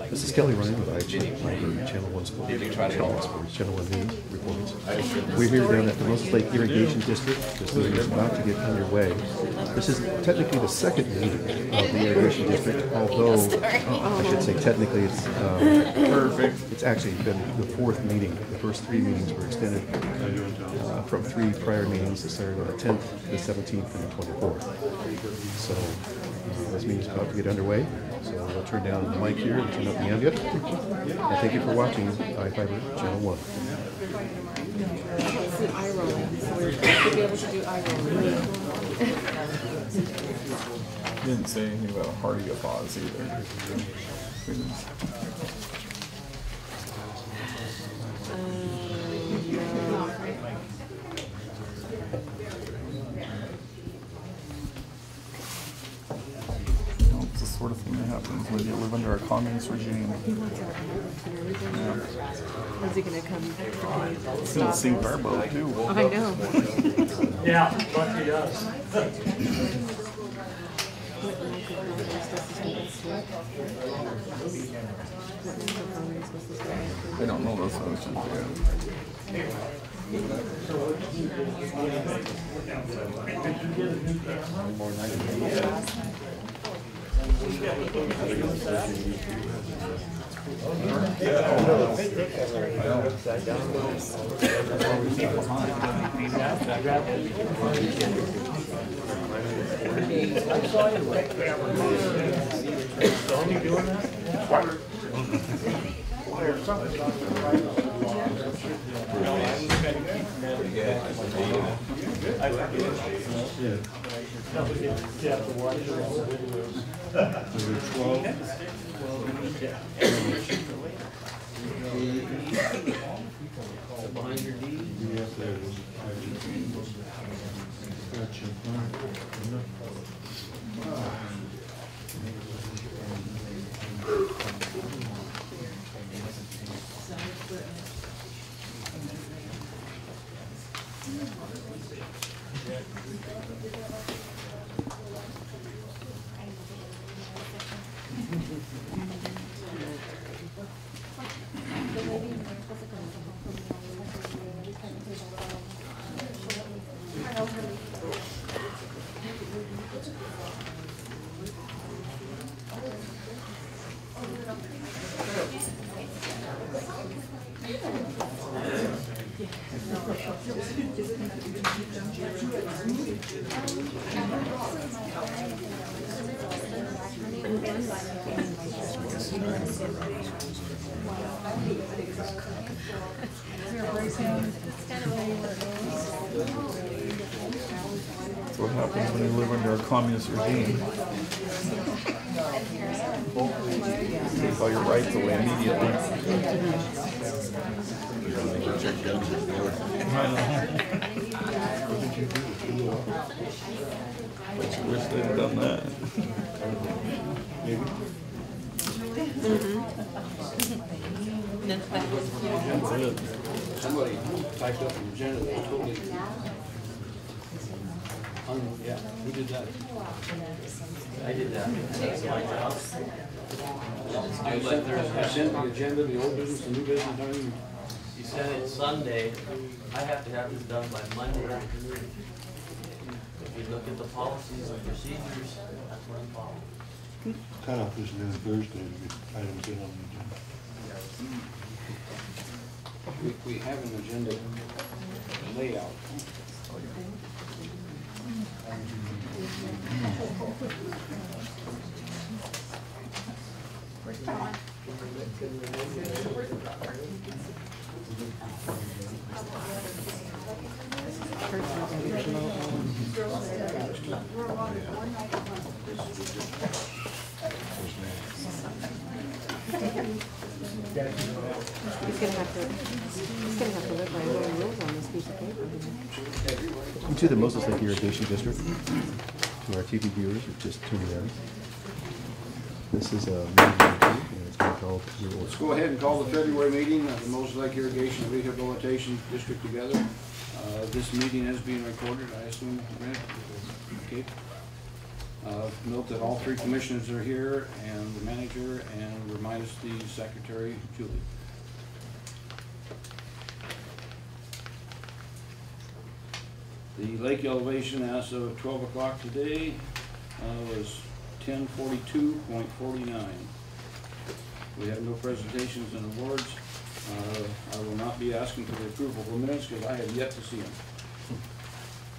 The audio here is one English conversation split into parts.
This is Kelly Ryan with iFIBER Channel 1 Sports, Channel 1 News reports. We're here down at the Moses Lake Irrigation District. This meeting is about to get underway. This is technically the second meeting of the Irrigation District, although I should say technically it's perfect. It's actually been the fourth meeting. The first three meetings were extended from three prior meetings that started on the 10th, the 17th, and the 24th. So this meeting is about to get underway. So we'll turn down the mic here and turn up the ambient. And thank you for watching iFIBER Channel 1. It's an eye rolling, so we're supposed to be able to do eye rolling. Didn't say anything about hearty applause either. It's the sort of thing that happens when you live under a communist regime. He wants our yeah. When's he going to come? He's going to sink our boat too. Oh, I know. Yeah, but he does. I don't know those functions yet. Behind your knee. That's what happens when you live under a communist regime. Take all your rights away immediately. But you wish they'd done that. Maybe. That's it. Somebody typed up an agenda that totally. Yeah, who did that? I did that. That's my job. I sent the agenda, the old business, the new business, everything. You sent it Sunday. I have to have this done by Monday afternoon. If you look at the policies and procedures, that's what I'm following. Cutoff is then Thursday to get items in on the agenda. We have an agenda layout. He's gonna have to live by his own rules on this piece of paper. To the Moses Lake Irrigation District, to our TV viewers who just tuned in. This is a meeting and it's been called to order. Let's go ahead and call the February meeting of the Moses Lake Irrigation and Rehabilitation District together. This meeting is being recorded, I assume. Okay. Note that all three commissioners are here, and the manager, and we're minus the secretary, Julie. The lake elevation as of 12 o'clock today was 1042.49. We have no presentations and awards. I will not be asking for the approval of the minutes because I have yet to see them.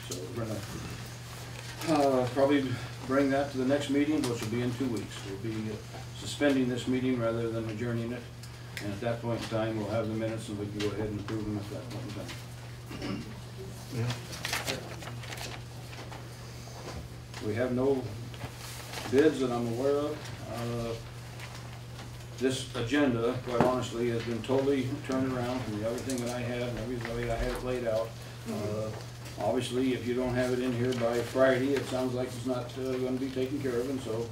So we're going to probably bring that to the next meeting, which will be in 2 weeks. We'll be suspending this meeting rather than adjourning it. And at that point in time, we'll have the minutes and we can go ahead and approve them at that point in time. Yeah. We have no bids that I'm aware of. This agenda, quite honestly, has been totally turned around from the other thing that I had and everybody I had it laid out. Obviously, if you don't have it in here by Friday, it sounds like it's not going to be taken care of, and so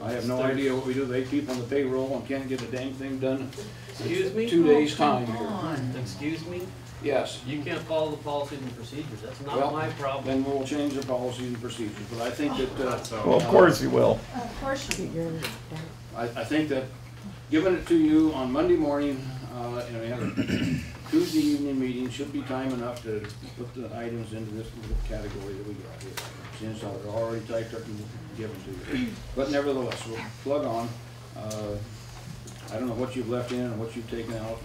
I have no idea what we do. They keep on the payroll and can't get a dang thing done. Excuse me? 2 days' time here. Excuse me? Yes. You can't follow the policies and procedures. That's not Well, my problem. Then we'll change the policies and procedures, but I think that Well, of course you will. Of course you do. I think that giving it to you on Monday morning, and we have a Tuesday evening meeting should be time enough to put the items into this little category that we got here. Since they're already typed up and given to you. But nevertheless, we'll plug on. I don't know what you've left in and what you've taken out.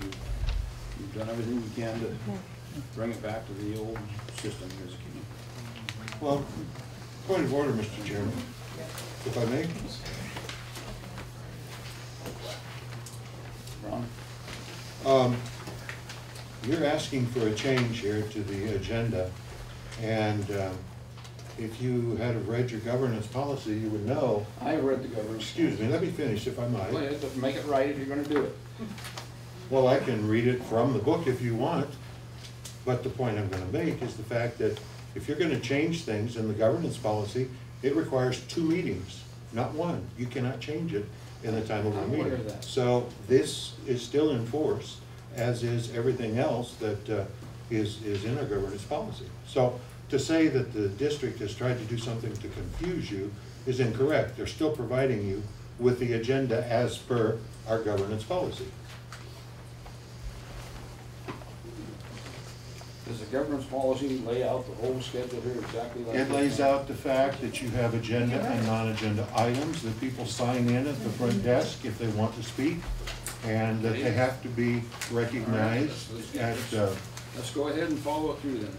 You've done everything you can to bring it back to the old system here. Well, point of order, Mr. Chairman, if I may. Ron? You're asking for a change here to the agenda, and if you had have read your governance policy, you would know. I read the governance. Excuse me, let me finish if I might. Go ahead, but make it right if you're going to do it. Well, I can read it from the book if you want, but the point I'm going to make is the fact that if you're going to change things in the governance policy, it requires 2 meetings, not 1. You cannot change it in the time of a I'm aware meeting. of that. So this is still in force, as is everything else that is in our governance policy. So to say that the district has tried to do something to confuse you is incorrect. They're still providing you with the agenda as per our governance policy. Does the governance policy lay out the whole schedule here exactly like It this? lays out the fact that you have agenda and non-agenda items, that people sign in at the front desk if they want to speak, and that they have to be recognized at, Let's go ahead and follow it through then.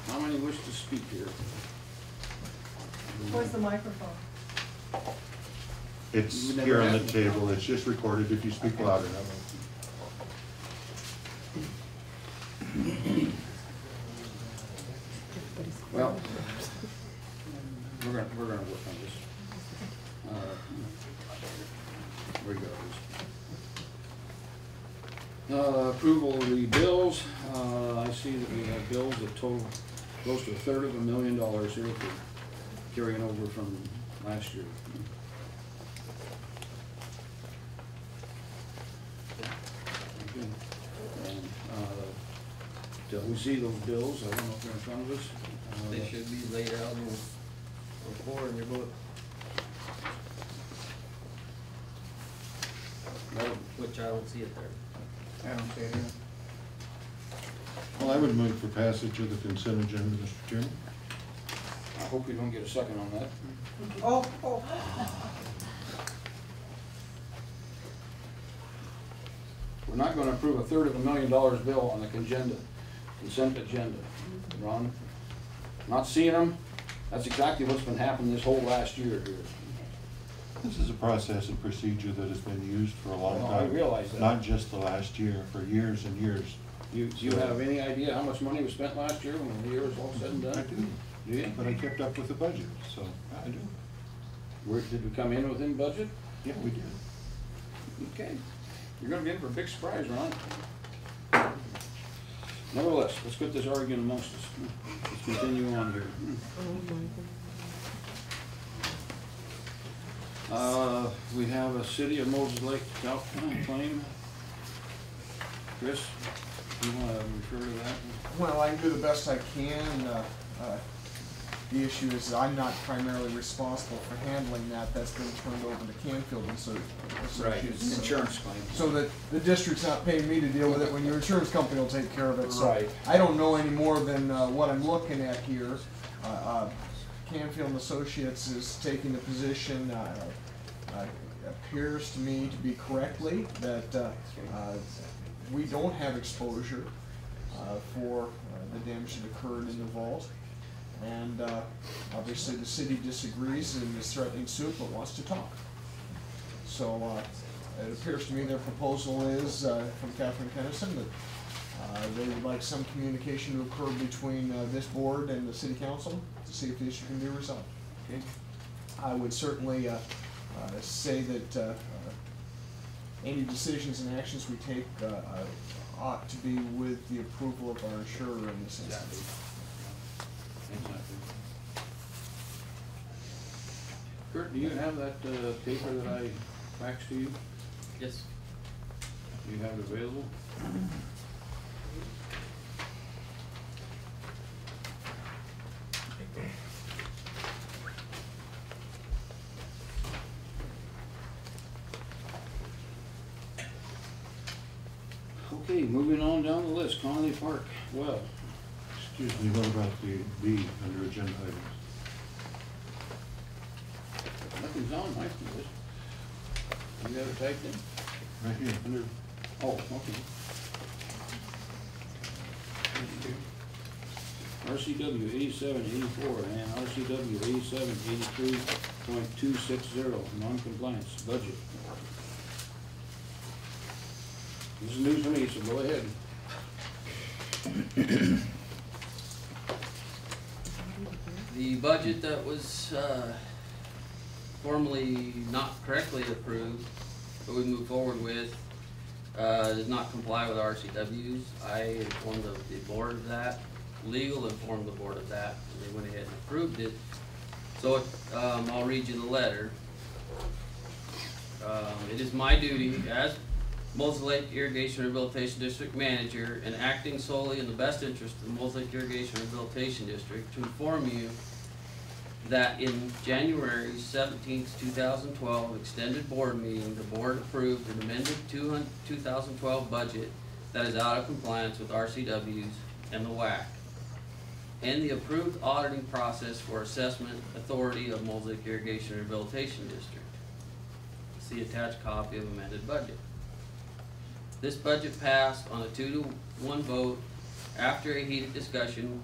How many wish to speak here? Where's the microphone? it's here on the table, it's just recorded if you speak loud enough. Well, we're gonna work on this. Where you go. Approval of the bills. I see that we have bills that total close to $1/3 here for carrying over from last year. Okay. And, till we see those bills, I don't know if they're in front of us. They should be laid out on the floor in your book. Which I don't see it there. I don't see it here. Well, I would move for passage of the consent agenda, Mr. Chairman. I hope you don't get a second on that. Oh. We're not gonna approve a $1/3 bill on the consent agenda. Ron? Not seeing them? That's exactly what's been happening this whole last year here. This is a process and procedure that has been used for a long Well, time. I realize that. Not just the last year, for years and years. Do you have any idea how much money was spent last year when the year was all said and done? I do, Do you? but I kept up with the budget, so I do. Did we come in within budget? Yeah, we did. Okay. You're gonna be in for a big surprise, Ron. Nevertheless, let's get this argument amongst us. Let's continue on here. We have a City of Moses Lake claim. Chris, you wanna refer to that? Well, I can do the best I can. The issue is I'm not primarily responsible for handling that. That's been turned over to Canfield and Associates. Insurance claim. So that the district's not paying me to deal with it when your insurance company will take care of it. So Right. I don't know any more than what I'm looking at here. Canfield and Associates is taking the position, appears to me to be correctly, that we don't have exposure for the damage that occurred in the vault. And obviously the city disagrees and is threatening suit, but wants to talk. So it appears to me their proposal is, from Catherine Kennison, that they would like some communication to occur between this board and the city council to see if the issue can be resolved. Okay? I would certainly say that any decisions and actions we take ought to be with the approval of our insurer in this instance. Exactly. Kurt, do you have that paper that I faxed to you? Yes. Do you have it available? Okay, moving on down the list, Connolly Park, well. Excuse me, what about the B under agenda items? Nothing's on my list. You got it typed in? Right here, under, Oh, okay. RCW 8784 and RCW 8783.260, non-compliance, budget. This is news for me, so go ahead. The budget that was formally not correctly approved, but we moved forward with, does not comply with RCWs. I informed the board of that. Legal informed the board of that, and they went ahead and approved it. So I'll read you the letter. It is my duty as Moses Lake Irrigation Rehabilitation District Manager and acting solely in the best interest of the Moses Lake Irrigation Rehabilitation District to inform you that in January 17th, 2012 extended board meeting, the board approved an amended 2012 budget that is out of compliance with RCWs and the WAC, and the approved auditing process for assessment authority of Moses Lake Irrigation Rehabilitation District. See attached copy of amended budget. This budget passed on a 2-to-1 vote after a heated discussion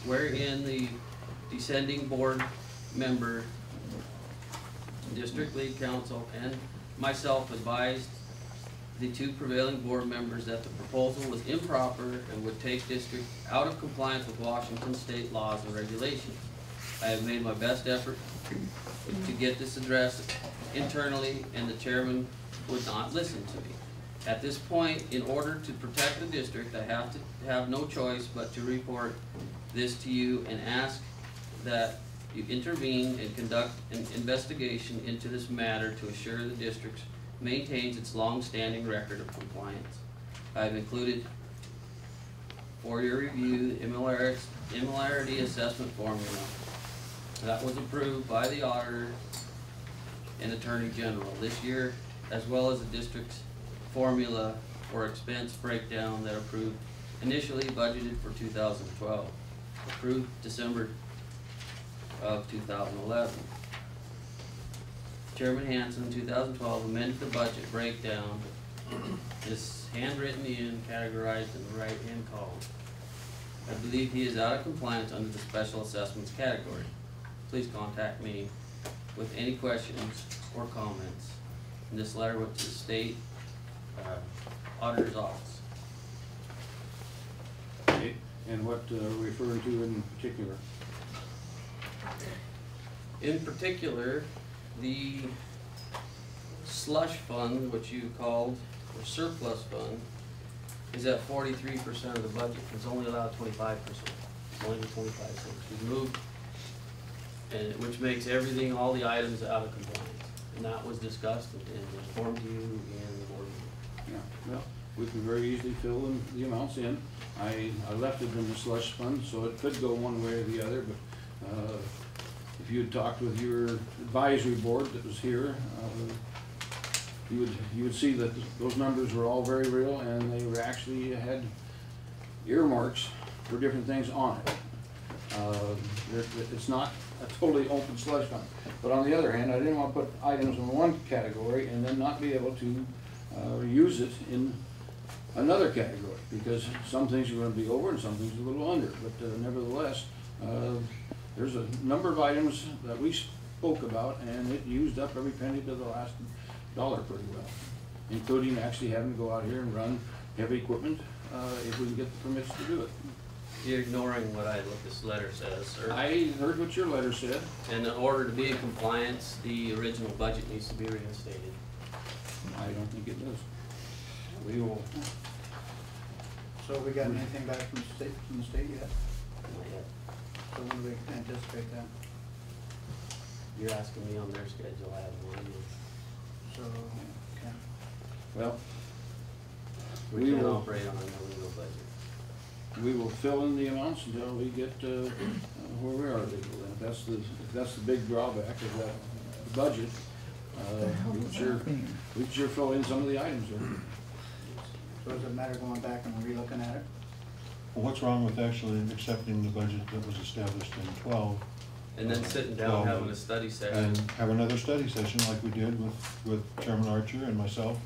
wherein the descending board member, district lead council, and myself advised the two prevailing board members that the proposal was improper and would take district out of compliance with Washington state laws and regulations. I have made my best effort to get this addressed internally, and the chairman would not listen to me. At this point, in order to protect the district, I have to have no choice but to report this to you and ask that you intervene and conduct an investigation into this matter to assure the district maintains its long-standing record of compliance. I have included for your review the MLIRD assessment formula that was approved by the auditor and attorney general this year, as well as the district's formula for expense breakdown that approved initially budgeted for 2012, approved December of 2011. Chairman Hansen, 2012, amended the budget breakdown. Is handwritten in, categorized in the right-hand column. I believe he is out of compliance under the special assessments category. Please contact me with any questions or comments. And this letter went to the state auditor's office. Okay, and what referring to in particular? In particular, the slush fund, which you called, or surplus fund, is at 43% of the budget. It's only allowed 25%. Only 25 cents. We've moved, and which makes everything, all the items out of compliance. And that was discussed and informed you in the board meeting. Yeah, well, we can very easily fill the amounts in. I left it in the slush fund, so it could go one way or the other, but If you had talked with your advisory board that was here, you would see that those numbers were all very real, and they were actually had earmarks for different things on it. It's not a totally open slush fund. But on the other hand, I didn't want to put items in one category and then not be able to use it in another category, because some things are going to be over and some things are a little under. But nevertheless, there's a number of items that we spoke about, and it used up every penny to the last dollar pretty well, including actually having to go out here and run heavy equipment if we can get the permits to do it. You're ignoring what this letter says, sir. I heard what your letter said. And in order to be in compliance, the original budget needs to be reinstated. I don't think it does. We will. So we got anything back from the state yet? Not yet. So when do we anticipate that? You're asking me on their schedule, I have no idea. So, okay. Well, We we can will. operate on a legal budget. We will fill in the amounts until we get where we are legally. If that's the big drawback of that budget, we can sure fill in some of the items there. So does it matter going back and re-looking at it? Well, what's wrong with actually accepting the budget that was established in 12? And then sitting down, having a study session. And have another study session like we did with Chairman Archer and myself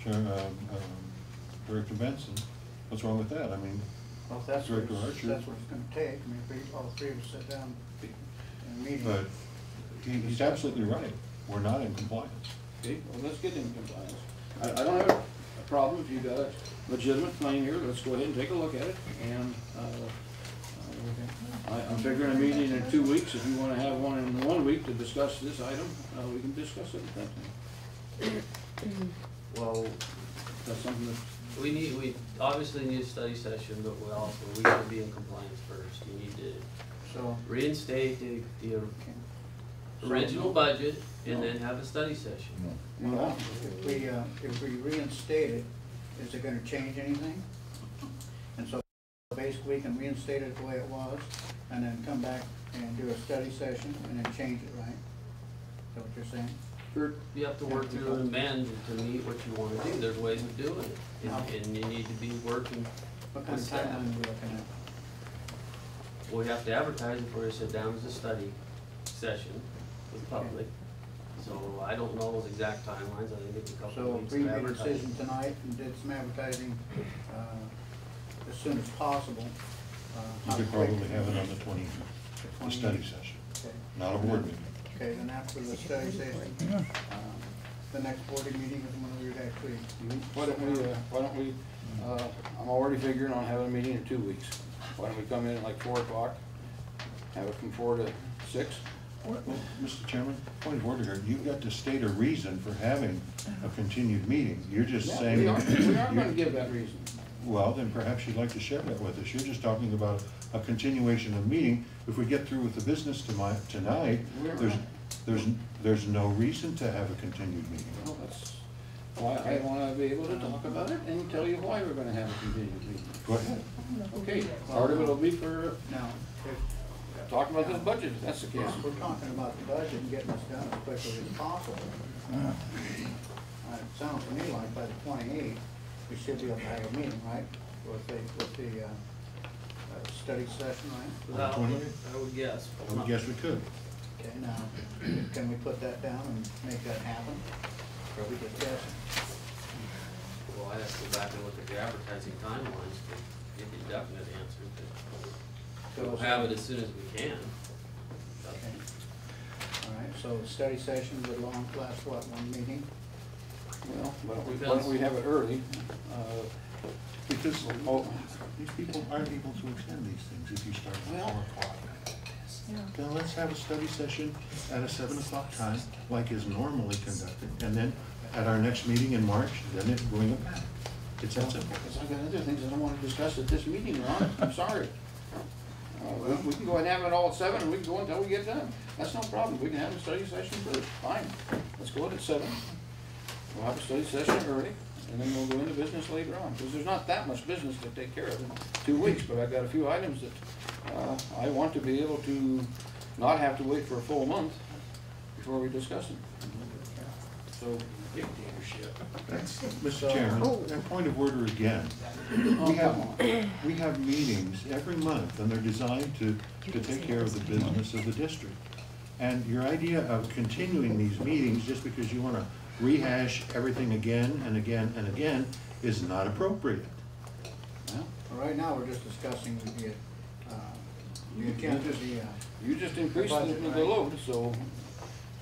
and Director Benson. What's wrong with that? I mean, Well, if that's what Director Archer. that's what it's gonna take, I mean, if we, all three of us sit down in a meeting. But he's absolutely right. We're not in compliance. Okay, well, let's get in compliance. I don't have a problem if you got a legitimate claim here. Let's go ahead and take a look at it. And I'm figuring a meeting in 2 weeks. If you want to have one in 1 week to discuss this item, we can discuss it at that time. Well, That's something that. we obviously need a study session, but we gotta be in compliance first. You need to So, reinstate the original budget and then have a study session. well, if we reinstate it, is it gonna change anything? And so basically we can reinstate it the way it was, and then come back and do a study session, and then change it, right? Is that what you're saying? You have to work through and amend to meet what you wanna do. There's ways of doing it. And you need to be working What kind with of staff. timeline are we looking at? We have to advertise before you sit down as a study session with the public. So I don't know those exact timelines. I think it's a couple So of if weeks we to made a advertise. decision tonight and did some advertising as soon as possible. You how could quick- probably have it on the 20th, the study session, Okay. not a board meeting. Okay, then after the study session, the next board meeting is when we would actually. Why don't we, I'm already figuring on having a meeting in 2 weeks. Why don't we come in at like 4 o'clock, have it from 4 to 6? Well, Mr. Chairman, point of order here, you've got to state a reason for having a continued meeting. You're just Yeah, saying. we are going to give that reason. Well, then perhaps you'd like to share that with us. You're just talking about a continuation of meeting. If we get through with the business tonight, there's no reason to have a continued meeting. Well, that's why I want to be able to talk about it and tell you why we're going to have a continued meeting. Go ahead. Okay, part of it will be for Now, talking about this budget, if that's the case. if we're talking about the budget and getting this done as quickly as possible, it sounds to me like by the 28th, we should be able to have a meeting, right? With the study session, right? Well, 20? I would guess. I would guess we could. Okay, now, can we put that down and make that happen? Or are we just guessing? Well, I have to go back and look at the advertising timelines to give you a definite answer. But we'll have it as soon as we can. Okay. All right, so the study session would last, what, one meeting? Well, why don't we have it early? Because these people aren't able to attend these things if you start at 4 o'clock. Then let's have a study session at a 7 o'clock time, like is normally conducted, and then at our next meeting in March, then bring it back. It's that simple. Because I've got other things I don't want to discuss at this meeting, Ron. I'm sorry. We can go ahead and have it all at 7, and we can go until we get done. That's no problem. We can have a study session first. Fine. Let's go ahead at 7. We'll have a study session early, and then we'll go into business later on. Because there's not that much business to take care of in 2 weeks, but I've got a few items that I want to be able to not have to wait for a full month before we discuss them. So, dictatorship. Mr. Chairman, and point of order again. We have meetings every month, and they're designed to take care of the business of the district. And your idea of continuing these meetings just because you want to rehash everything again and again and again is not appropriate. Well, Right now, we're just discussing the account of the, you just increased budget, the right? load, so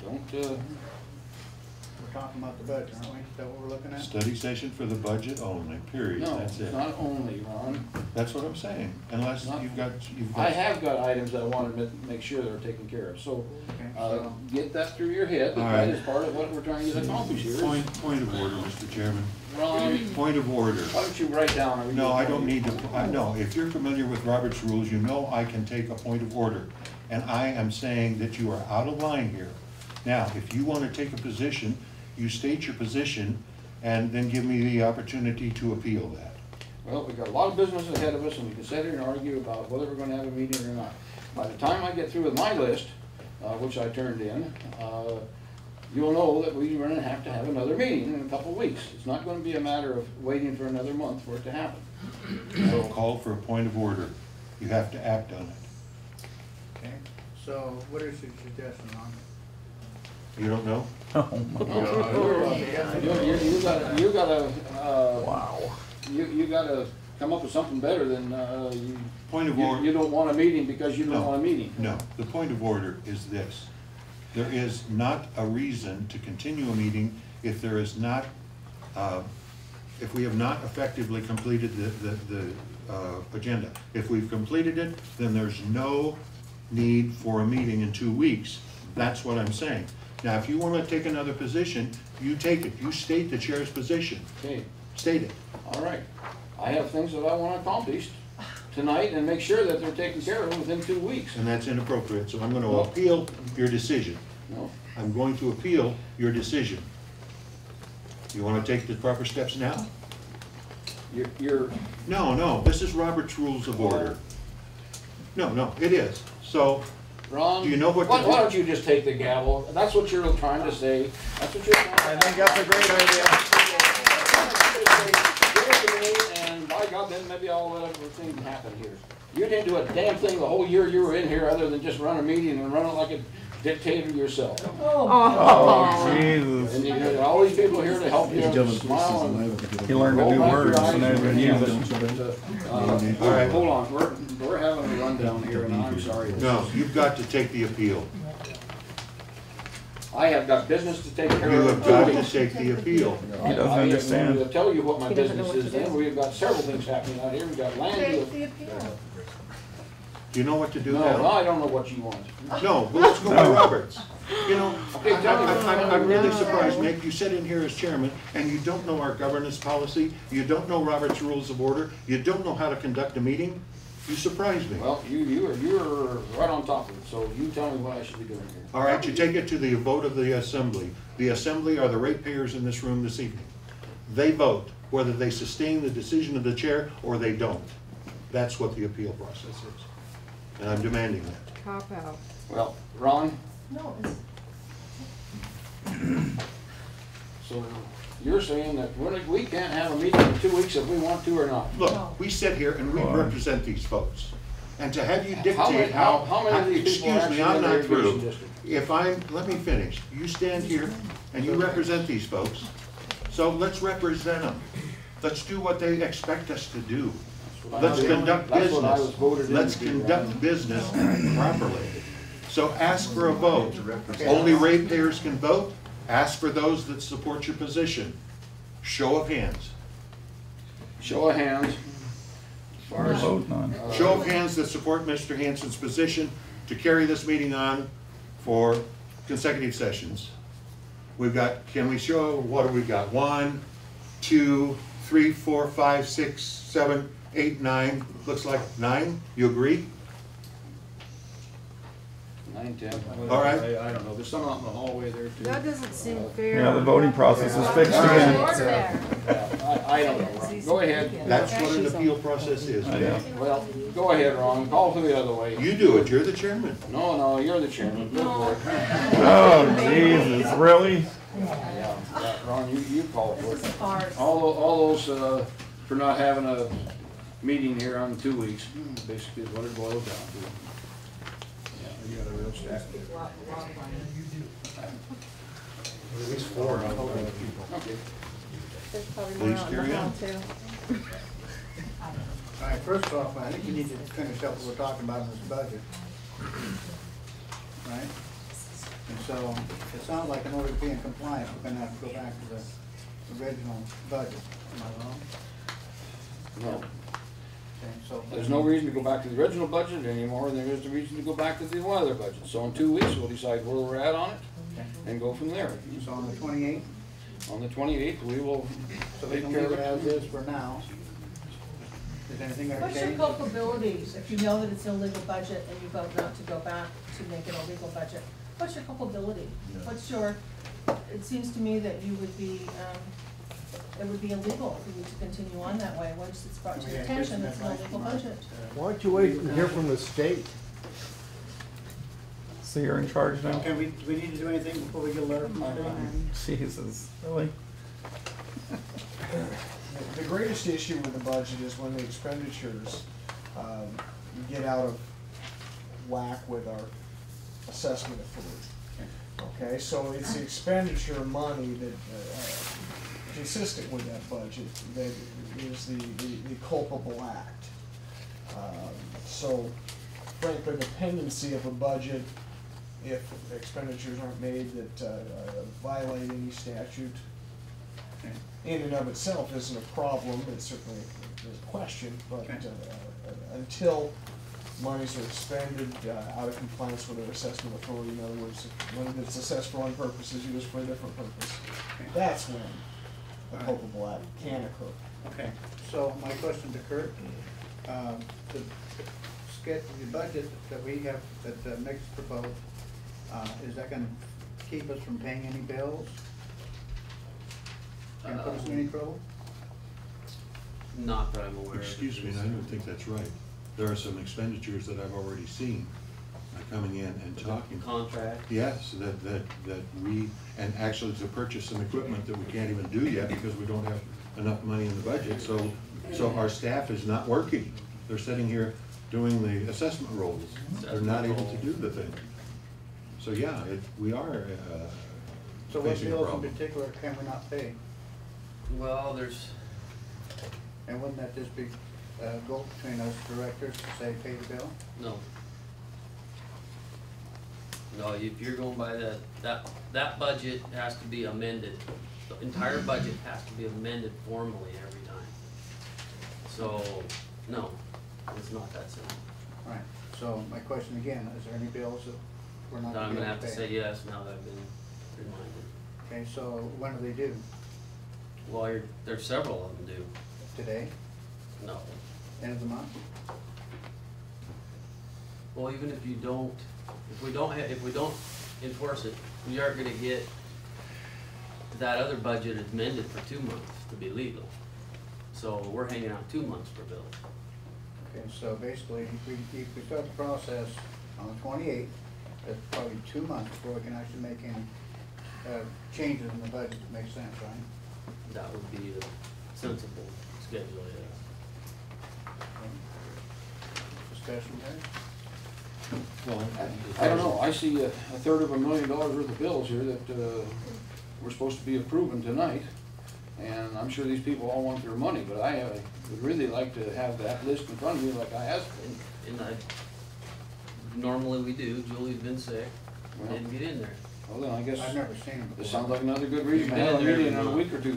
don't, we're talking about the budget, aren't we? Is that what we're looking at? Study session for the budget only, period, no, that's it's it. not only, Ron. That's what I'm saying, unless Not- you've got. I have got items I want to make sure they're taken care of, so, Okay, so- get that through your head, that All that right. is part of what we're trying to accomplish here. Point of order, Mr. Chairman. Ron, Point of order. why don't you write down? No, I don't need to, no, if you're familiar with Robert's rules, you know I can take a point of order. And I am saying that you are out of line here. Now, if you want to take a position, you state your position and then give me the opportunity to appeal that. Well, we've got a lot of business ahead of us, and we can sit here and argue about whether we're gonna have a meeting or not. By the time I get through with my list, which I turned in, you'll know that we're gonna have to have another meeting in a couple of weeks. It's not gonna be a matter of waiting for another month for it to happen. So call for a point of order. You have to act on it. Okay, so what is your suggestion, Ron? You don't know? You gotta come up with something better than, Point of order. you don't want a meeting because you don't No. want a meeting. No, the point of order is this. There is not a reason to continue a meeting if there is not, if we have not effectively completed the agenda. If we've completed it, then there's no need for a meeting in 2 weeks. That's what I'm saying. Now, if you want to take another position, you take it. You state the chair's position. Okay. State it. All right, I have things that I want accomplished tonight and make sure that they're taken care of within 2 weeks. And that's inappropriate, so I'm going to appeal your decision. No, I'm going to appeal your decision. You want to take the proper steps now? you're, No, this is Robert's Rules of Order. No, it is. So, Ron. Do you know what to Why do? don't you just take the gavel? That's what you're trying to say. That's what you're trying to say. I think that's a great idea. Give it to me, and by God, then maybe I'll let everything happen here. You didn't do a damn thing the whole year you were in here other than just run a meeting and run it like a dictator yourself. Oh, Jesus. And you got all these people here to help you Ladies and gentlemen, smile and He learned a roll new back word, your so eyes now he's and gonna use everything it. else. All right. Hold on, we're having a rundown here, and I'm sorry. no, you've got to take the appeal. I have got business to take care You of. have got to take the appeal. He doesn't understand. I'll tell you what my He doesn't know business what is to do. then. We've got several things happening out here. We've got land. Take the appeal. Do you know what to do No, now? I don't know what you want. No, well, let's go by Roberts. You know, Okay, tell me. I'm really surprised, Mick, you sit in here as chairman, and you don't know our governance policy, you don't know Robert's Rules of Order, you don't know how to conduct a meeting? You surprise me. Well, you're right on top of it, so you tell me what I should be doing here. All right, you take it to the vote of the assembly. The assembly are the ratepayers in this room this evening. They vote whether they sustain the decision of the chair or they don't. That's what the appeal process is. And I'm demanding that. Cop out. Well, Ron, No, it's, so you're saying that we can't have a meeting in 2 weeks if we want to or not? Look, we sit here and we represent these folks. And to have you How dictate many- how. how many of these people are Excuse me, actually I'm in the not irrigation through. district? Let me finish. You stand here and you represent these folks. So let's represent them. Let's do what they expect us to do. Let's conduct That's what I was business. voted in Let's to do, conduct Ron. business properly. So ask for a vote. Only ratepayers can vote. Ask for those that support your position. Show of hands. Show of hands. As far as, Vote none. Show of hands that support Mr. Hansen's position to carry this meeting on for consecutive sessions. We've got, can we show, what do we got? 1, 2, 3, 4, 5, 6, 7, 8, 9. Looks like 9. You agree? 9, 10. All right. I don't know, there's some out in the hallway there too. That doesn't seem fair. Yeah, the voting process is fixed again. Yeah, I don't know, Ron. Go ahead. That's what an appeal process is. I know. Well, go ahead, Ron. Call for the other way. You do it, you're the chairman. No, you're the chairman. Good boy. Oh, Jesus, really? Yeah, Ron, you call for it. All those, for not having a meeting here on 2 weeks, basically is what it boils down to. Yeah, you got a real stack. At least 4 out of people. Okay. There's probably Please more on the carry hall on. too. All right, first off, I think you need to finish up what we're talking about in this budget. Right? And so, it sounds like in order to be in compliance, we're gonna have to go back to the original budget. Am I wrong? No, Okay, so. there's no reason to go back to the original budget anymore, there is a reason to go back to the other budget. So in 2 weeks, we'll decide where we're at on it Okay. and go from there. So on the 28th, On the 28th, we will so we take can care leave of it as it. is for now. Is anything gonna What's your change? culpabilities if you know that it's an illegal budget and you vote not to go back to make it a legal budget? What's your culpability? What's your, it seems to me that you would be, it would be illegal for you to continue on that way once it's brought to your attention it's an illegal budget. Why don't you wait and hear from the state? So you're in charge now? Do we need to do anything before we get a letter from the state? Jesus, really? The greatest issue with the budget is when the expenditures get out of whack with our assessment authority. Okay, so it's the expenditure money that, consistent with that budget, that is the culpable act. So frankly, the pendency of a budget, if expenditures aren't made that violate any statute, in and of itself isn't a problem. It's certainly a question, but until monies are expended out of compliance with their assessment authority, in other words, when it's assessed for one purpose is used for a different purpose, that's when a culpable act can occur. Okay, so my question to Kurt, the budget that we have, that Mick's proposed, is that gonna keep us from paying any bills? Can it put us in any trouble? Not that I'm aware of. Excuse me, I don't think that's right. There are some expenditures that I've already seen coming in and talking. Contract. Yes, that we, and actually to purchase some equipment that we can't even do yet because we don't have enough money in the budget. So our staff is not working. They're sitting here doing the assessment roles. They're not able to do the thing. So yeah, we are So what facing a bills in problem. particular can we not pay? Well, there's, And wouldn't that just be, go between us directors to say pay the bill? no. No, if you're going by that budget has to be amended. The entire budget has to be amended formally every time. So, no, it's not that simple. All right, so my question again, is there any bills that we're not I'm gonna be gonna able have to to pay? say yes now that I've been reminded. Okay, so when do they due? Well, there's several of them due. Today, No. end of the month? Well, even if you don't, if we don't enforce it, we aren't gonna get that other budget amended for 2 months to be legal. So we're hanging out 2 months for bills. Okay, so basically, if we start the process on the 28th, that's probably 2 months before we can actually make any changes in the budget to make sense, right? That would be the sensible schedule, yes. Discussion there? Well, I don't know, I see a $350,000 worth of bills here that we're supposed to be approving tonight. And I'm sure these people all want their money, but I would really like to have that list in front of me like I asked for. And normally we do, Julie's been sick, we didn't get in there. Well, then I guess I've never seen them before. this sounds like another good reason to Been have a in there meeting in every a week or two.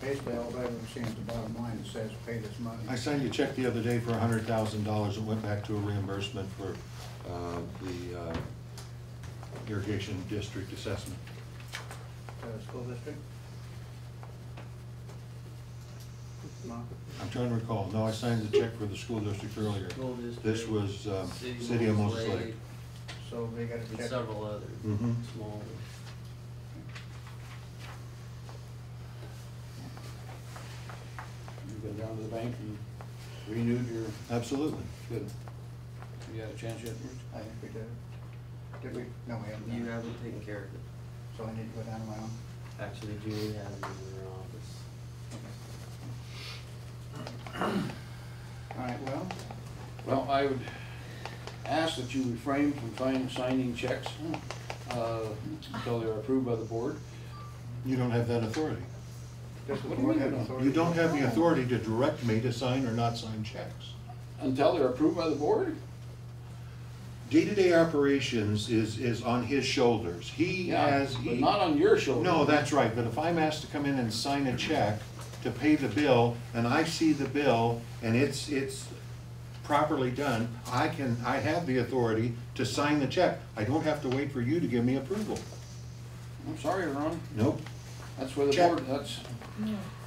Basically, all I've ever seen is the bottom line that says pay this money. I signed a check the other day for $100,000. It went back to a reimbursement for the irrigation district assessment. School district? No? I'm trying to recall. No, I signed the check for the school district earlier. School district, This was City of Moses Lake. So they gotta And check. several others, Mhm. small ones. been down to the bank and renewed your, Absolutely. good. You had a chance yet, Bruce? I think we did. Did we? No, we haven't. You haven't taken care of it. So I need to go down to my own. Actually, Julie has it in her office. All right, well, Well, I would ask that you refrain from signing checks until they're approved by the board. You don't have that authority. does the What do you board mean have we don't? authority? You don't have the authority to direct me to sign or not sign checks. Until they're approved by the board? Day-to-day operations is on his shoulders. He Yeah, has. but not on your shoulder. No, that's right, but if I'm asked to come in and sign a check to pay the bill, and I see the bill, and it's properly done, I have the authority to sign the check. I don't have to wait for you to give me approval. I'm sorry, Ron. Nope. That's where the Check. board,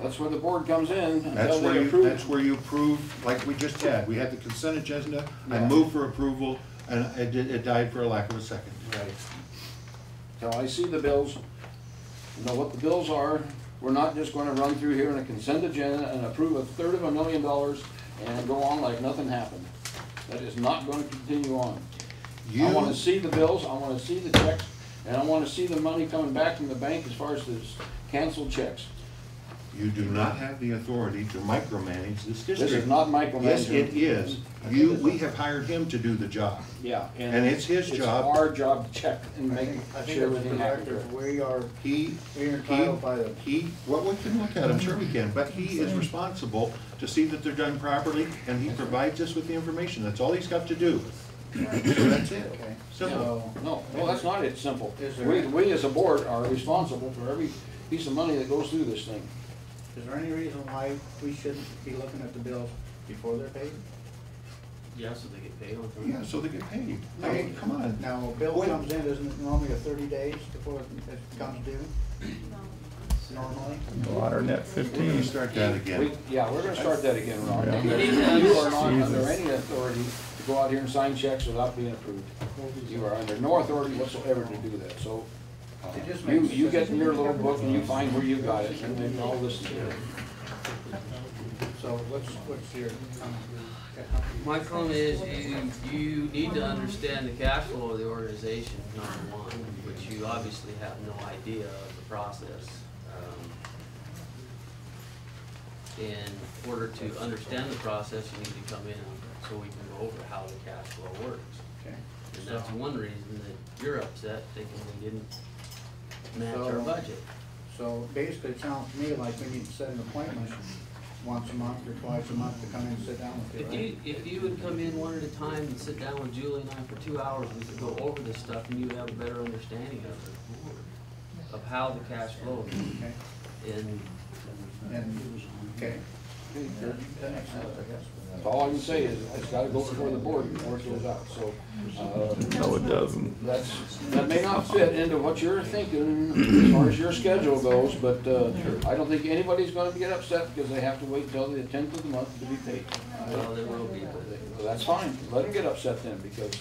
that's where the board comes in That's until where they you, approve. that's where you approve, like we just had. We had the consent agenda, I Yeah. moved for approval, and it died for a lack of a second. Right. Till I see the bills, know what the bills are. We're not just gonna run through here in a consent agenda and approve $1/3 and go on like nothing happened. That is not gonna continue on. I wanna see the bills, I wanna see the checks, and I wanna see the money coming back from the bank as far as the canceled checks. You do not have the authority to micromanage this district. This is not micromanaging. Yes, it is. We have hired him to do the job. Yeah. And it's his job. It's our job to check and I make think sure as a everything happens. director, we are He, entitled by the. well, we can look at him, sure we can, but he is responsible to see that they're done properly, and he provides us with the information. That's all he's got to do. So that's it. Okay. Simple. No, that's not it, simple. Is there- We as a board are responsible for every piece of money that goes through this thing. Is there any reason why we shouldn't be looking at the bills before they're paid? Yeah, so they get paid on time. Yeah, so they get paid. I mean, come on. Now, a bill When- comes in, isn't it normally a 30 days before it comes due? Normally? Water net We're gonna 15. start that again. Yeah, we're gonna start that again, Ron. Yeah. You are not under Jesus. any authority to go out here and sign checks without being approved. You are under no authority whatsoever to do that, so. It just You, makes you get sense. in your little book and you find where you got it, and then all this is there. So what's your comment? My comment is you need to understand the cash flow of the organization, number one, which you obviously have no idea of the process. In order to understand the process, you need to come in so we can go over how the cash flow works. Okay. And that's one reason that you're upset, thinking we didn't match our So- budget. So basically, it sounds to me like we need to set an appointment once a month or twice a month to come in and sit down with you, right? If you would come in one at a time and sit down with Julie and I for 2 hours, we could go over this stuff and you would have a better understanding of how the cash flows. Okay. And Okay. That makes sense, I guess. That's all I can say is, it's gotta go before the board before it goes out, so. No, it doesn't. That may not fit into what you're thinking as far as your schedule goes, but, I don't think anybody's gonna get upset because they have to wait until the 10th of the month to be paid. well, there will be, That's fine, let them get upset then, because,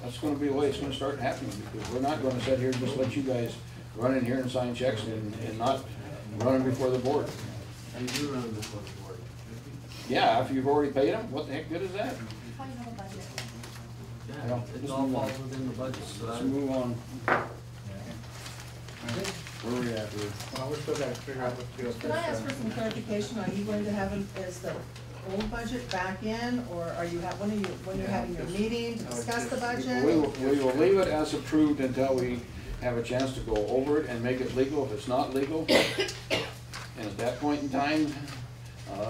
that's gonna be the way it's gonna start happening, because we're not gonna sit here and just let you guys run in here and sign checks and not run them before the board. you do run before the board. Yeah, after you've already paid them, what the heck good is that? Yeah, it all falls within the budget, so Let's I, move on. Where are we at here? Well, we're still gotta figure out what to do with Can I ask for this. some clarification? Are you going to have, is the old budget back in, or are you, when are you having your meeting to discuss the budget? We will leave it as approved until we have a chance to go over it and make it legal. If it's not legal, and at that point in time,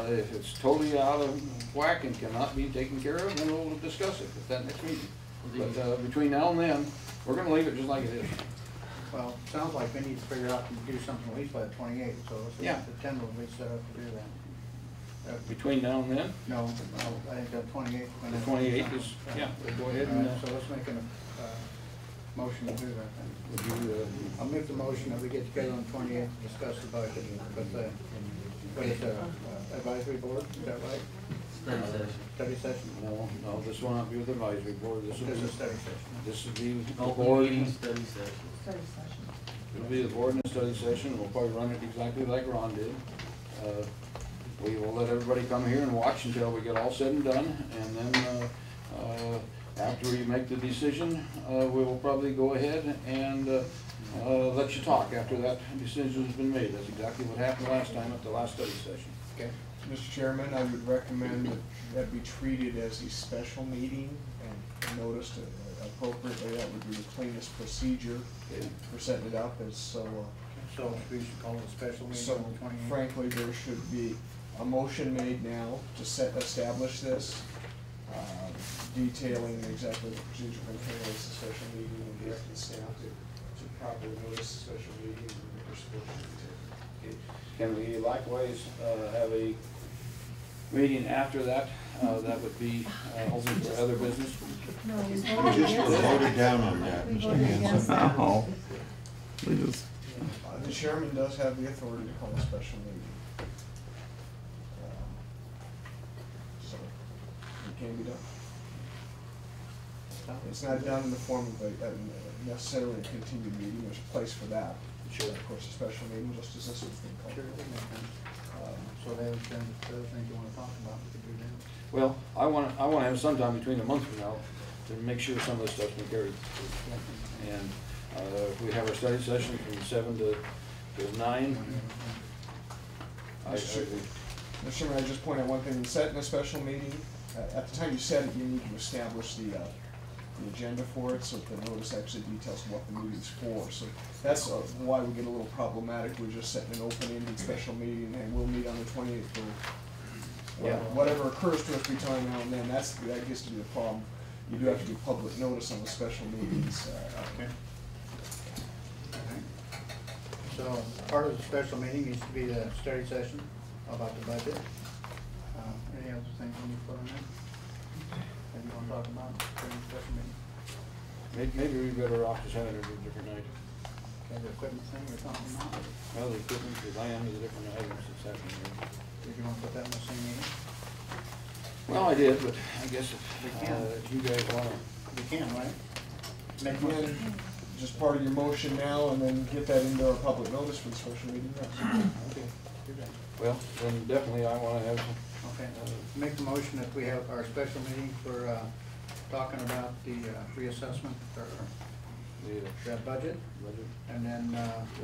if it's totally out of whack and cannot be taken care of, then we'll discuss it at that next meeting. But between now and then, we're gonna leave it just like it is. Well, it sounds like we need to figure out and do something at least by the 28th, so let's see Yeah. if the 10th will be set up to do that. Between now and then, No, I think the 28th. the 28th is, yeah, we'll go ahead and, So let's make a motion to do that then. would you, I'll make the motion that we get together on the 28th to discuss the budget, but it's a advisory board, is that right? study session. Study session? no, this will not be with the advisory board. This will This be, is study session. this will be the Open board. meeting, study session. Study session. It'll be the board and study session. We'll probably run it exactly like Ron did. We will let everybody come here and watch until we get all said and done, and then after we make the decision, we will probably go ahead and let you talk after that decision has been made. That's exactly what happened last time at the last study session. Okay. Mr. Chairman, I would recommend that that be treated as a special meeting and noticed appropriately. That would be the cleanest procedure for setting it up. As so we should call it a special meeting so on the 28th? frankly, there should be a motion made now to establish this, detailing exactly the procedure for handling the special meeting and directing staff to properly notice the special meeting and their support should be taken. Can we likewise have a meeting after that? That would be open for other business? No, we We voted just against it. voted down on that, We Mr. voted against Hansen. that. No. We just, The chairman does have the authority to call a special meeting. So, it can be done. It's not done in the form of necessarily a continued meeting. There's a place for that. Sure. Of course, a special meeting, just as this was being called. Sure, that makes sense. So they have other things you wanna talk about, we could do that. Well, I want to have some time between a month from now to make sure some of this stuff's been carried. And we have our study session from 7 to 9. Mr. Chairman, I just point out one thing. Setting a special meeting, at the time you set it, you need to establish the agenda for it, so that the notice actually details what the meeting's for. So that's why we get a little problematic. We're just setting an open-ended special meeting, and we'll meet on the 28th for whatever occurs to us between now and then. That gets to be the problem. You do have to give public notice on the special meetings. Okay. So part of the special meeting needs to be the study session about the budget. Any other things we need to put on there? That you want to talk about during the special meeting? Maybe we better off just having it a different night. Okay, the equipment thing we're talking about, Well, the equipment, the land is a different item that's happening here. did you want to put that in the same meeting? Well, I did, but I guess if you guys want to. You can, right? Make Again, motion. just part of your motion now, and then get that into our public notice for the special meeting. Okay, do that. Well, then definitely I want to have, Okay, make the motion that we have our special meeting for, talking about the reassessment or the the budget, budget, and then,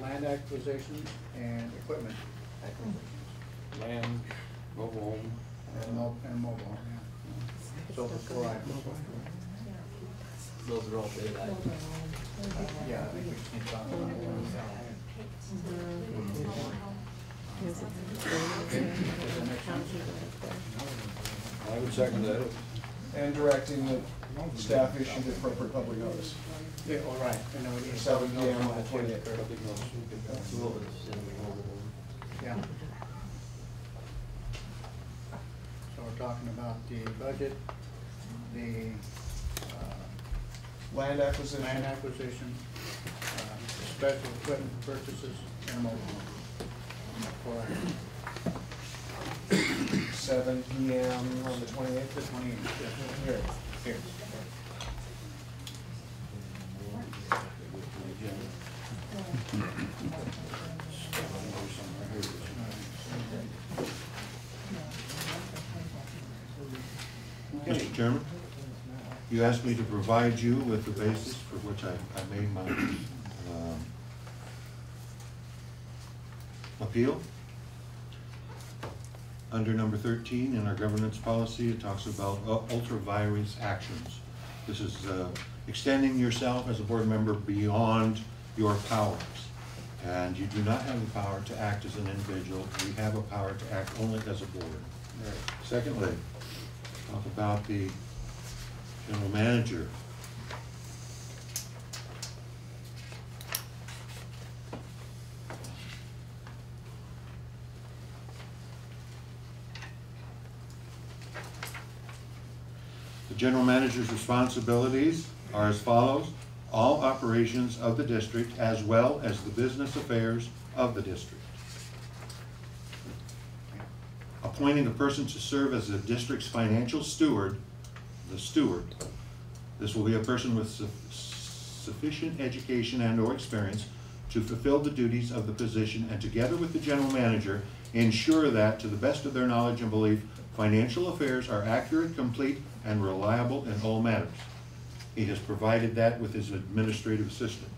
land acquisition and equipment acquisition. land, mobile home. And mobile, yeah. So the 4 items. Those are all bid items. Yeah, I think we just need to talk about it. I would second that. And directing that staff issue the appropriate public notice. Yeah, all right, and then we need to. 7 p.m. on the 28th. Public notice. That's a little bit of sin. Yeah. So we're talking about the budget, the, Land acquisition. land acquisition, special equipment purchases, and mobile home. 4 items. 7 p.m. on the 28th. The 28th, Here. here. Mr. Chairman, you asked me to provide you with the basis for which I made my appeal. Under number 13 in our governance policy, it talks about ultra vires actions. This is extending yourself as a board member beyond your powers. And you do not have the power to act as an individual. We have a power to act only as a board. Secondly, talk about the general manager. The general manager's responsibilities are as follows: all operations of the district as well as the business affairs of the district. Appointing a person to serve as the district's financial steward, the steward. This will be a person with sufficient education and/or experience to fulfill the duties of the position, and together with the general manager, ensure that, to the best of their knowledge and belief, financial affairs are accurate, complete, and reliable in all matters. He has provided that with his administrative assistant.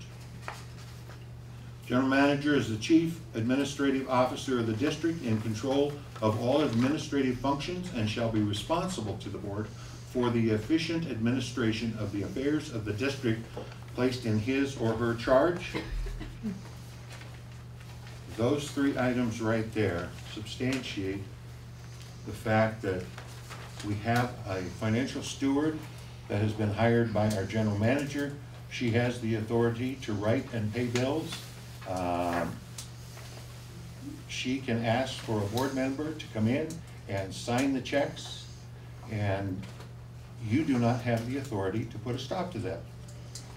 General manager is the chief administrative officer of the district in control of all administrative functions and shall be responsible to the board for the efficient administration of the affairs of the district placed in his or her charge. Those three items right there substantiate the fact that we have a financial steward that has been hired by our general manager. She has the authority to write and pay bills. She can ask for a board member to come in and sign the checks, and you do not have the authority to put a stop to that.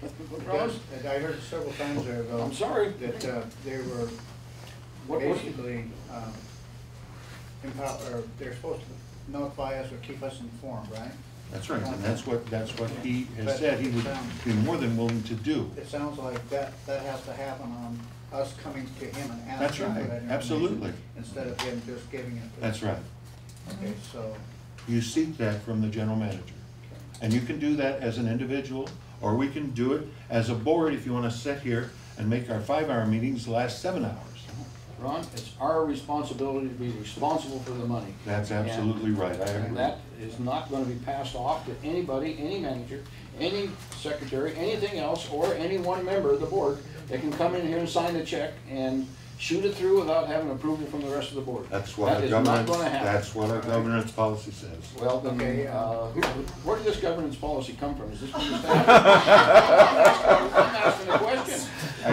Because I heard several times there ago. I'm sorry. That they were basically they're supposed to notify us or keep us informed, right? That's right, and that's what he has said he would be more than willing to do. It sounds like that has to happen on us coming to him and asking That's for right, that information. absolutely. Instead of him just giving it. That's right. Okay, so. You seek that from the general manager. And you can do that as an individual, or we can do it as a board if you want to sit here and make our 5-hour meetings last 7 hours. Ron, it's our responsibility to be responsible for the money. That's absolutely right, I And agree. that is not going to be passed off to anybody, any manager, any secretary, anything else, or any one member of the board that can come in here and sign the check and shoot it through without having approval from the rest of the board. That's what That our is not governance, gonna happen. that's what our governance policy says. Well, then, Okay, where did this governance policy come from? Is this from the staff? I'm asking a question.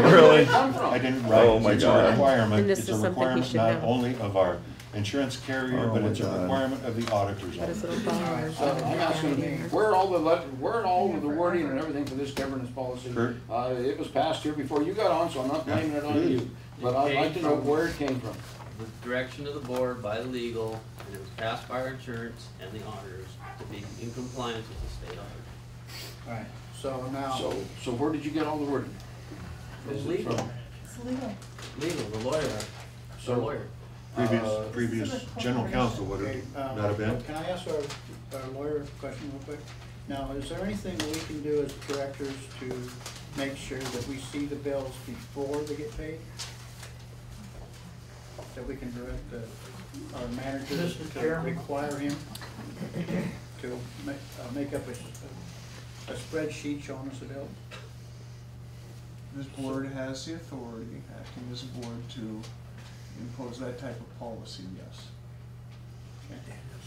Where did it come from? I didn't write, Oh, my it's a God. requirement, And this it's is a something he requirement should not know. only of our insurance carrier, Oh, but my it's a God. requirement of the auditors. Got his office. little bar. So I'm asking, where all the wording and everything for this governance policy? Kurt? It was passed here before you got on, so I'm not blaming it on you. But I'd like to know where it came from. The direction of the board by the legal, and it was passed by our insurance and the auditors to be in compliance with the state auditor. All right, so now. So where did you get all the wording? It's Is it legal. from- It's legal. Legal, the lawyer, So- our lawyer. Previous general counsel would Okay, have not have been. Can I ask our lawyer a question real quick? Now, is there anything that we can do as directors to make sure that we see the bills before they get paid? That we can direct our managers Mr. to Chairman. require him to make up a spreadsheet showing us the bill? This board has the authority, acting as a board, to impose that type of policy, yes.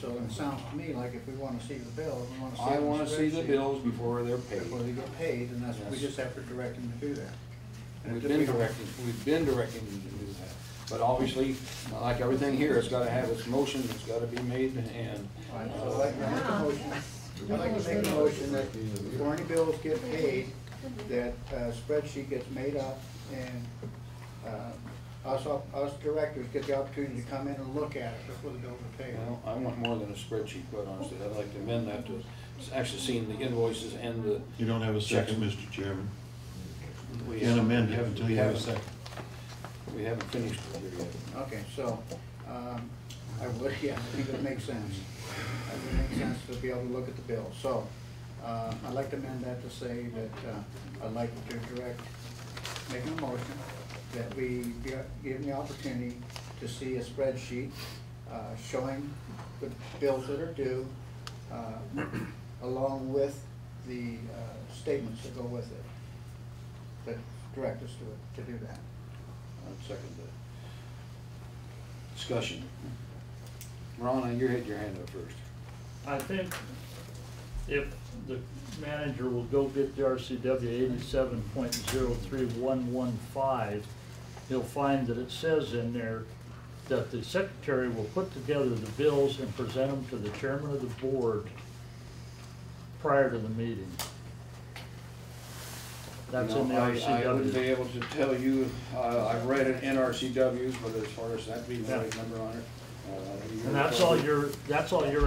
So it sounds to me like if we wanna see the bill, we wanna see. I it in wanna see the spreadsheet bills before they're Before paid. they get paid, and that's, we Yes. just have to direct them to do that. And We've if been we don't- directing them to do that. But obviously, like everything here, it's gotta have its motion, it's gotta be made, and All right, so I'd like to make a motion, I'd like to make a motion that before any bills get paid, that spreadsheet gets made up, and us directors get the opportunity to come in and look at it before the bills are paid. well, I want more than a spreadsheet, quite honestly. I'd like to amend that to actually seeing the invoices and the. You don't have a second, Mr. Chairman. We Can't amend it until you have a haven't- second. We haven't finished it here yet. Okay, so, I would, yeah, I think it makes sense. It would make sense to be able to look at the bill. So, I'd like to amend that to say that, I'd like to direct, make a motion that we be given the opportunity to see a spreadsheet, showing the bills that are due, along with the, statements that go with it. That direct us to do that. I'd second that. Discussion. Ron, you had your hand up first. I think if the manager will go get the RCW 87.03115, he'll find that it says in there that the secretary will put together the bills and present them to the chairman of the board prior to the meeting. That's in the I wouldn't be RCW. able to tell you, I've read it in RCWs, but as far as that being the right number on it. And that's all you're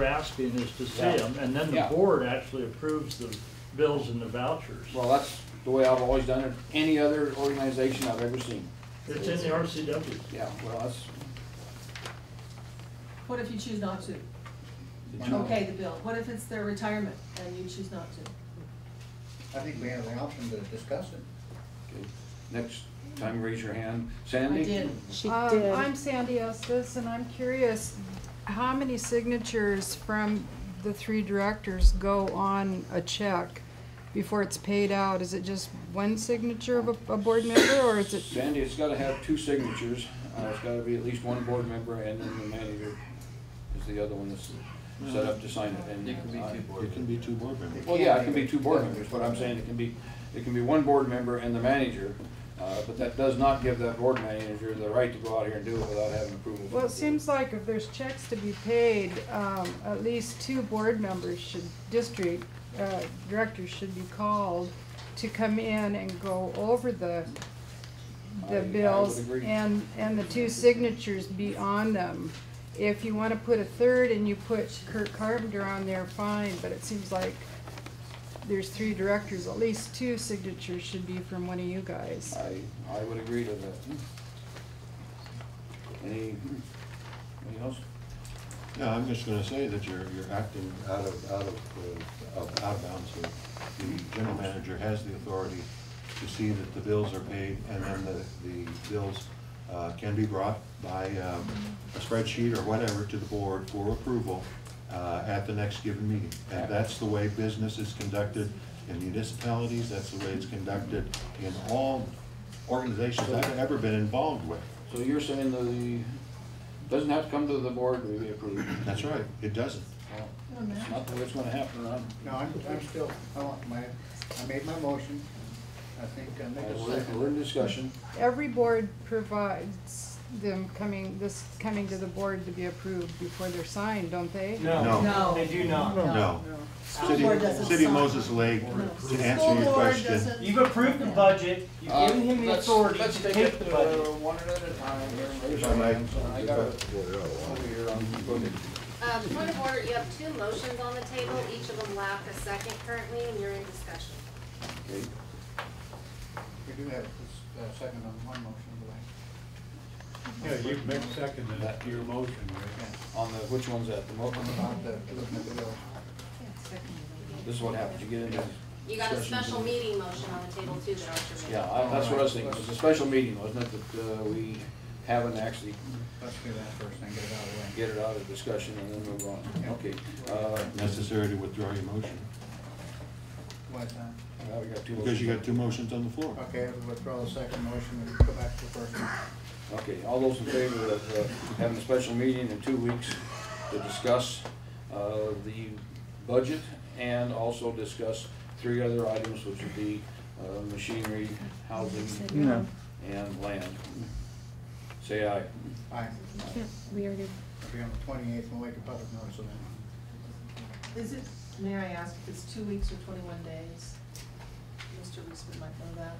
asking is to see Yeah. them, and then the Yeah. board actually approves the bills and the vouchers. Well, that's the way I've always done it, any other organization I've ever seen. It's in the RCW. Yeah, well, that's, What if you choose not to? Okay, the bill. What if it's their retirement and you choose not to? I think we have the option to discuss it. Okay. Next time, raise your hand. Sandy? I did. She did. I'm Sandy Estes, and I'm curious, how many signatures from the 3 directors go on a check before it's paid out? Is it just one signature of a board member, or is it? Sandy, it's gotta have 2 signatures. It's gotta be at least 1 board member, and then the manager is the other one that's set up to sign it. And It can be 2 board. It can be 2 board members. well, yeah, it can be 2 board members, but I'm saying it can be 1 board member and the manager, but that does not give that board manager the right to go out here and do it without having approval. from Well, the it seems like if there's checks to be paid, at least 2 board members directors should be called to come in and go over the I would bills agree. and the 2 signatures be on them. If you wanna put a 3rd and you put Kurt Carpenter on there, fine, but it seems like there's 3 directors, at least 2 signatures should be from one of you guys. I would agree to that. Anything else? No, I'm just gonna say that you're acting out of bounds here. The general manager has the authority to see that the bills are paid, and then the bills can be brought by a spreadsheet or whatever to the board for approval at the next given meeting. And that's the way business is conducted in municipalities, that's the way it's conducted in all organizations I've ever been involved with. So you're saying the, doesn't have to come to the board to be approved? That's right, it doesn't. Well, it's not the way it's gonna happen, Ron. No, I'm still, I made my motion. I think I made a We're second. in discussion. Every board provides them coming to the board to be approved before they're signed, don't they? No. No. They do not. No. School board doesn't City of sign. Moses Lake, to answer School your board question. doesn't- You've approved the budget, you've given him the authority Let's to take take it the budget. one at a time. Raise your hands. I got it over here on, go ahead. Point of order, you have 2 motions on the table, each of them lack a second currently, and you're in discussion. Okay. We do have a second on one motion, but Yeah, you make second to your motion, right? On the, which one's that? The motion? not the, looking at the bill. This is what happens, you get into. You got a discussions special and- meeting motion on the table too that Archer made. Yeah, that's what I was thinking. It was a special meeting, wasn't it, that we haven't actually Let's do that first and get it out of the way. get it out of discussion and then move on. Okay. Necessary to withdraw your motion, What's that? Now we got 2 because you got motions. 2 motions on the floor. Okay, we'll withdraw the second motion and go back to the first one. Okay, all those in favor of having a special meeting in 2 weeks to discuss the budget and also discuss 3 other items, which would be machinery, housing, No. and land. Say aye. Aye. We already. It'll be on the 28th, we'll make a public notice of that. Is it, may I ask if it's 2 weeks or 21 days? Mr. Reesman might know that.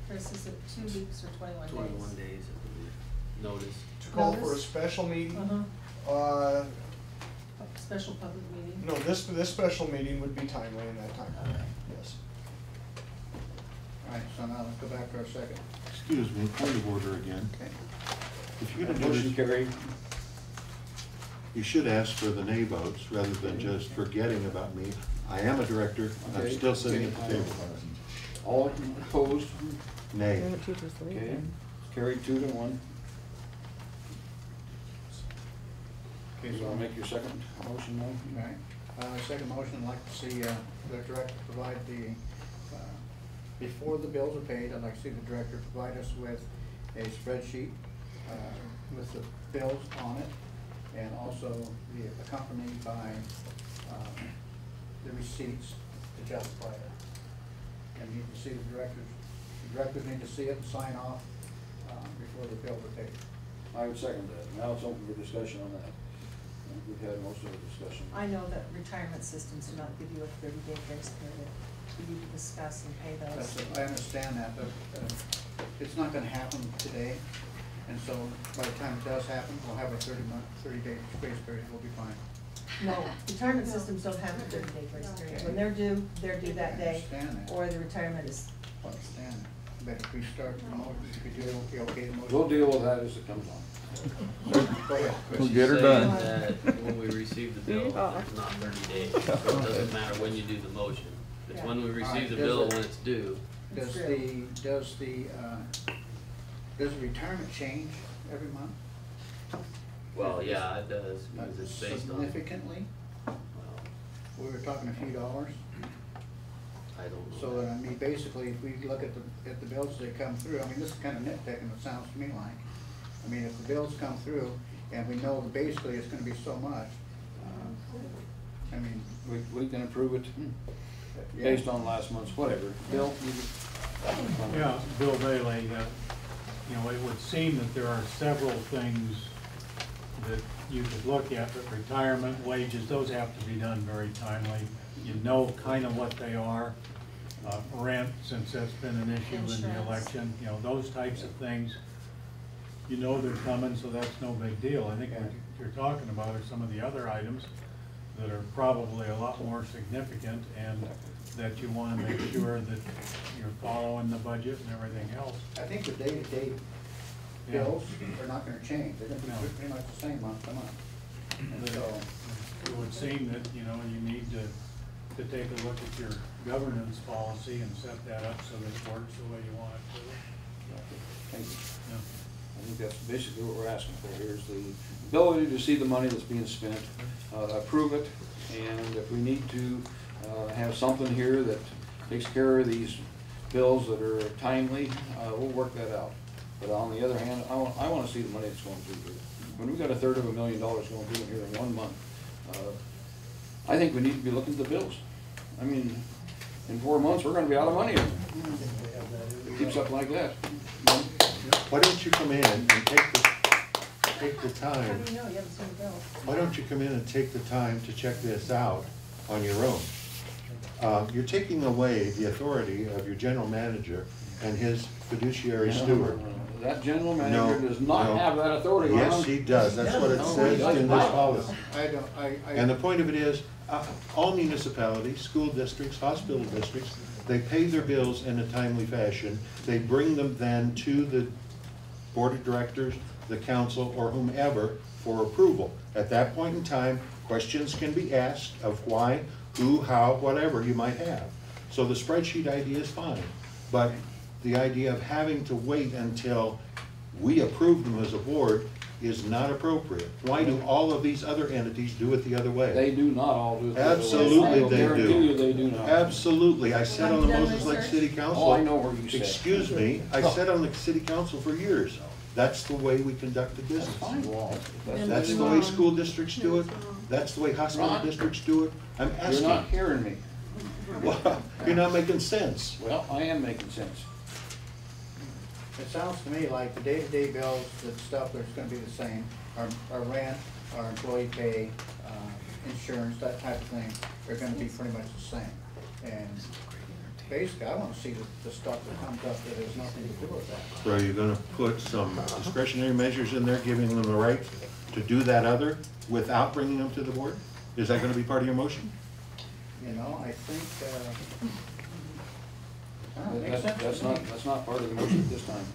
Chris, is it 2 weeks or 21 days? 21 days, I believe, notice. To call for a Notice? special meeting, Uh-huh, a special public meeting? no, this special meeting would be timely in that time. Yes. All right, so now let's go back to our second. Excuse me, point of order again. Okay. If you're gonna do Motion this, carried. you should ask for the nay votes rather than just forgetting about me. I am a director, I'm Okay. still sitting at the table. All opposed? Nay. Okay, carried 2-1. Okay, You so wanna make your second motion now? all right, second motion, I'd like to see the director provide the, before the bills are paid, I'd like to see the director provide us with a spreadsheet with the bills on it, and also be accompanied by the receipts to justify it. And need to see the directors need to see it and sign off before the bills are paid. I would second that. Now it's open for discussion on that. We've had most of the discussion. I know that retirement systems do not give you a 30-day grace period. You need to discuss and pay those. I understand that, but it's not gonna happen today. And so by the time it does happen, we'll have a 30-day grace period, we'll be fine. No, retirement systems don't have a 30-day grace period. When they're due that day, I understand that. or the retirement is I understand that. But if we start the motion, if we do, okay, the motion. We'll deal with that as it comes on. Go ahead, Chris. We'll get her Saying done. that when we receive the bill, it's not 30 days, so it doesn't matter when you do the motion. It's when we receive the bill when it's due. Does the retirement change every month? Well, yeah, it does, because it's based on, Significantly? well, We were talking a few dollars. I don't know. So that, I mean, basically, if we look at the bills that come through, I mean, this is kind of nitpicking, it sounds to me like. I mean, if the bills come through and we know that basically it's gonna be so much, I mean. We can approve it based on last month's, whatever. Bill? Yeah, Bill Bailey, you know, it would seem that there are several things that you could look at, but retirement, wages, those have to be done very timely. You know kind of what they are. Rent, since that's been an issue in the Insurance. election, you know, those types of things. You know they're coming, so that's no big deal. I think what you're talking about are some of the other items that are probably a lot more significant, and that you want to make sure that you're following the budget and everything else. I think the day-to-day Yeah. bills are not gonna change, they're gonna be No. pretty much the same month to month. And so, It would seem that, you know, you need to take a look at your governance policy and set that up so that it works the way you want it to. Thank you. Yeah. I think that's basically what we're asking for here, is the ability to see the money that's being spent, approve it, and if we need to have something here that takes care of these bills that are timely, we'll work that out. But on the other hand, I want to see the money that's going through here. When we've got $1/3 of $1 million going through here in 1 month, I think we need to be looking at the bills. I mean, in 4 months, we're going to be out of money. It keeps up like that. Why don't you come in and take the How time, do you know? You haven't seen the bill. why don't you come in and take the time to check this out on your own? You're taking away the authority of your general manager and his fiduciary steward. That general manager does not No. have that authority. Yes, he does, that's what it No, says he does in this not. policy. And the I, point of it is, all municipalities, school districts, hospital districts, they pay their bills in a timely fashion. They bring them then to the board of directors, the council, or whomever for approval. At that point in time, questions can be asked of why, who, how, whatever you might have. So the spreadsheet idea is fine, but the idea of having to wait until we approve them as a board is not appropriate. Why do all of these other entities do it the other way? They do not all do it. the other way. Absolutely I they guarantee do. you they do not. Absolutely. I sat on the Have you done Moses Lake research? City Council. Oh, I know where you sit. Excuse me, I sat on the city council for years. That's the way we conduct the That's business. fine. That's the way school districts do it. That's the way hospital Ron? districts do it. I'm You're asking. not hearing me. Well, you're not making sense. Well, I am making sense. it sounds to me like the day-to-day bills, the stuff that's gonna be the same, our rent, our employee pay, insurance, that type of thing, are gonna be pretty much the same. And basically, I wanna see the stuff that comes up that has nothing to do with that. So are you gonna put some discretionary measures in there, giving them the right to do that other without bringing them to the board? Is that gonna be part of your motion? You know, I think, makes sense That's to me. that's not part of the motion at this time,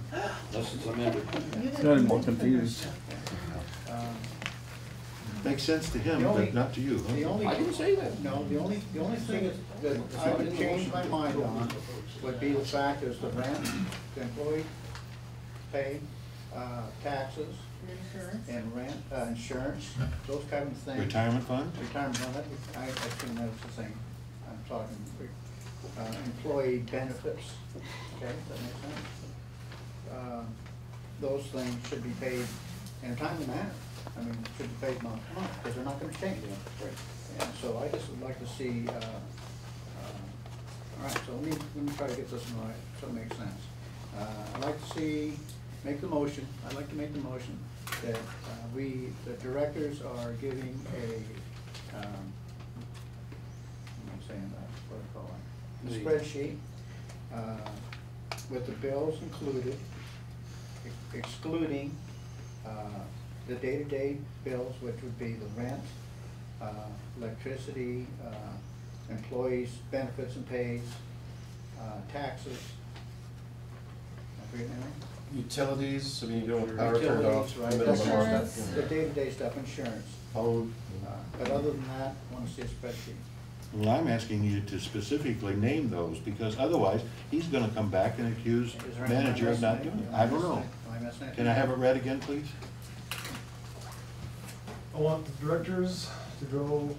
unless it's amended. I'm more confused. Makes sense to him, The only- but not to you. huh? The only, I didn't say that. no, the only thing that I would change my mind on would be the fact is the rent, the employee pay, taxes, Insurance. and rent, insurance, those kind of things. Retirement fund? Retirement fund, I assume that's the same. I'm talking, employee benefits, okay, does that make sense? Those things should be paid in a timely manner. I mean, should be paid month to month, because they're not gonna change. And so I just would like to see, all right, so let me try to get this one right, so it makes sense. I'd like to see, I'd like to make the motion that the directors are giving a, I'm saying that, what do I call it? A spreadsheet, with the bills included, excluding, the day-to-day bills, which would be the rent, electricity, employees' benefits and pays, taxes, forgetting anything? Utilities, I mean, you don't power turned off. Utilities, right, middle of that's the all month. stuff, the day-to-day stuff, insurance. Oh, But other than that, I wanna see a spreadsheet. well, I'm asking you to specifically name those, because otherwise, he's gonna come back and accuse Is there anything manager of I'm not missing? doing it. I don't know. Am I missing anything? Can I have it read again, please? I want the directors to go,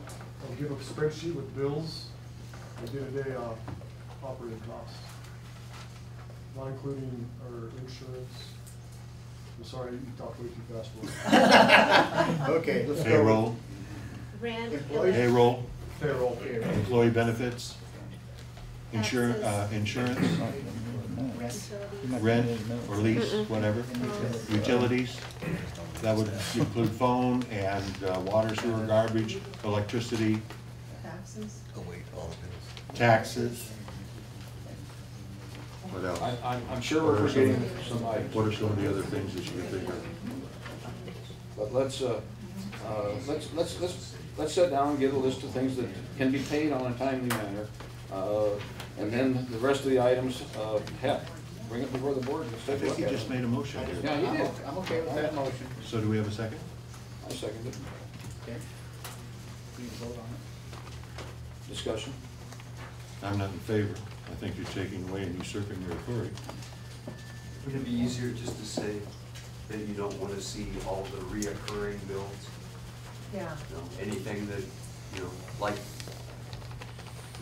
give a spreadsheet with bills, and day-to-day operating costs. Not including our insurance. I'm sorry, you talked way too fast for me. Okay, let's go. Payroll, Rent, Employees. payroll, Payroll. employee benefits, insurance, Taxes. rent or lease, whatever, utilities. That would include phone and water, sewer, garbage, electricity, Taxes? taxes. What else? I'm sure we're forgetting some items. What are some of the other things that you can think of? But let's sit down and get a list of things that can be paid on a timely manner. And then the rest of the items, heck, bring it before the board, let's I take a think look you at just it. made a motion here. Yeah, you did. I'm okay with that motion. So do we have a second? I second it. Okay. Please vote on it. Discussion? I'm not in favor. I think you're taking away and usurping your authority. Wouldn't it be easier just to say that you don't want to see all the reoccurring bills? Yeah. You know, anything that, you know, like,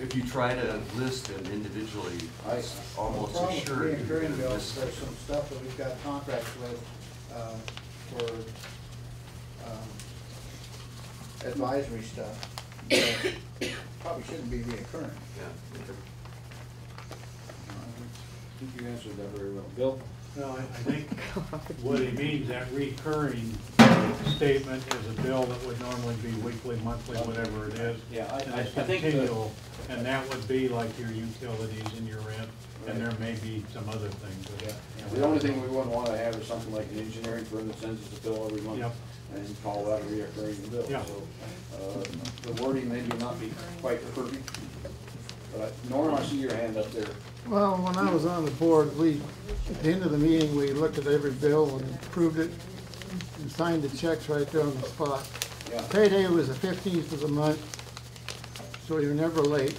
if you try to list them individually, it's almost The problem with assured you're reoccurring gonna bills, miss there's some stuff that we've got contracts with, for, advisory stuff. that Probably shouldn't be reoccurring. Yeah. I think you answered that very well. Bill? No, I think what he means, that recurring statement is a bill that would normally be weekly, monthly, whatever it is. Yeah, And I it's think that- continual, and that would be like your utilities and your rent, and there may be some other things. but- The only thing we wouldn't want to have is something like an engineering firm that sends us a bill every month. Yep. And call that a reoccurring bill. Yeah. So, the wording maybe not be quite perfect. But Norm, I see your hand up there. Well, when I was on the board, at the end of the meeting, we looked at every bill and approved it and signed the checks right there on the spot. Yeah. Payday was the 15th of the month, so you're never late.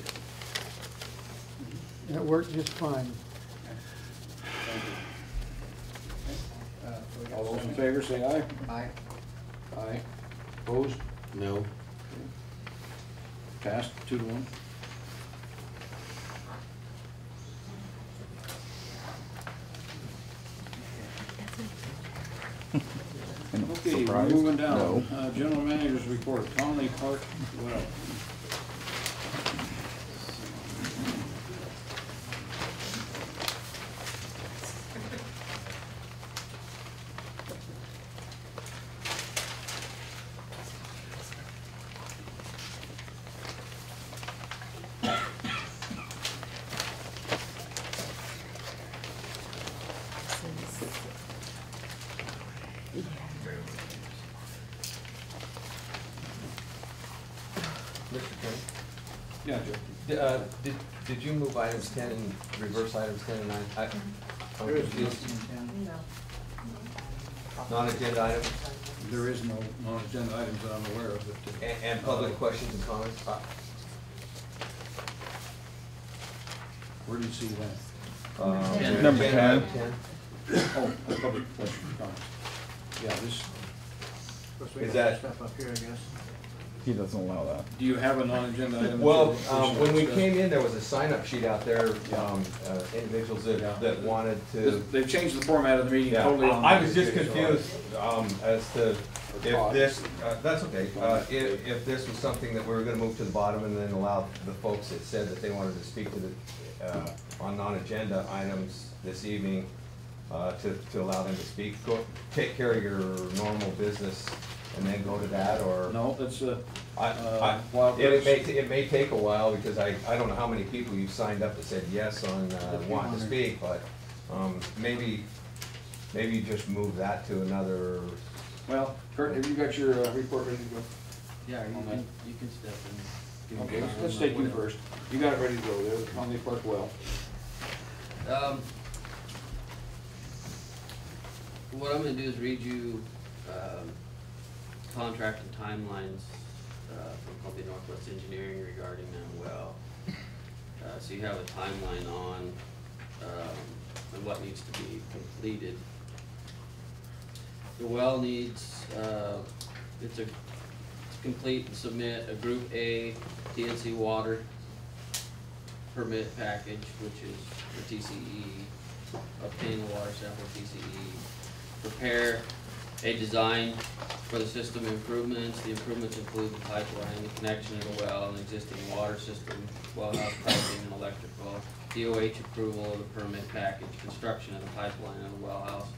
And it worked just fine. Thank you. So we got All those in some- favor say aye. Aye. Aye. Opposed? No. Passed 2-1. Okay, we're moving down. General Manager's report, Conley Park well. Mr. Chairman? Yeah, Joe. Did you move items 10 and reverse items 10 and 9? I'm There is confused. No. Non-agenda items There is no non-agenda items that I'm aware of, but. and public questions and comments? Where do you see that? Number 10. Oh, the public question and comments. Yeah, this, Plus we Is got that- stuff up here, I guess. He doesn't allow that. do you have a non-agenda item? that Well, you- when we came in, there was a sign-up sheet out there, individuals that wanted to. They've changed the format of the meeting Yeah, totally. on I was just this, so confused, as to if Todd. this, that's okay, if this was something that we were gonna move to the bottom and then allow the folks that said that they wanted to speak to the, on non-agenda items this evening, to allow them to speak, take care of your normal business and then go to that, or? No, that's, Well, it may take a while, because I don't know how many people you've signed up that said yes on, wanting to speak, but, maybe you just move that to another. well, Kurt, have you got your report ready to go? Yeah, you can step in. Okay, let's take you first. You got it ready to go there, Conley Park well. what I'm gonna do is read you, contract and timelines, from Columbia Northwest Engineering regarding that well. So you have a timeline on, and what needs to be completed. The well needs, it's complete and submit a Group A TNC water permit package, which is the TCE, obtain the water sample TCE, prepare a design for the system improvements. The improvements include the pipeline, the connection of the well, and existing water system, wellhouse piping and electrical, DOH approval of the permit package, construction of the pipeline and the wellhouse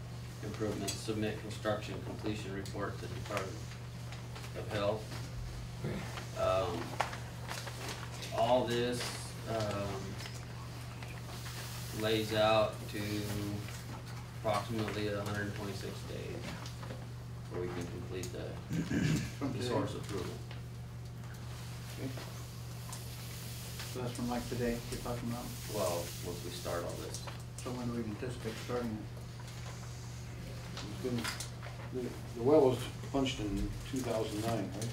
improvements, submit construction completion report to the Department of Health. All this lays out to approximately 126 days where we can complete the source approval. Okay. So that's from like today you're talking about? Well, once we start all this. So when do we anticipate starting it? The well was punched in 2009, right?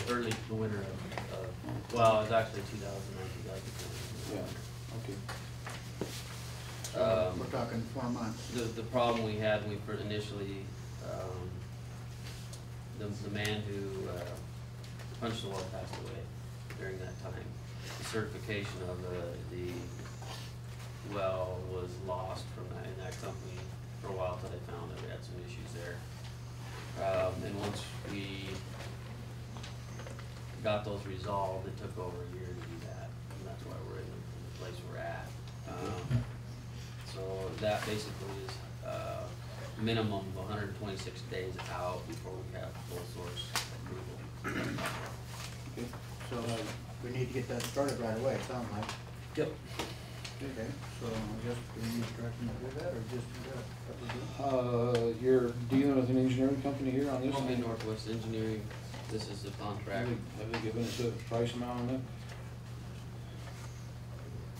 Early winter of, well, it was actually 2009, 2010. Yeah, okay. We're talking 4 months. The problem we had when we first initially, the man who punched the well passed away during that time. The certification of the well was lost from that, in that company for a while till they found that we had some issues there. And once we got those resolved, it took over a year to do that, and that's why we're in the place we're at. So that basically is minimum of 126 days out before we have full source approval. Okay, so we need to get that started right away, it sounds like. Yep. Okay, so I guess do we need direction to do that, or just do that? You're dealing with an engineering company here on this? Columbia Northwest Engineering, this is the contract. Have they given us a price amount on that?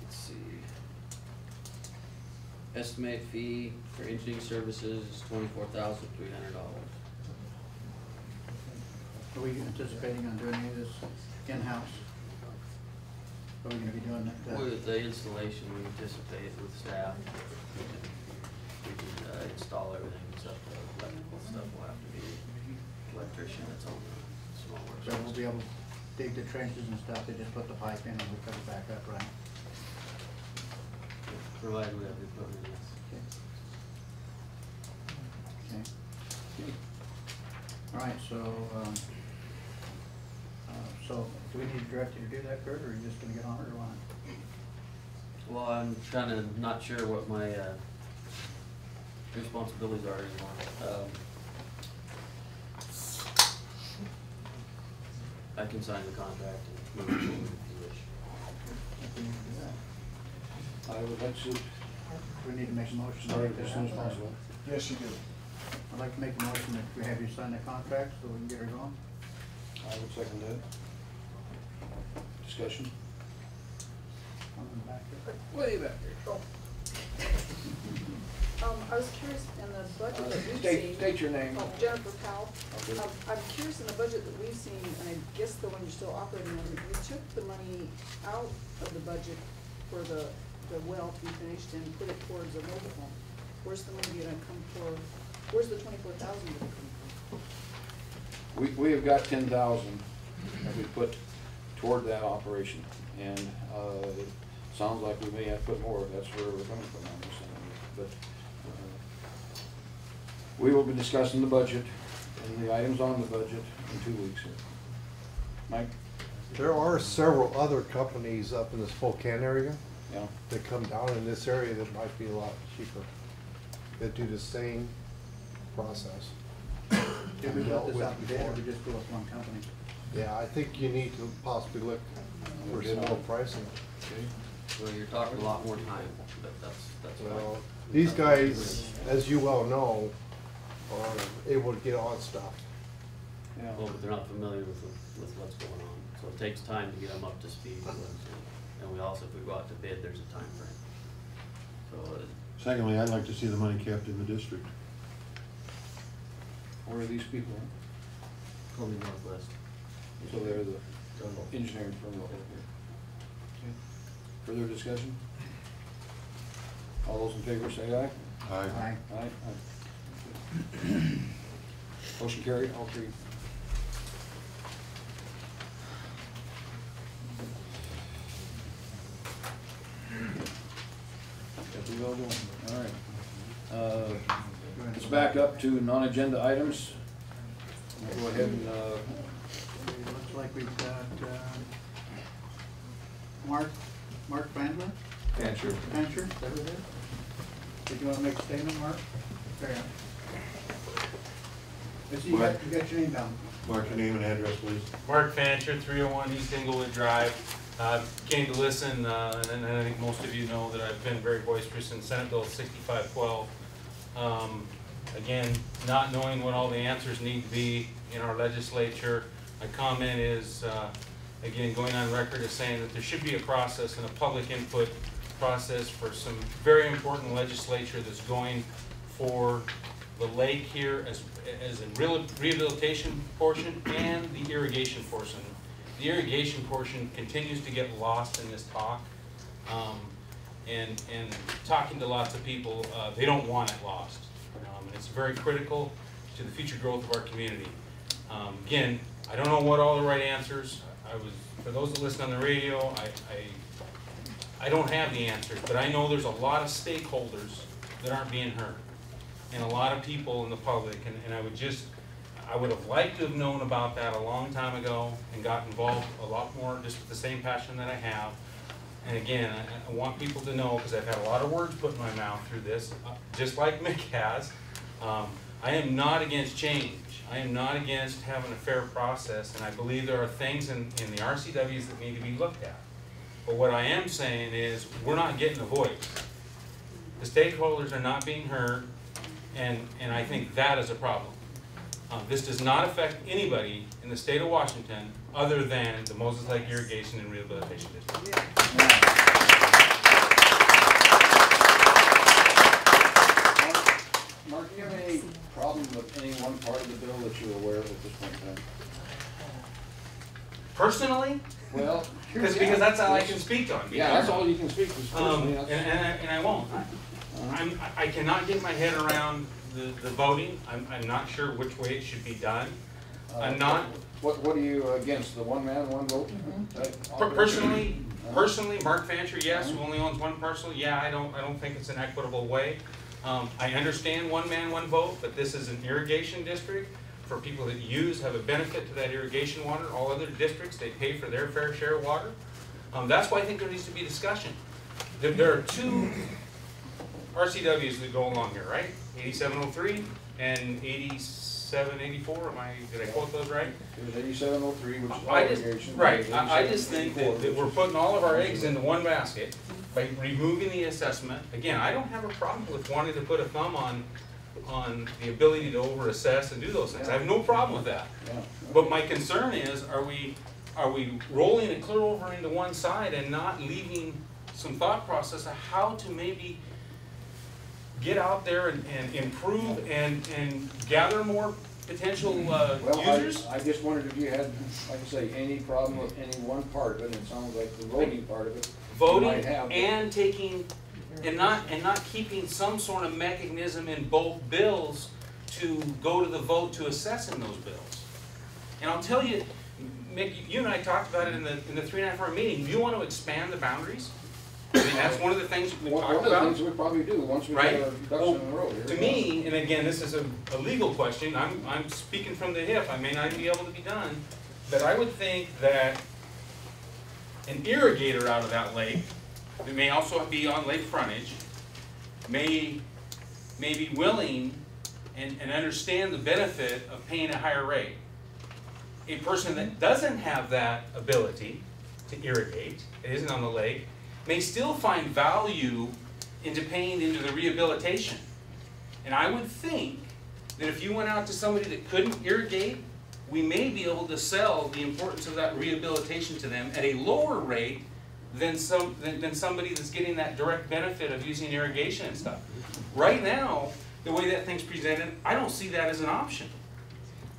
Let's see. Estimate fee for engineering services is $24,300. Are we anticipating on doing any of this in-house? Are we gonna be doing that? With the installation, we anticipate with staff, we can install everything except the electrical stuff will have to be electrician that's on the small work. So we'll be able to dig the trenches and stuff, they just put the pipe in and we put it back up, right? Provided we have the equipment, yes. Okay. All right, so, so do we need to direct you to do that, Kurt, or are you just gonna get on it or what? Well, I'm kind of not sure what my responsibilities are anymore. I can sign the contract and move it forward if you wish. If we need to do that. I would like to We need to make a motion. start it as soon as possible. Yes, you do. I'd like to make a motion that we have you sign the contract so we can get her going. I would second that. Discussion? Back there. Way back there. I was curious, in the budget that we've seen. State your name. Oh, Jennifer Powell. Okay. I'm curious, in the budget that we've seen, and I guess the one you're still operating on, you took the money out of the budget for the well to be finished and put it towards a mobile home. Where's the money gonna come for, where's the 24,000 gonna come from? We have got 10,000 that we put toward that operation, and it sounds like we may have to put more. That's where we're coming from on this thing. But we will be discussing the budget and the items on the budget in 2 weeks. Mike? There are several other companies up in the Spokane area Yeah. that come down in this area that might be a lot cheaper, that do the same process. Did we put this out before, or we just go with one company? Yeah, I think you need to possibly look for some more pricing. Well, you're talking a lot more time, but that's Well, fine. these guys, as you well know, are able to get on stuff. Yeah. Well, but they're not familiar with what's going on, so it takes time to get them up to speed with what's in. And we also, if we go out to bid, there's a time frame. So, Secondly, I'd like to see the money kept in the district. Where are these people? Columbia Northwest. So they're the engineering firm over here. Okay. Further discussion? All those in favor say aye. Aye. Aye. Motion carried, all three. Got the wheel going, all right. Let's back up to non-agenda items. We'll go ahead and, Looks like we've got, Mark Bandler? Fancher. Fancher, is that who it is? Did you want to make a statement, Mark? Fair. Let's see, you got your name down. Mark, your name and address, please. Mark Fancher, 301 East Inglewood Drive. Came to listen, and I think most of you know that I've been very boisterous in Senate Bill 6512. Again, not knowing what all the answers need to be in our legislature, my comment is, again, going on record as saying that there should be a process and a public input process for some very important legislature that's going for the lake here as a rehabilitation portion and the irrigation portion. The irrigation portion continues to get lost in this talk, and talking to lots of people, they don't want it lost. And it's very critical to the future growth of our community. Again, I don't know what all the right answers. For those that listen on the radio, I don't have the answers, but I know there's a lot of stakeholders that aren't being heard, and a lot of people in the public, and I would have liked to have known about that a long time ago and got involved a lot more, just with the same passion that I have. And again, I want people to know, because I've had a lot of words put in my mouth through this, just like Mick has. I am not against change. I am not against having a fair process, and I believe there are things in the RCWs that need to be looked at. But what I am saying is, we're not getting a voice. The stakeholders are not being heard, and I think that is a problem. This does not affect anybody in the state of Washington other than the Moses Lake Irrigation and Rehabilitation District. Mark, do you have any problem with any one part of the bill that you're aware of at this point in time? Personally? Well, because that's all I can speak on. Yeah, that's all you can speak to. And I won't. I cannot get my head around the voting. I'm not sure which way it should be done. I'm not. What are you against? The one man, one vote? Personally, Mark Fancher, yes, who only owns one parcel. Yeah, I don't think it's an equitable way. I understand one man, one vote, but this is an irrigation district. For people that have a benefit to that irrigation water. All other districts, they pay for their fair share of water. That's why I think there needs to be discussion. There are two RCWs that go along here, right? 8703 and 8784. Did I quote those right? It was 8703, which is irrigation. Right. I just think that we're putting all of our eggs into one basket by removing the assessment. Again, I don't have a problem with wanting to put a thumb on the ability to over-assess and do those things. I have no problem with that. But my concern is, are we rolling it clear over into one side and not leaving some thought process of how to maybe get out there and improve and gather more potential users? I just wondered if you had, like I say, any problem with any one part of it. It sounds like the voting part of it. Voting and taking, and not keeping some sort of mechanism in both bills to go to the vote to assess in those bills. And I'll tell you, Mick, you and I talked about it in the 3.5-hour meeting. Do you want to expand the boundaries? I mean, that's one of the things we talked about. One of the things we probably do once we get our ducks in a row here. To me, and again, this is a legal question. I'm speaking from the hip. I may not be able to be done, but I would think that an irrigator out of that lake, that may also be on lake frontage, may be willing and understand the benefit of paying a higher rate. A person that doesn't have that ability to irrigate, it isn't on the lake, may still find value into paying into the rehabilitation. And I would think that if you went out to somebody that couldn't irrigate, we may be able to sell the importance of that rehabilitation to them at a lower rate than somebody that's getting that direct benefit of using irrigation and stuff. Right now, the way that thing's presented, I don't see that as an option.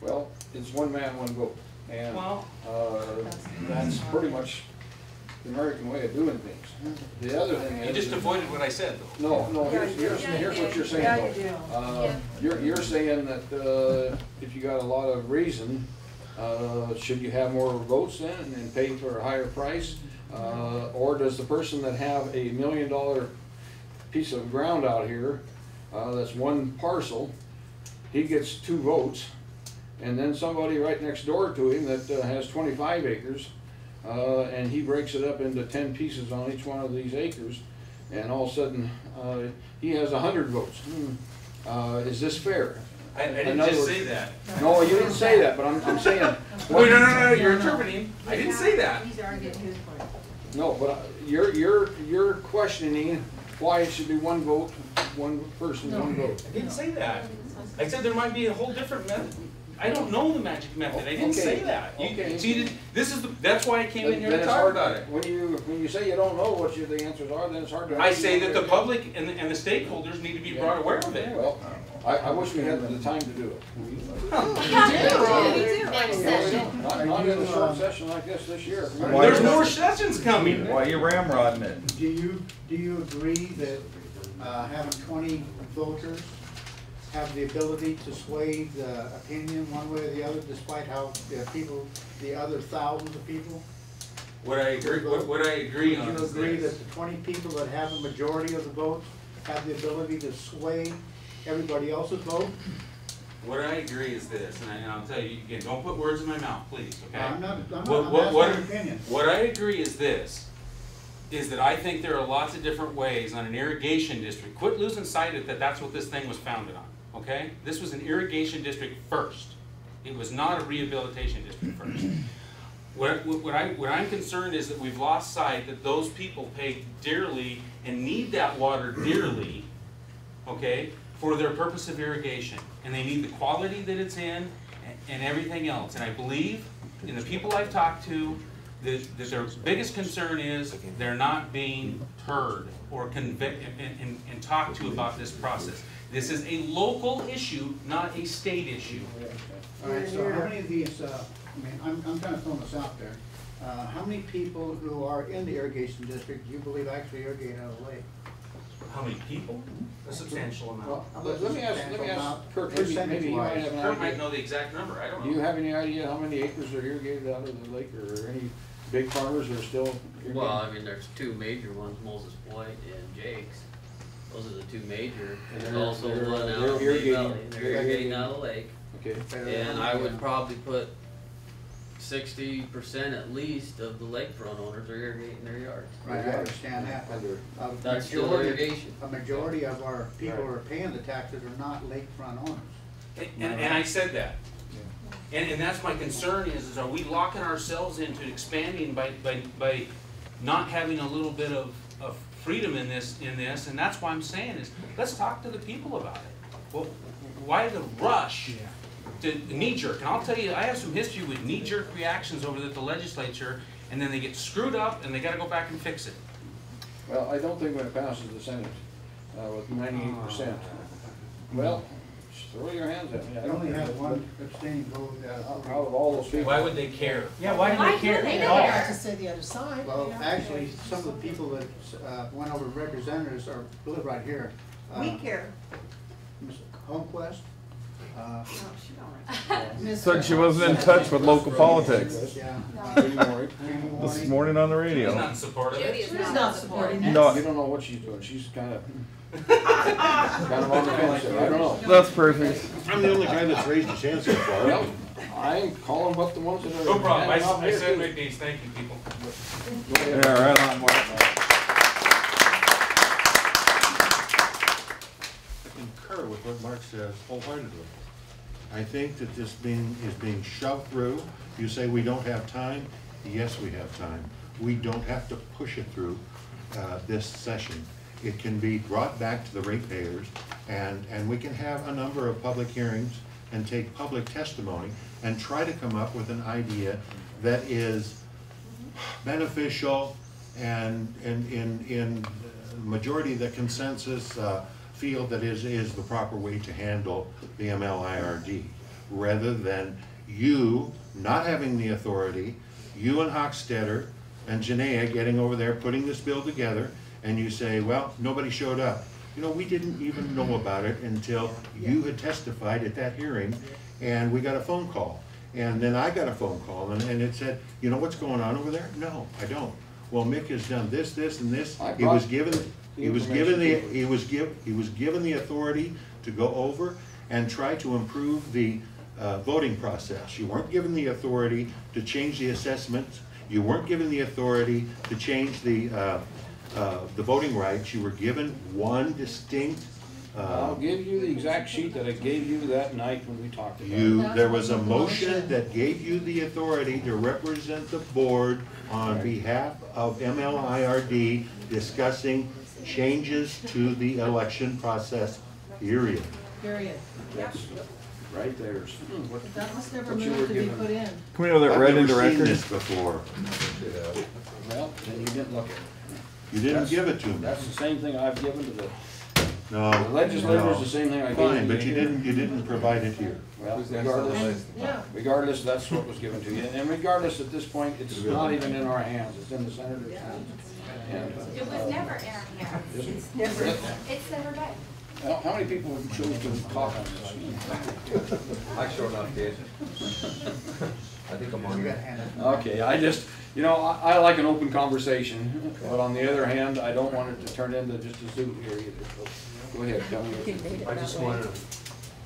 Well, it's one man, one vote. And Well, that's pretty much the American way of doing things. The other thing is... you just avoided what I said, though. No, here's what you're saying, Yeah, though. you do. You're saying that if you got a lot of reason, should you have more votes then and pay for a higher price? Or does the person that have a $1 million piece of ground out here, that's one parcel, he gets 2 votes, and then somebody right next door to him that has 25 acres, and he breaks it up into 10 pieces on each one of these acres, and all of a sudden he has 100 votes. Is this fair? I didn't just say that. No, you didn't say that, but I'm saying. Wait, no, you're interpreting. I didn't say that. He's arguing his point. No, but you're questioning why it should be one vote, one person, one vote. I didn't say that. I said there might be a whole different method. I don't know the magic method. I didn't say that. See, that's why I came in here to talk about it. When you say you don't know what the answers are, then it's hard to. I say that the public and the stakeholders need to be brought aware of it. Well, I wish we had the time to do it. Not in a short session like this year. There's more sessions coming. Why you ramrodding it? Do you agree that having 20 voters have the ability to sway the opinion one way or the other, despite how the other thousands of people? Would I agree on Would you agree that the 20 people that have a majority of the votes have the ability to sway everybody else's vote? What I agree is this, and I'll tell you again, don't put words in my mouth, please, okay? I'm not What asking your opinion. What I agree is this, is that I think there are lots of different ways on an irrigation district. Quit losing sight of that that's what this thing was founded on, okay? This was an irrigation district first. It was not a rehabilitation district first. What I'm concerned is that we've lost sight that those people pay dearly and need that water dearly, okay, for their purpose of irrigation. And they need the quality that it's in and everything else. And I believe in the people I've talked to that their biggest concern is they're not being heard or convicted and talked to about this process. This is a local issue, not a state issue. All right, so how many of these, I'm kind of throwing this out there. How many people who are in the irrigation district do you believe actually irrigate out of the lake? How many people? A substantial amount. Well, let me ask Kurt, maybe you might have an idea. Kurt might know the exact number, I don't know. Do you have any idea how many acres are irrigated out of the lake, or any big farmers that are still irrigating? Well, I mean, there's 2 major ones, Moses Point and Jake's. Those are the 2 major. And there's also one out of Bay Valley. They're irrigating out of the lake. Okay. And I would probably put 60% at least of the lakefront owners are irrigating their yards. Right, I understand that, but That's still irrigation. a majority of our people who are paying the taxes are not lakefront owners. And I said that. And that's my concern is are we locking ourselves into expanding by not having a little bit of freedom in this, and that's why I'm saying is, let's talk to the people about it. Well, why the rush to knee-jerk? And I'll tell you, I have some history with knee-jerk reactions over at the legislature, and then they get screwed up, and they gotta go back and fix it. Well, I don't think when it passes the Senate with 98%. Well, throw your hands at me. I You only have one abstaining vote out of all those people. Why would they care? Yeah, why do they care? They don't have to say the other side. Well, actually, some of the people that went over representatives live right here. We care. Ms. Holmquist. Said she wasn't in touch with local politics. Yeah. This morning on the radio. She's not supportive. She's not supporting it. No. You don't know what she's doing. She's kind of on the fence there. I don't know. That's perfect. I'm the only guy that's raised his hand so far. Well, I'm calling but the ones that are. No problem. handing out I here, said too. my piece. Thank you, people. Yeah, right on, Mark. I concur with what Mark says wholeheartedly. I think that this is being shoved through. You say we don't have time. Yes, we have time. We don't have to push it through this session. It can be brought back to the ratepayers, and we can have a number of public hearings and take public testimony and try to come up with an idea that is beneficial, and in majority of the consensus feel that is the proper way to handle the MLIRD, rather than you not having the authority, you and Hochstetter and Janaea getting over there, putting this bill together, and you say, well, nobody showed up. You know, we didn't even know about it until you had testified at that hearing, and we got a phone call. And then I got a phone call, and it said, you know what's going on over there? No, I don't. Well, Mick has done this, this, and this. He was given the authority to go over and try to improve the voting process. You weren't given the authority to change the assessments. You weren't given the authority to change the voting rights. You were given one distinct. I'll give you the exact sheet that I gave you that night when we talked about it. There was a motion that gave you the authority to represent the board on behalf of MLIRD discussing changes to the election process, period. Period. That's right there. That was never moved to be put in. Can we have that read into record? I've never seen this before. Well, then you didn't look at it. You didn't give it to me. That's the same thing I've given to the No. legislators, the same thing I gave to you. Fine, but you didn't provide it here. Well, Yeah. regardless, that's what was given to you. And regardless, at this point, it's not even in our hands. It's in the senator's hands. And, It was never in our hands. It's never. It's never been. how many people chose to talk on this? I sure enough did. I think I'm on that. Okay, I just, you know, I like an open conversation, but on the other hand, I don't want it to turn into just a zoo here either. So, go ahead, tell me. I just want to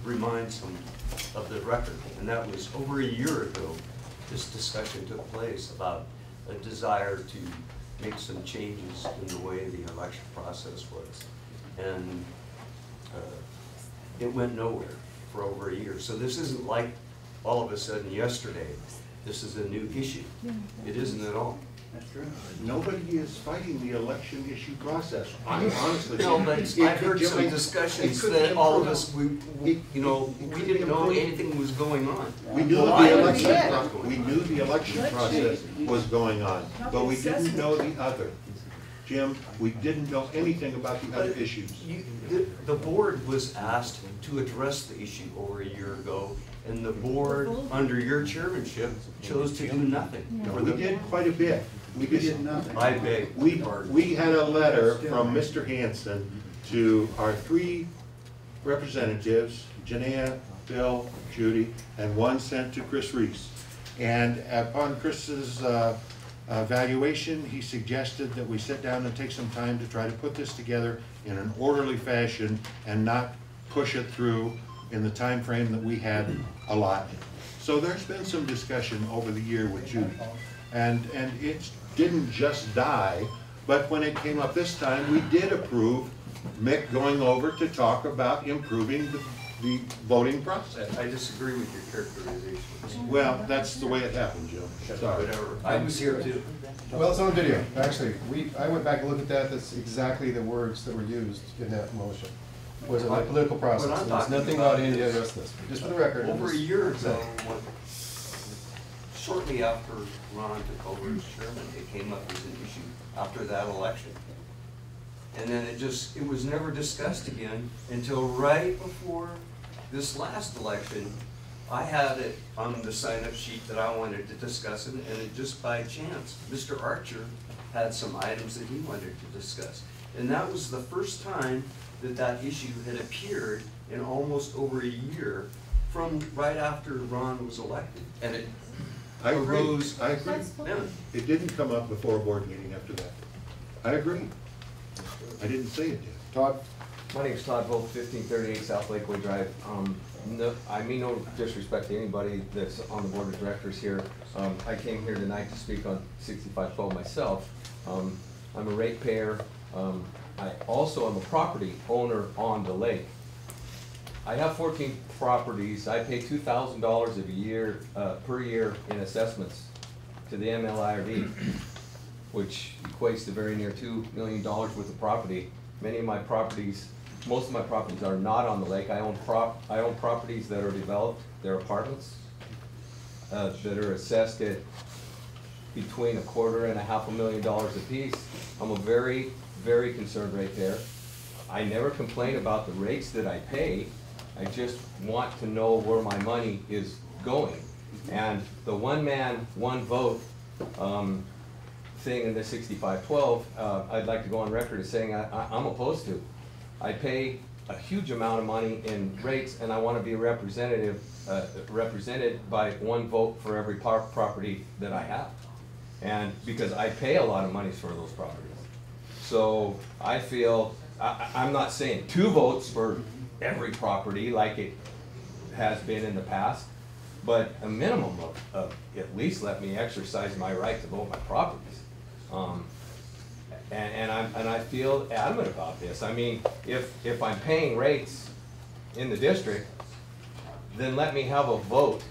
remind some of the record, and that was over a year ago, this discussion took place about a desire to make some changes in the way the election process was. And it went nowhere for over a year. So this isn't like all of a sudden yesterday, this is a new issue. It isn't at all. That's true. Nobody is fighting the election issue process. I honestly. No, but I've heard some discussions that all of us, we didn't know anything was going on. We knew the election process was going on, but we didn't know the other. Jim, we didn't know anything about the other issues. The board was asked to address the issue over a year ago, and the board, under your chairmanship, chose to do nothing. No, we did quite a bit. We did nothing. I beg your pardon. We had a letter from Mr. Hansen to our three representatives, Janaea, Bill, Judy, and one sent to Chris Reese. And upon Chris's evaluation, he suggested that we sit down and take some time to try to put this together in an orderly fashion and not push it through in the time frame that we had allotted. So there's been some discussion over the year with Judy, and it didn't just die, but when it came up this time, we did approve Mick going over to talk about improving the voting process. I disagree with your characterization. Well, that's the way it happened, Joe. Sorry. Whatever. I was here too. Well, it's on video, actually. I went back and looked at that. That's exactly the words that were used in that motion. Was a political process. There's nothing about any of the rest of this. Just for the record. Over a year ago, shortly after Ron took over as chairman, it came up as an issue after that election. And then it was never discussed again until right before this last election. I had it on the sign-up sheet that I wanted to discuss it, and it just by chance, Mr. Archer had some items that he wanted to discuss. And that was the first time that issue had appeared in almost over a year from right after Ron was elected. And it arose. I agree. Yeah. It didn't come up before a board meeting after that. I agree. I didn't say it did. Todd? My name's Todd Vogt, 1538 South Lakeway Drive. I mean no disrespect to anybody that's on the board of directors here. I came here tonight to speak on 6512 myself. I'm a ratepayer. I also am a property owner on the lake. I have 14 properties. I pay $2,000 a year per year in assessments to the MLIRD, which equates to very near $2 million worth of property. Many of my properties, most of my properties are not on the lake. I own properties that are developed. They're apartments that are assessed at between $250,000 and $500,000 apiece. I'm a very, very concerned ratepayer. I never complain about the rates that I pay. I just want to know where my money is going. And the one man, one vote thing in the 6512, I'd like to go on record as saying I'm opposed to. I pay a huge amount of money in rates, and I want to be represented by one vote for every property that I have. And because I pay a lot of money for those properties. So I feel, I'm not saying 2 votes for every property like it has been in the past, but a minimum of at least let me exercise my right to vote my properties. And I feel adamant about this. I mean, if I'm paying rates in the district, then let me have a vote.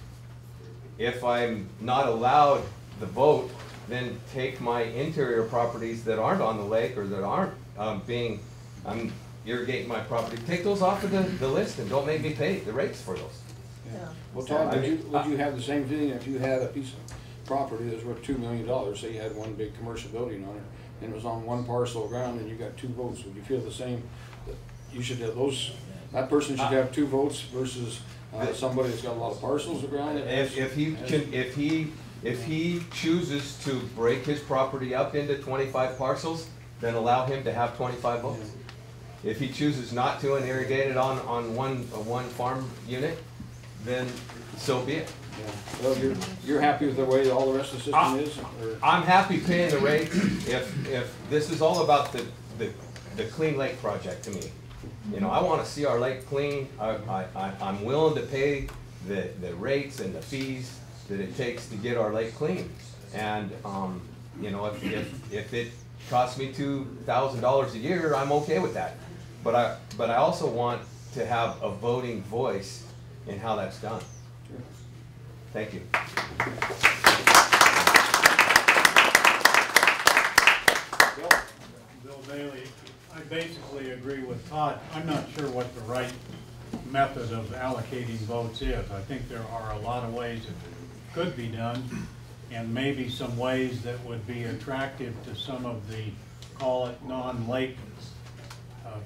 If I'm not allowed the vote, then take my interior properties that aren't on the lake or that aren't I'm irrigating my property, take those off of the list and don't make me pay the rates for those. Yeah. Well, Todd, would you have the same feeling if you had a piece of property that's worth $2 million, say you had one big commercial building on it, and it was on one parcel of ground and you got 2 votes, would you feel the same? That you should have that person should have 2 votes versus somebody that's got a lot of parcels of ground? If he chooses to break his property up into 25 parcels, then allow him to have 25 votes. If he chooses not to and irrigate it on one farm unit, then so be it. Yeah. Well, you're happy with the way all the rest of the system is? Or? I'm happy paying the rate if this is all about the Clean Lake project to me. You know, I want to see our lake clean. I'm willing to pay the rates and the fees that it takes to get our lake clean. And you know, if it costs me $2,000 a year, I'm okay with that. But I also want to have a voting voice in how that's done. Sure. Thank you. Bill Bailey, I basically agree with Todd. I'm not sure what the right method of allocating votes is. I think there are a lot of ways it could be done, and maybe some ways that would be attractive to some of the, call it non-lake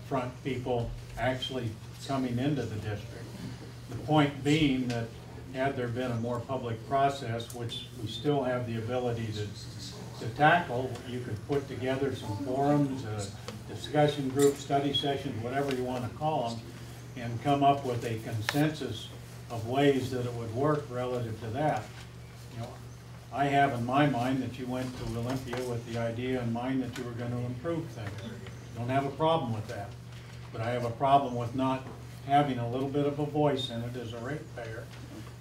front people actually coming into the district. The point being that had there been a more public process, which we still have the ability to tackle, you could put together some forums, discussion groups, study sessions, whatever you want to call them, and come up with a consensus of ways that it would work relative to that. You know, I have in my mind that you went to Olympia with the idea in mind that you were going to improve things. Don't have a problem with that, but I have a problem with not having a little bit of a voice in it as a ratepayer,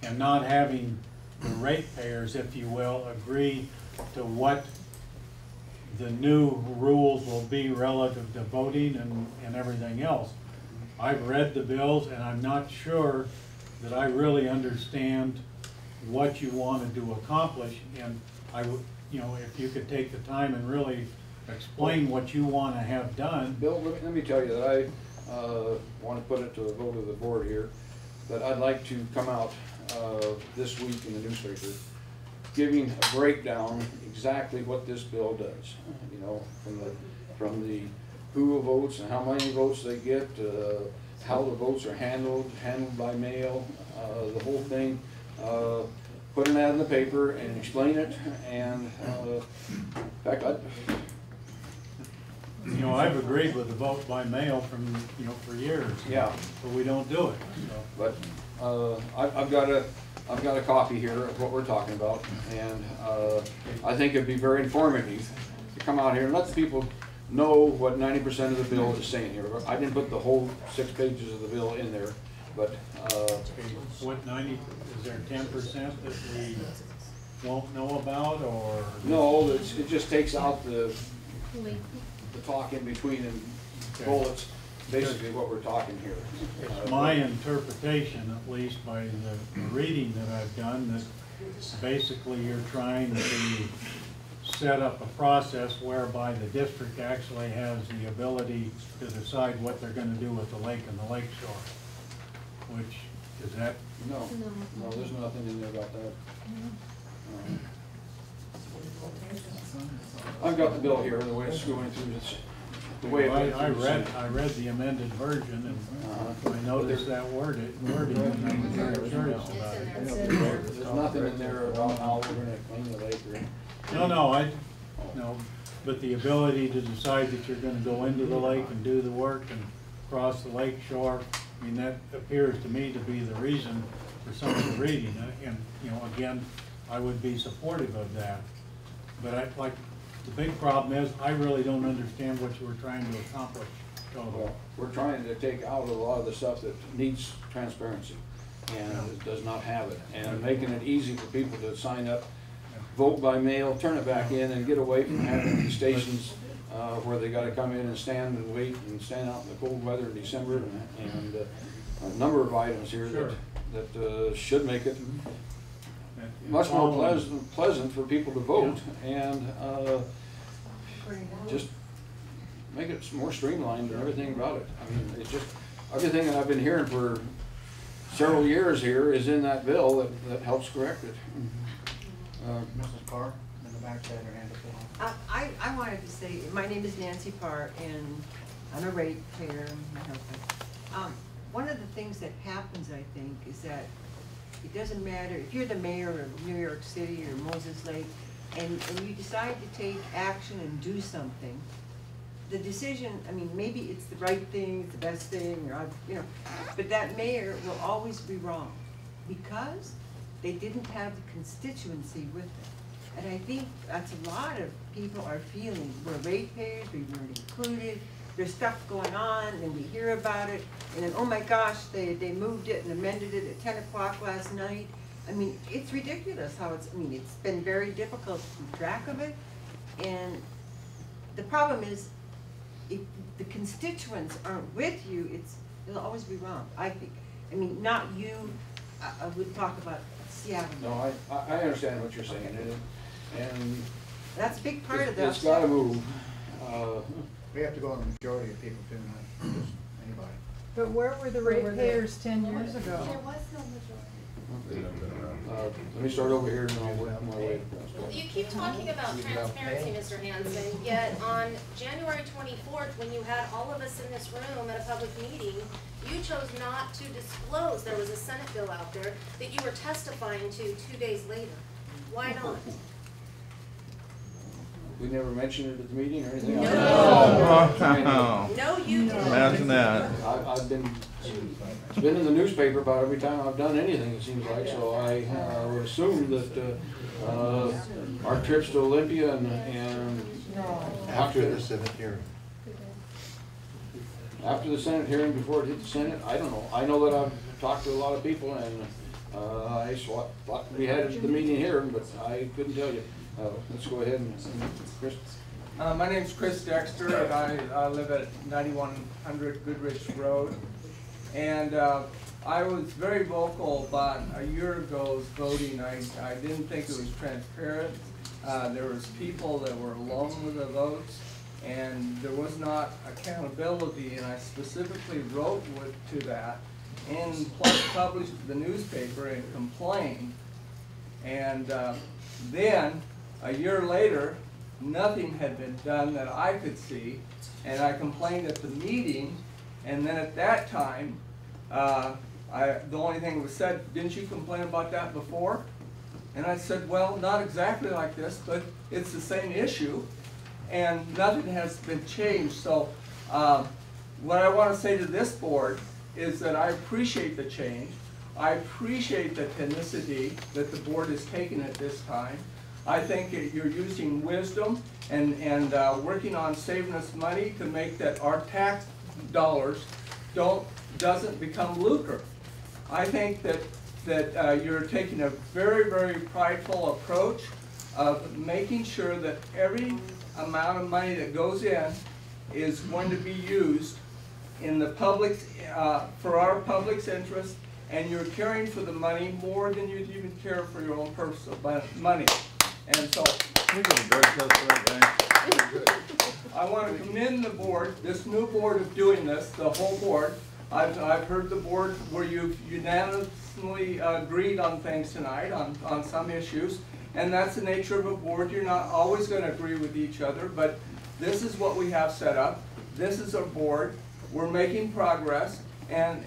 and not having the ratepayers, if you will, agree to what the new rules will be relative to voting and everything else. I've read the bills, and I'm not sure that I really understand what you wanted to accomplish, and I would, you know, if you could take the time and really explain what you want to have done. Bill, let me tell you that I want to put it to a vote of the board here, that I'd like to come out this week in the newspaper giving a breakdown exactly what this bill does. You know, from the who votes and how many votes they get, how the votes are handled by mail, the whole thing. Put an ad in the paper and explain it, and in fact, you know, I've agreed with the vote by mail for years. Yeah, but we don't do it. So. But I've got a copy here of what we're talking about, and I think it'd be very informative to come out here and let the people know what 90% of the bill is saying here. I didn't put the whole 6 pages of the bill in there, but what 90? Is there 10% that we won't know about, or no? It just takes out the talk in between and bullets. Basically, what we're talking here. It's my interpretation, at least by the reading that I've done, that basically you're trying to set up a process whereby the district actually has the ability to decide what they're going to do with the lake and the lake shore. Which is that? No, there's nothing in there about that. I've got the bill here, the way it's going through, it's the way it went I through. I read the amended version, and I noticed that wording, and I was very curious about it. There's nothing in there about how we're gonna clean the lake or anything. No, but the ability to decide that you're gonna go into the lake and do the work and cross the lake shore, I mean, that appears to me to be the reason for some of the reading, and, you know, again, I would be supportive of that. But the big problem is, I really don't understand what you were trying to accomplish. Well, we're trying to take out a lot of the stuff that needs transparency and it does not have it, and making it easy for people to sign up, vote by mail, turn it back in, and get away from having these stations where they gotta come in and stand and wait and stand out in the cold weather in December, and a number of items here that should make it much more pleasant for people to vote, and just make it more streamlined and everything about it. I mean, it's just, everything that I've been hearing for several years here is in that bill that helps correct it. Mrs. Parr, in the back side, her hand up. I wanted to say, my name is Nancy Parr, and I'm a ratepayer, my husband. One of the things that happens, I think, is that it doesn't matter if you're the mayor of New York City or Moses Lake, and you decide to take action and do something, the decision, I mean, maybe it's the right thing, it's the best thing, or you know, but that mayor will always be wrong because they didn't have the constituency with them. And I think that's a lot of people are feeling. We're ratepayers, we weren't included, there's stuff going on, and we hear about it, and then, oh my gosh, they moved it and amended it at 10 o'clock last night. I mean, it's ridiculous how it's, I mean, it's been very difficult to keep track of it, and the problem is, if the constituents aren't with you, it'll always be wrong, I think. I mean, not you, I would talk about Seattle. No, I understand what you're saying, and that's a big part of that. It's gotta move. We have to go on the majority of people too, not just anybody. But where were the ratepayers 10 years ago? There was no majority. Let me start over here and I'll work my way across. You keep talking about transparency, Mr. Hansen, yet on January 24th, when you had all of us in this room at a public meeting, you chose not to disclose there was a Senate bill out there that you were testifying to 2 days later. Why not? We never mentioned it at the meeting or anything? No. No, you didn't. Imagine that. I've been, it's been in the newspaper about every time I've done anything, it seems like, so I would assume that our trips to Olympia and After the Senate hearing. After the Senate hearing, before it hit the Senate, I don't know. I know that I've talked to a lot of people, and I thought we had the meeting here, but I couldn't tell you. Let's go ahead and Chris. My name's Chris Dexter, and I live at 9100 Goodrich Road. And I was very vocal about a year ago's voting. I didn't think it was transparent. There was people that were alone with the votes, and there was not accountability, and I specifically wrote to that, and plus published the newspaper and complained. And then, a year later, nothing had been done that I could see, and I complained at the meeting, and then at that time, the only thing was said, didn't you complain about that before? And I said, well, not exactly like this, but it's the same issue, and nothing has been changed. So what I want to say to this board is that I appreciate the change. I appreciate the tenacity that the board has taken at this time. I think that you're using wisdom and working on saving us money to make that our tax dollars doesn't become lucre. I think that you're taking a very, very prideful approach of making sure that every amount of money that goes in is going to be used in the public's, for our public's interest, and you're caring for the money more than you'd even care for your own personal money. And so, I want to commend the board, this new board of doing this, the whole board. I've heard the board where you've unanimously agreed on things tonight, on some issues, and that's the nature of a board. You're not always gonna agree with each other, but this is what we have set up. This is our board. We're making progress, and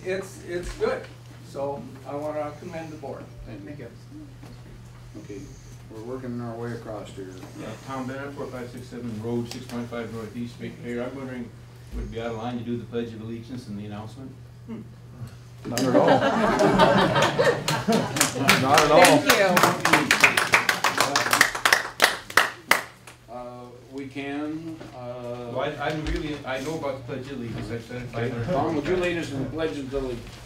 it's good. So I wanna commend the board. Thank you. Okay, we're working our way across here. Tom Bennett, 4567 Road, 6.5 Northeast, Mayor. I'm wondering, would it be out of line to do the Pledge of Allegiance and the announcement? Not at all. Not at all. Thank you. We can. Well, I know about the Pledge of Allegiance. I've said it 500 Tom, would you lead us in the Pledge of Allegiance?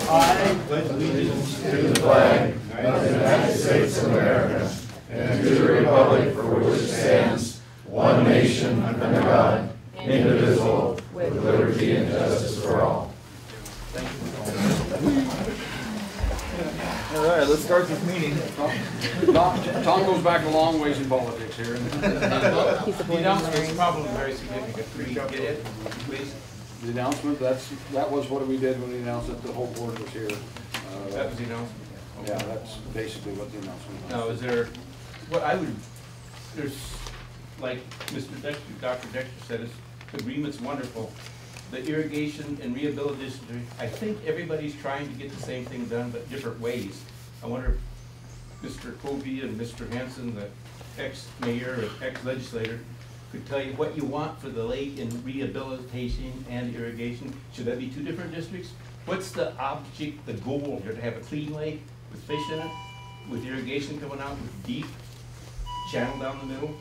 I pledge allegiance to the flag of the United States of America and to the republic for which it stands, one nation under God, indivisible, with liberty and justice for all. Thank you. All right, let's start this meeting. Tom goes back a long ways in politics here. The announcement is probably very significant. Could we get it, please? The announcement, that was what we did when we announced that the whole board was here. That was the announcement? Okay. Yeah, that's basically what the announcement was. Now, is there, there's, like Dr. Dexter said, agreement's wonderful. The irrigation and rehabilitation, I think everybody's trying to get the same thing done, but different ways. I wonder if Mr. Covey and Mr. Hansen, the ex-mayor or ex-legislator, could tell you what you want for the lake in rehabilitation and irrigation. Should that be two different districts? What's the object, the goal here, to have a clean lake with fish in it, with irrigation coming out with deep channel down the middle?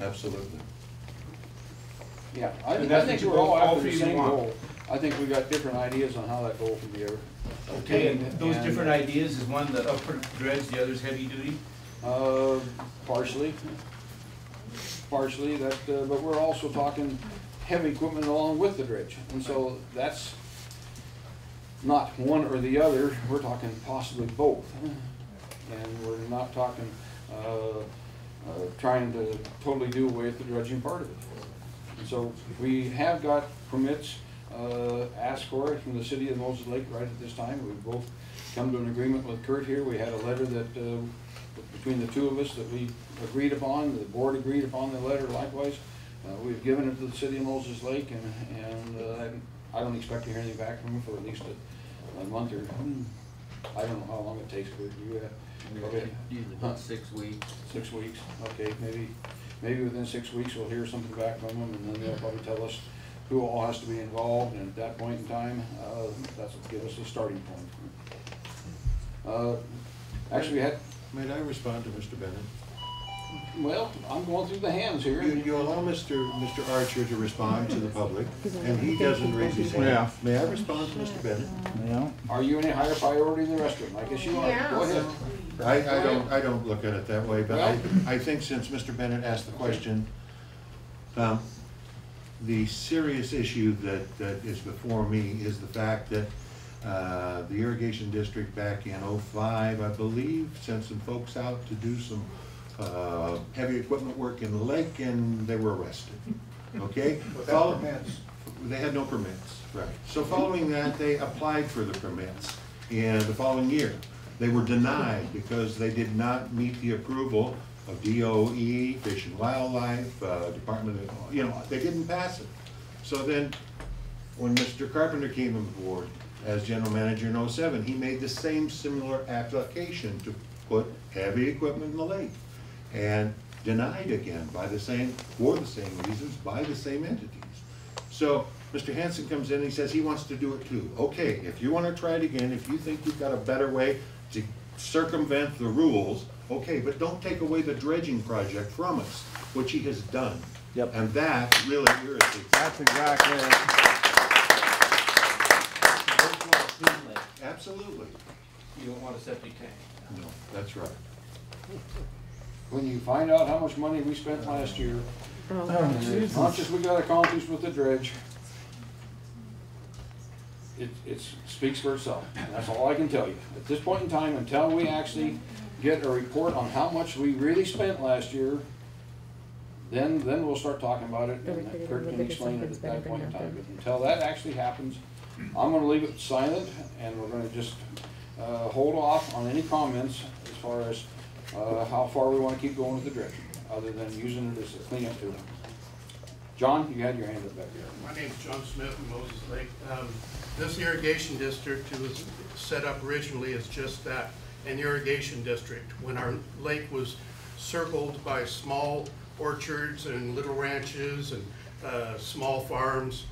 Absolutely. Yeah, I think we're all after the same goal. I think we got different ideas on how that goal can be okay, and those different ideas, is one the upper dredge, the other's heavy duty? Partially, but we're also talking heavy equipment along with the dredge, and so that's not one or the other. We're talking possibly both, and we're not talking trying to totally do away with the dredging part of it. And so we have got permits asked for it from the city of Moses Lake right at this time. We've both come to an agreement with Kurt here. We had a letter that between the two of us that we agreed upon, the board agreed upon the letter likewise. We've given it to the city of Moses Lake, and I don't expect to hear anything back from them for at least a month or I don't know how long it takes. But you usually about 6 weeks. 6 weeks. Okay, maybe within 6 weeks we'll hear something back from them, and then they'll probably tell us who all has to be involved, and at that point in time, that's what give us a starting point. Actually, we had. May I respond to Mr. Bennett? Well, I'm going through the hands here. You allow Mr. Archer to respond to the public, and he doesn't raise his hand. Yeah. May I respond to Mr. Bennett? Yeah. Are you any higher priority than the rest of them? I guess you are. Yeah. Go ahead. I don't look at it that way, but I think since Mr. Bennett asked the question, the serious issue that is before me is the fact that the irrigation district back in '05, I believe, sent some folks out to do some heavy equipment work in the lake, and they were arrested. Okay? Without permits. They had no permits, right. So following that, they applied for the permits in the following year. They were denied because they did not meet the approval of DOE, Fish and Wildlife, Department of, they didn't pass it. So then, when Mr. Carpenter came on board as general manager in '07, he made the same similar application to put heavy equipment in the lake, and denied again for the same reasons by the same entities. So Mr. Hansen comes in and he says he wants to do it too. Okay, if you want to try it again, if you think you've got a better way to circumvent the rules, okay, but don't take away the dredging project from us, which he has done. Yep. And that really irritates. That's exactly it. Absolutely. You don't want a septic tank. No, that's right. When you find out how much money we spent last year, and as much as we got accomplished with the dredge, it speaks for itself. And that's all I can tell you. At this point in time, until we actually get a report on how much we really spent last year, then we'll start talking about it, and Kurt can explain it at that point in time. But until that actually happens, I'm gonna leave it silent, and we're gonna just hold off on any comments as far as how far we wanna keep going with the dredging, other than using it as a cleanup tool. John, you had your hand up back there. My name's John Smith from Moses Lake. This irrigation district was set up originally as just that, an irrigation district. When our lake was circled by small orchards and little ranches and small farms,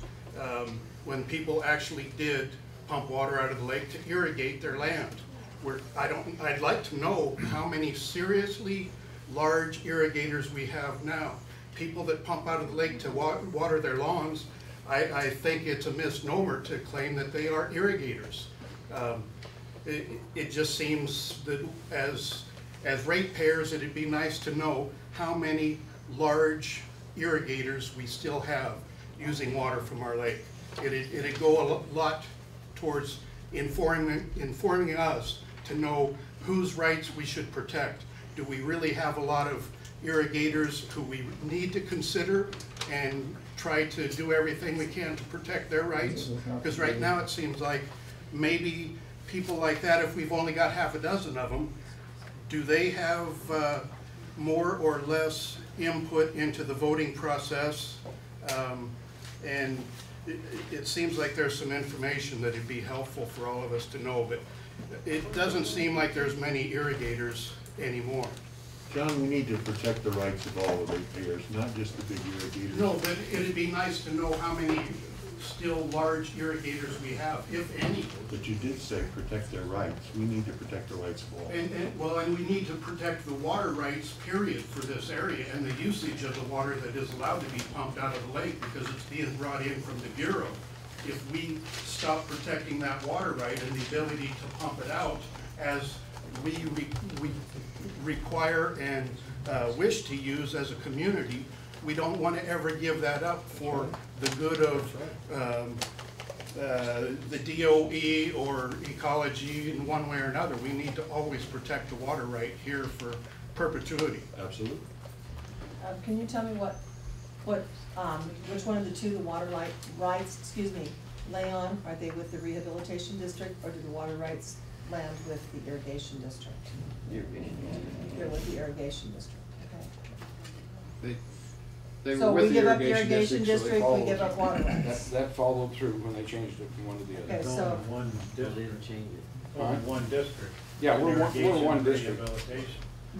when people actually did pump water out of the lake to irrigate their land. I'd like to know how many seriously large irrigators we have now. People that pump out of the lake to water their lawns, I think it's a misnomer to claim that they are irrigators. It just seems that as ratepayers, it'd be nice to know how many large irrigators we still have using water from our lake. It'd go a lot towards informing us to know whose rights we should protect. Do we really have a lot of irrigators who we need to consider and try to do everything we can to protect their rights? Because right now it seems like maybe people like that, if we've only got half a dozen of them, do they have more or less input into the voting process? And it seems like there's some information that would be helpful for all of us to know, but it doesn't seem like there's many irrigators anymore. John, we need to protect the rights of all the ratepayers, not just the big irrigators. No, but it'd be nice to know how many still large irrigators we have, if any. But you did say protect their rights. We need to protect the rights of all. And we need to protect the water rights, period, for this area and the usage of the water that is allowed to be pumped out of the lake because it's being brought in from the Bureau. If we stop protecting that water right and the ability to pump it out as we require and wish to use as a community, we don't want to ever give that up for the good of the DOE or ecology in one way or another. We need to always protect the water right here for perpetuity. Absolutely. Can you tell me which one of the two the water rights, lay on? Are they with the Rehabilitation District or do the water rights land with the Irrigation District? They're with the Irrigation District, okay. They So were with we give up the the irrigation district, we give up water rights. That followed through when they changed it from one to the other. Okay, so. One district. They didn't change it. Only one district. Yeah, we're one district. Rehabilitation.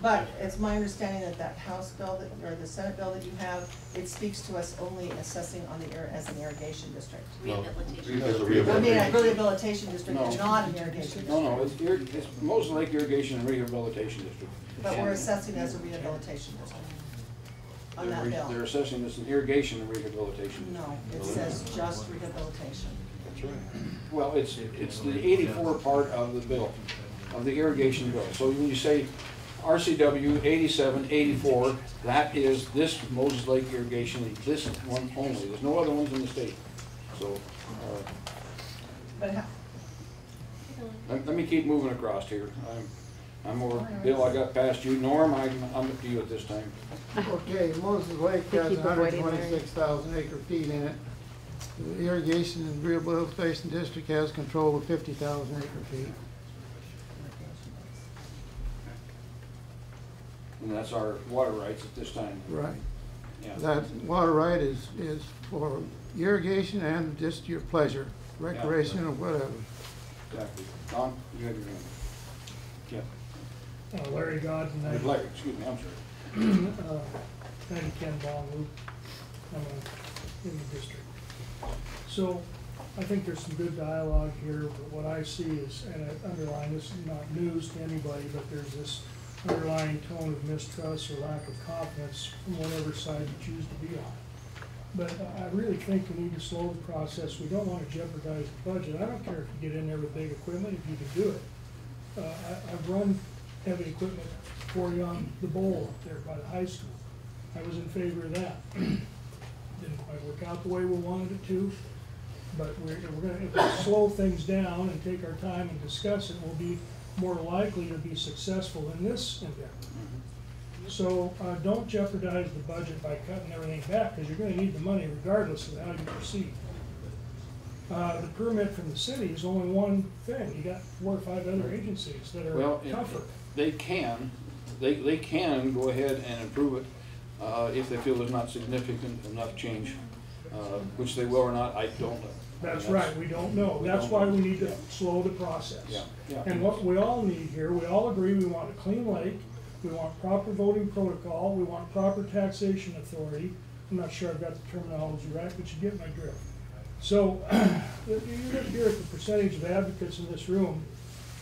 But it's my understanding that that House bill or the Senate bill that you have, it speaks to us only assessing on as an irrigation district. Rehabilitation. I mean, a rehabilitation district, No. not an irrigation district. No, it's Moses Lake Irrigation and Rehabilitation District. But we're assessing as a rehabilitation district on that bill. They're assessing this an irrigation and rehabilitation. No, it says just rehabilitation. That's right. Well, it's the 84 part of the bill, of the irrigation bill. So when you say RCW 87, 84, that is this Moses Lake Irrigation, this one only. There's no other ones in the state. So, But how? let me keep moving across here. I'm over, Bill, I got past you. Norm, I'm up to you at this time. Okay, Moses Lake has Keep avoiding 126,000 acre feet in it. The Irrigation and Rehabilitation District has control of 50,000 acre feet. And that's our water rights at this time. Right. Yeah. That water right is for irrigation and just your pleasure, recreation or whatever. Exactly. Don, you have your hand. Yeah. Larry Godden. Larry, excuse me, I'm sorry. 90 Ken Bong, I'm in the district. So I think there's some good dialogue here, but what I see is, and I underline, this is not news to anybody, but there's this underlying tone of mistrust or lack of confidence from whatever side you choose to be on. But I really think we need to slow the process. We don't want to jeopardize the budget. I don't care if you get in there with big equipment, if you can do it. I've run heavy equipment for you on the bowl up there by the high school. I was in favor of that. Didn't quite work out the way we wanted it to, but we're gonna, if we slow things down and take our time and discuss it, we'll be more likely to be successful in this endeavor. So don't jeopardize the budget by cutting everything back, because you're gonna need the money regardless of how you proceed. The permit from the city is only one thing. You got 4 or 5 other agencies that are tougher. They can go ahead and approve it if they feel there's not significant enough change, which they will or not, I don't know. That's right, we don't know. That's why we need to slow the process. Yeah. And what we all need here, we all agree we want a clean lake, we want proper voting protocol, we want proper taxation authority. I'm not sure I've got the terminology right, but you get my drift. So, you look here at the percentage of advocates in this room,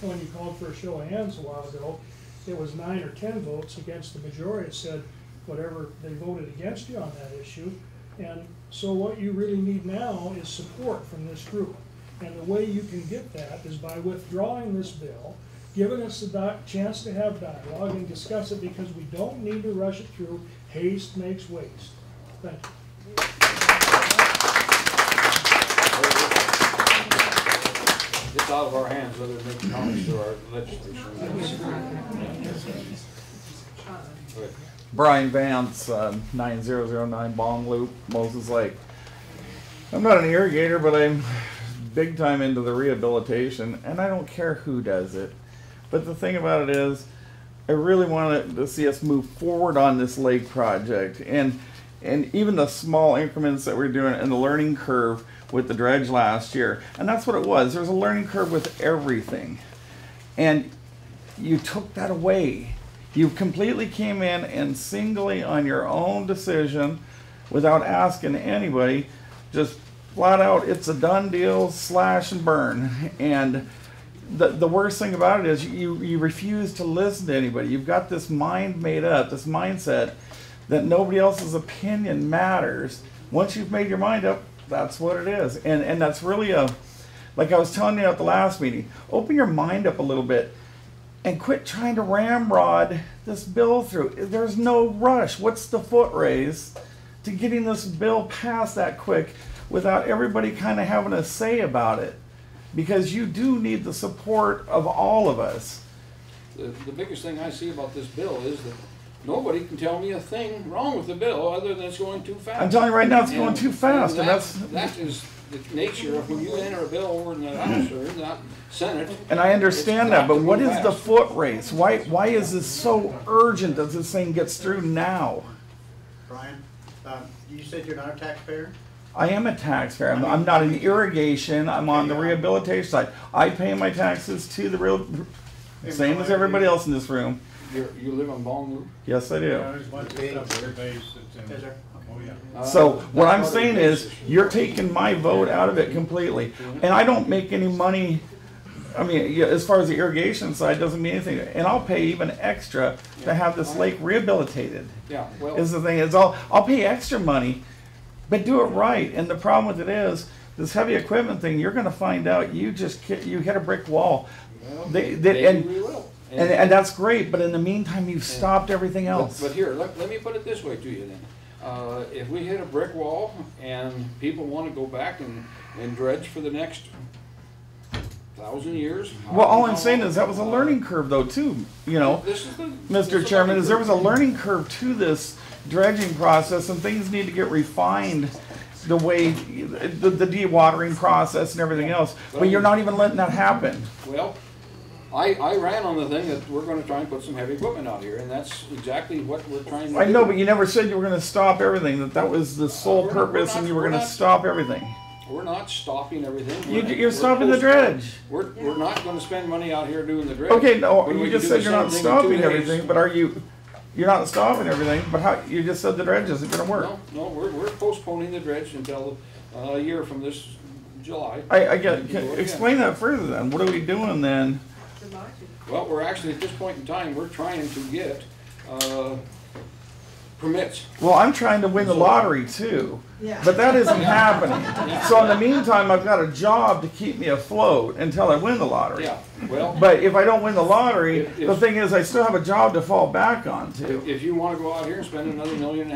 when you called for a show of hands a while ago, it was 9 or 10 votes against the majority. It said whatever they voted against you on that issue. And so what you really need now is support from this group. And the way you can get that is by withdrawing this bill, giving us a chance to have dialogue and discuss it, because we don't need to rush it through. Haste makes waste. Thank you. It's out of our hands whether to make comments to our legislation. Brian Vance, 9009 Bong Loop, Moses Lake. I'm not an irrigator, but I'm big time into the rehabilitation, and I don't care who does it. But the thing about it is, I really wanted to see us move forward on this lake project, and even the small increments that we're doing and the learning curve with the dredge last year. And that's what it was. There was a learning curve with everything. And you took that away. You completely came in and singly on your own decision, without asking anybody, just flat out, it's a done deal, slash and burn. And the worst thing about it is you refuse to listen to anybody. You've got this mind made up, this mindset that nobody else's opinion matters. Once you've made your mind up, that's what it is. And that's really like I was telling you at the last meeting, open your mind up a little bit and quit trying to ramrod this bill through. There's no rush. What's the foot race to getting this bill passed that quick without everybody kind of having a say about it? Because you do need the support of all of us. The biggest thing I see about this bill is that nobody can tell me a thing wrong with the bill other than it's going too fast. I'm telling you right now, it's going too fast, and that is the nature of when you enter a bill over in the House or in the Senate. And I understand that, but what is the foot race? Why is this so urgent that this thing gets through now? Brian, you said you're not a taxpayer? I am a taxpayer. I'm not in irrigation. I'm on the rehabilitation side. I pay my taxes to the real, same as everybody else in this room. You live on Bong Loop? Yes, I do. Yeah, there's a bunch of stuff every base that's in. Oh, yeah. So what I'm saying is, you're taking my vote out of it completely, and I don't make any money. I mean, as far as the irrigation side, doesn't mean anything, and I'll pay even extra to have this lake rehabilitated. Yeah, well, is the thing is, I'll pay extra money, but do it right. And the problem with it is, this heavy equipment thing, you're going to find out you hit a brick wall. Well, And that's great, but in the meantime, you've stopped everything else. But here, let me put it this way to you then. If we hit a brick wall and people want to go back and dredge for the next 1,000 years. Well, all I'm saying is that was a learning curve, though, too. You know, Mr. Chairman, is there was a learning curve to this dredging process, and things need to get refined. The way the dewatering process and everything else, but you're not even letting that happen. Well, I ran on the thing that we're going to try and put some heavy equipment out here, and that's exactly what we're trying to do. I know, but you never said you were going to stop everything, that was the sole purpose, and you were going to stop everything. We're not stopping everything. You're stopping the dredge. We're not going to spend money out here doing the dredge. Okay, no, you just said you're not stopping everything, but you're not stopping everything, but how, you just said the dredge isn't going to work. No, we're postponing the dredge until a year from this July. Explain that further then. What are we doing then? Well, we're actually, at this point in time, we're trying to get permits. Well, I'm trying to win the lottery too, but that isn't happening. So in the meantime, I've got a job to keep me afloat until I win the lottery. Yeah, well. But if I don't win the lottery, the thing is, I still have a job to fall back on too. If you want to go out here and spend another $1.5 million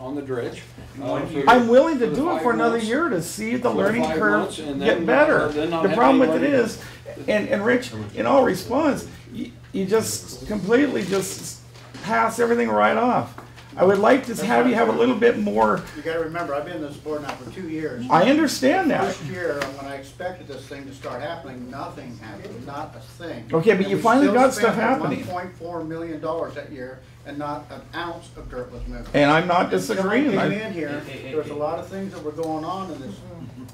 on the dredge. I'm willing to do it for another year to see the learning curve get better. The problem with it is, and Rich, in all response, you just completely just pass everything right off. I would like to have you have a little bit more. You gotta remember, I've been in this board now for 2 years. I understand that. First year, when I expected this thing to start happening, nothing happened, not a thing. Okay, but And you we finally still got stuff spent happening. $1.4 million that year, and not an ounce of dirt was moved. And I'm not Until disagreeing. I I- came in here, there was a lot of things that were going on in this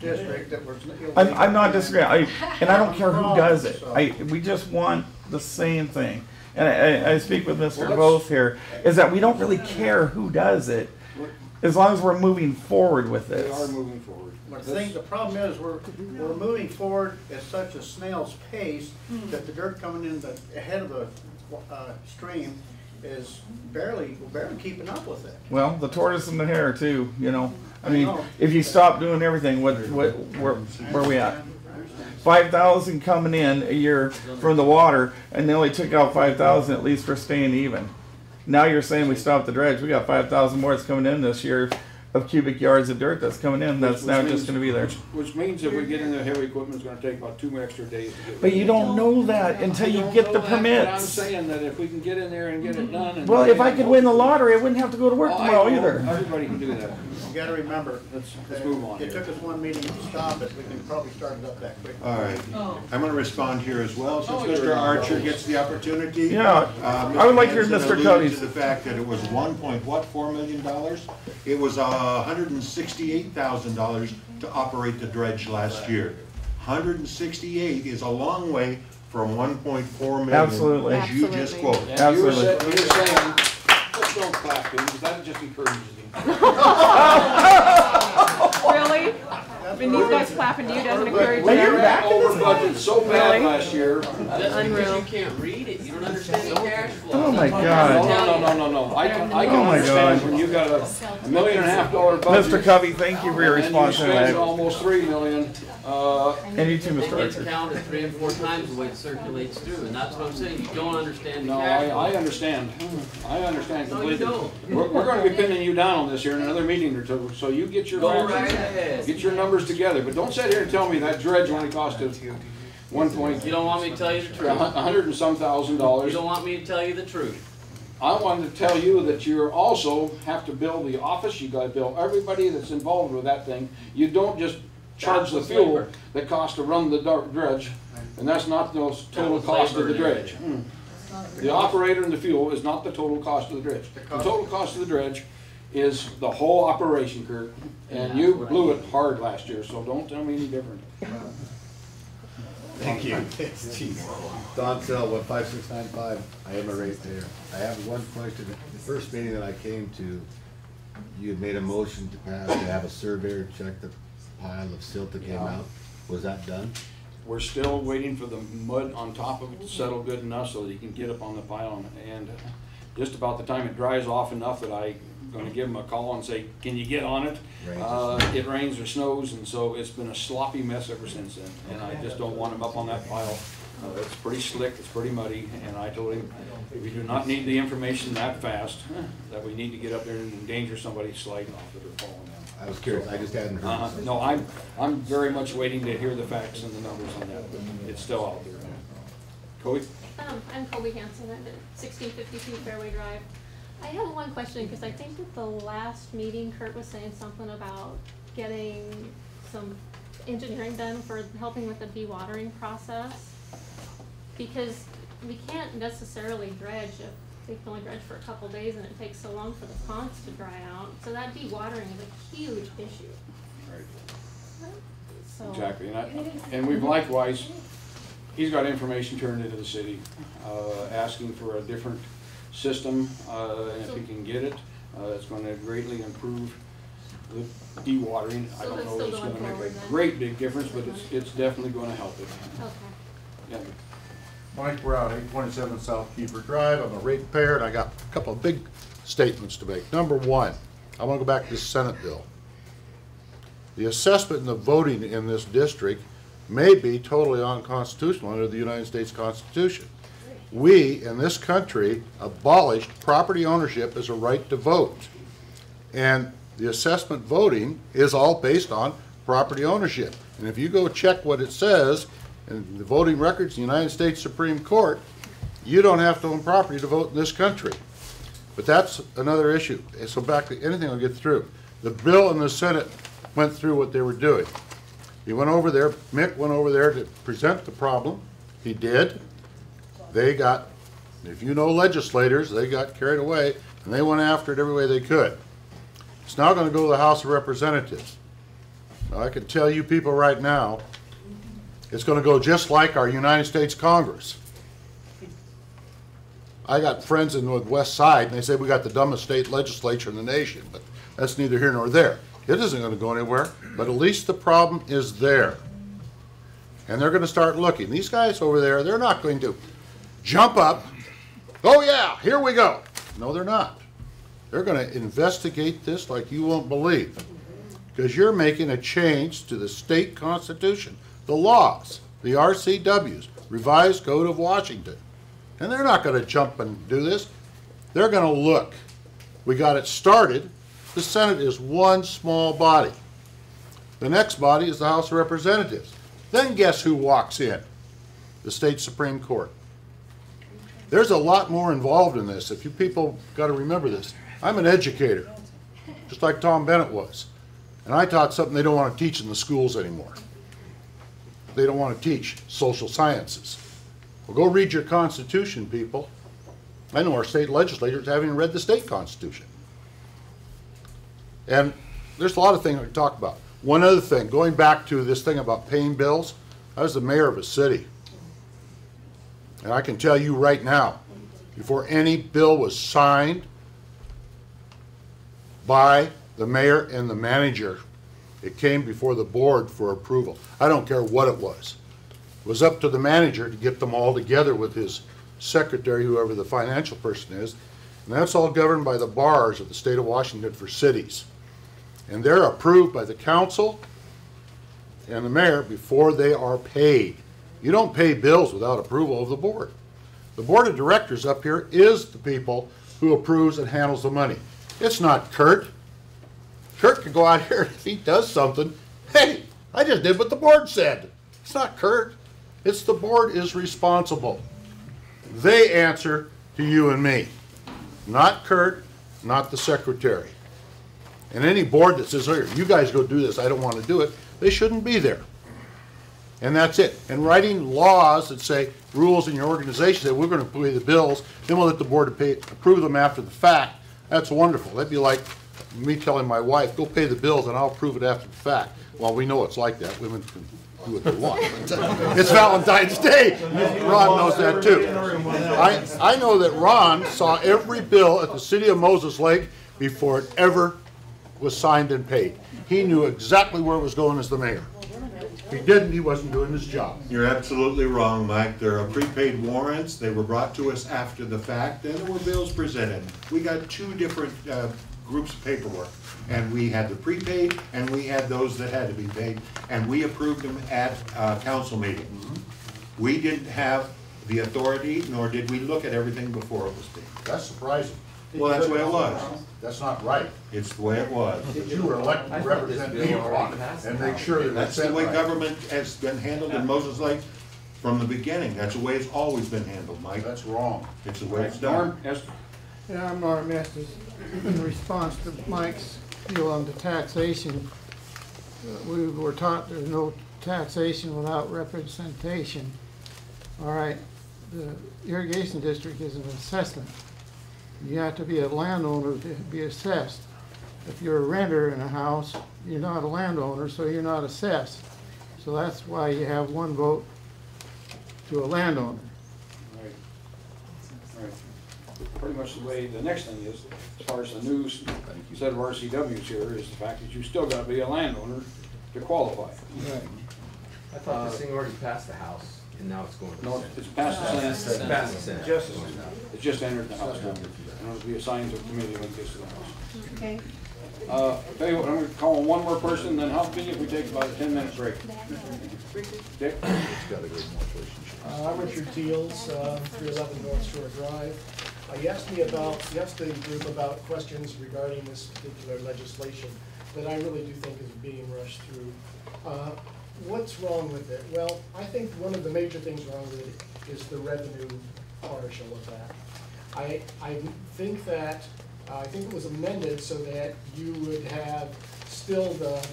district that were illegal. I'm not disagreeing, and I don't care who does it. So- We just want the same thing. And I speak with Mr. Well, Both here, is that we don't really care who does it, as long as we're moving forward with We are this. moving forward. But the problem is, we're moving forward at such a snail's pace that the dirt coming in the head of the stream is barely keeping up with it. Well, the tortoise and the hare too, you know. I I mean, know. if you stop doing everything, where we at? 5,000 coming in a year from the water, and they only took out 5,000 at least for staying even. Now you're saying we stopped the dredge. We got 5,000 more that's coming in this year of cubic yards of dirt that's coming in. That's now just going to be there. Which means if we get in the heavy equipment, it's gonna take about 2 extra days to get. But you don't know that until you get the But I'm permits. saying that if we can get in there and get it done. And Well, if I could win the lottery, I wouldn't have to go to work Oh, I tomorrow know. either. Everybody can do that. You gotta remember, Let's move on it here. took us one meeting to stop it, we can probably start it up that quick. All right, I'm gonna respond here as well, since Oh, you're Mr. right. Archer gets the opportunity. Yeah, I would like to hear Hansen Mr. alluded Cody's. to the fact that it was $1.4 million? It was $168,000 to operate the dredge last year. 168 is a long way from 1.4 million. Absolutely. As you just quoted. And you were Absolutely. saying, let's don't clap him, because that just encourages him. Really? When these guys clapping to you doesn't encourage Well, you're you. back in Over this budget so bad Really? last year. That's because you can't read it, you don't understand the cash flow. Oh my No, God. no. I can Oh my understand God. when you got $1.5 million budget. Mr. Covey, thank you for your response And you spend tonight. almost $3 million. And you too, It Mr. gets Archer. counted 3 and 4 times the way it circulates through, and that's what I'm saying, you don't understand the No, cash flow. I understand. I understand No, you completely. don't. We're gonna be pinning you down on this here in another meeting or two, so you get your Go facts, right ahead. get your numbers together, but don't sit here and tell me that dredge only cost us You don't want me to tell you the truth. $100 and some thousand You dollars. don't want me to tell you the truth. I wanted to tell you that you also have to build the office, you gotta build everybody that's involved with that thing. You don't just charge the That was fuel labor. that costs to run the dredge, and that's not the total was cost of labor the and dredge. The operator and the fuel is not the total cost of the dredge. The total cost of the dredge is the whole operation, Kurt, and you blew it hard last year, so don't tell me any different. Thank you. Don Selwyn, 5695. I am a ratepayer. I have one question. The first meeting that I came to, you had made a motion to pass to have a surveyor check the pile of silt that came out. Was that done? We're still waiting for the mud on top of it to settle good enough so that you can get up on the pile, and just about the time it dries off enough that I'm gonna give them a call and say, can you get on it? It rains or snows, and so it's been a sloppy mess ever since then, and I just don't want them up on that pile. It's pretty slick, it's pretty muddy, and I told him, we do not need the information that fast, that we need to get up there and endanger somebody sliding off it or falling down. I was curious. I just hadn't heard. No, I'm very much waiting to hear the facts and the numbers on that, but it's still out there. Cody? I'm Colby Hansen, I'm at 1652 Fairway Drive. I have one question, because I think at the last meeting, Kurt was saying something about getting some engineering done for helping with the dewatering process. Because we can't necessarily dredge if they can only dredge for a couple days and it takes so long for the ponds to dry out. So that dewatering is a huge issue. Right. So Exactly, and we've likewise, he's got information turned into the city, asking for a different system, and if he can get it, it's gonna greatly improve the dewatering. I So don't that's know still if it's going gonna make forward a then? great big difference, but it's definitely gonna help it. Okay. Yeah. Mike Brown, 827 South Keeper Drive. I'm a ratepayer, and I got a couple of big statements to make. Number one, I want to go back to the Senate bill. The assessment and the voting in this district may be totally unconstitutional under the United States Constitution. We, in this country, abolished property ownership as a right to vote. And the assessment voting is all based on property ownership. And if you go check what it says in the voting records in the United States Supreme Court, you don't have to own property to vote in this country. But that's another issue. And so back to anything will get through. The bill in the Senate went through what they were doing. He went over there, Mick went over there to present the problem. He did. They got, if you know legislators, they got carried away and they went after it every way they could. It's now going to go to the House of Representatives. Now, I can tell you people right now, it's going to go just like our United States Congress. I got friends in the West Side, and they say we got the dumbest state legislature in the nation, but that's neither here nor there. It isn't going to go anywhere, but at least the problem is there. And they're going to start looking. These guys over there, they're not going to jump up, oh yeah, here we go. No, they're not. They're going to investigate this like you won't believe, because you're making a change to the state constitution, the laws, the RCWs, Revised Code of Washington. And they're not going to jump and do this. They're going to look. We got it started. The Senate is one small body. The next body is the House of Representatives. Then guess who walks in? The state Supreme Court. There's a lot more involved in this. If you people got to remember this. I'm an educator, just like Tom Bennett was. And I taught something they don't want to teach in the schools anymore. They don't want to teach social sciences. Well, go read your Constitution, people. I know our state legislators haven't even read the state Constitution. And there's a lot of things I can talk about. One other thing, going back to this thing about paying bills, I was the mayor of a city. And I can tell you right now, before any bill was signed by the mayor and the manager, it came before the board for approval. I don't care what it was. It was up to the manager to get them all together with his secretary, whoever the financial person is. And that's all governed by the bars of the state of Washington for cities. And they're approved by the council and the mayor before they are paid. You don't pay bills without approval of the board. The board of directors up here is the people who approves and handles the money. It's not Kurt. Kurt could go out here and if he does something, hey, I just did what the board said. It's not Kurt. It's the board is responsible. They answer to you and me. Not Kurt, not the secretary. And any board that says, oh, you guys go do this, I don't want to do it, they shouldn't be there. And that's it. And writing laws that say, rules in your organization that we're going to pay the bills, then we'll let the board approve them after the fact, that's wonderful. That'd be like me telling my wife, go pay the bills and I'll approve it after the fact. Well, we know it's like that. Women can do what they want. It's Valentine's Day. Ron knows that too. I know that Ron saw every bill at the city of Moses Lake before it ever was signed and paid. He knew exactly where it was going as the mayor. If he didn't, he wasn't doing his job. You're absolutely wrong, Mike. There are prepaid warrants. They were brought to us after the fact, and there were bills presented. We got two different groups of paperwork, and we had the prepaid, and we had those that had to be paid, and we approved them at council meeting. We didn't have the authority, nor did we look at everything before it was paid. That's surprising. Well, that's the way it was. That's not right. It's the way it was. You were elected to represent me and make sure that that's the way government has been handled in Moses Lake from the beginning. That's the way it's always been handled, Mike. That's wrong. It's the way it's done. Yeah, I'm Norm Estes. In response to Mike's deal on the taxation, we were taught there's no taxation without representation. All right, the irrigation district is an assessment. You have to be a landowner to be assessed. If you're a renter in a house, you're not a landowner, so you're not assessed. So that's why you have one vote to a landowner. Right. Right. Pretty much the way the next thing is, as far as the new set of RCWs here, is the fact that you still got to be a landowner to qualify. Right. I thought this thing already passed the House, and now it's going to the Senate. It's passed the Senate. It's passed the Senate. It's just entered the House now. And it'll be assigned to a committee when it gets to the House. Okay. Tell you what, I'm going to call one more person, then how many if we take about a 10-minute break? Dick? I'm Richard Teals, 311 North Shore Drive. You asked the group about questions regarding this particular legislation that I really do think is being rushed through. What's wrong with it? Well, I think one of the major things wrong with it is the revenue partial of that. I think that, I think it was amended so that you would have still the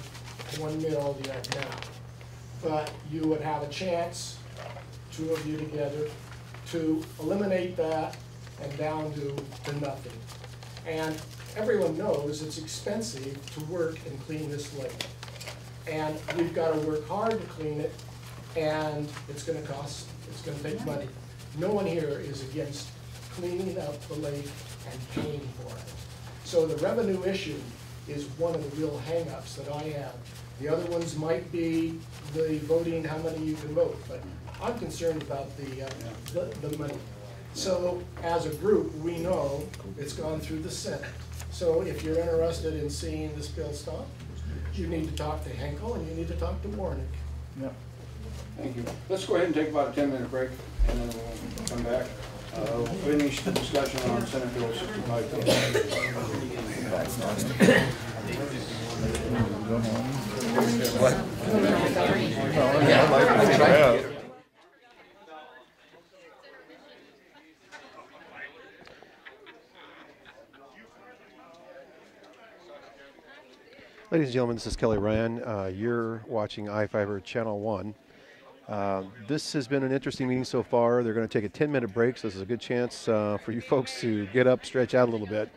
1 mil you have now. But you would have a chance, two of you together, to eliminate that and down to nothing. And everyone knows it's expensive to work and clean this lake. And we've got to work hard to clean it, and it's going to cost, it's going to take money. No one here is against cleaning up the lake and paying for it. So the revenue issue is one of the real hang-ups that I have. The other ones might be the voting, how many you can vote, but I'm concerned about the money. So as a group, we know it's gone through the Senate. So if you're interested in seeing this bill stop, you need to talk to Henkel and you need to talk to Warnick. Yep. Thank you. Let's go ahead and take about a 10-minute break, and then we'll come back. We'll finish the discussion on Senate Bill 65. Ladies and gentlemen, this is Kelly Ryan. You're watching iFIBER Channel 1. This has been an interesting meeting so far. They're going to take a 10-minute break, so this is a good chance for you folks to get up, stretch out a little bit.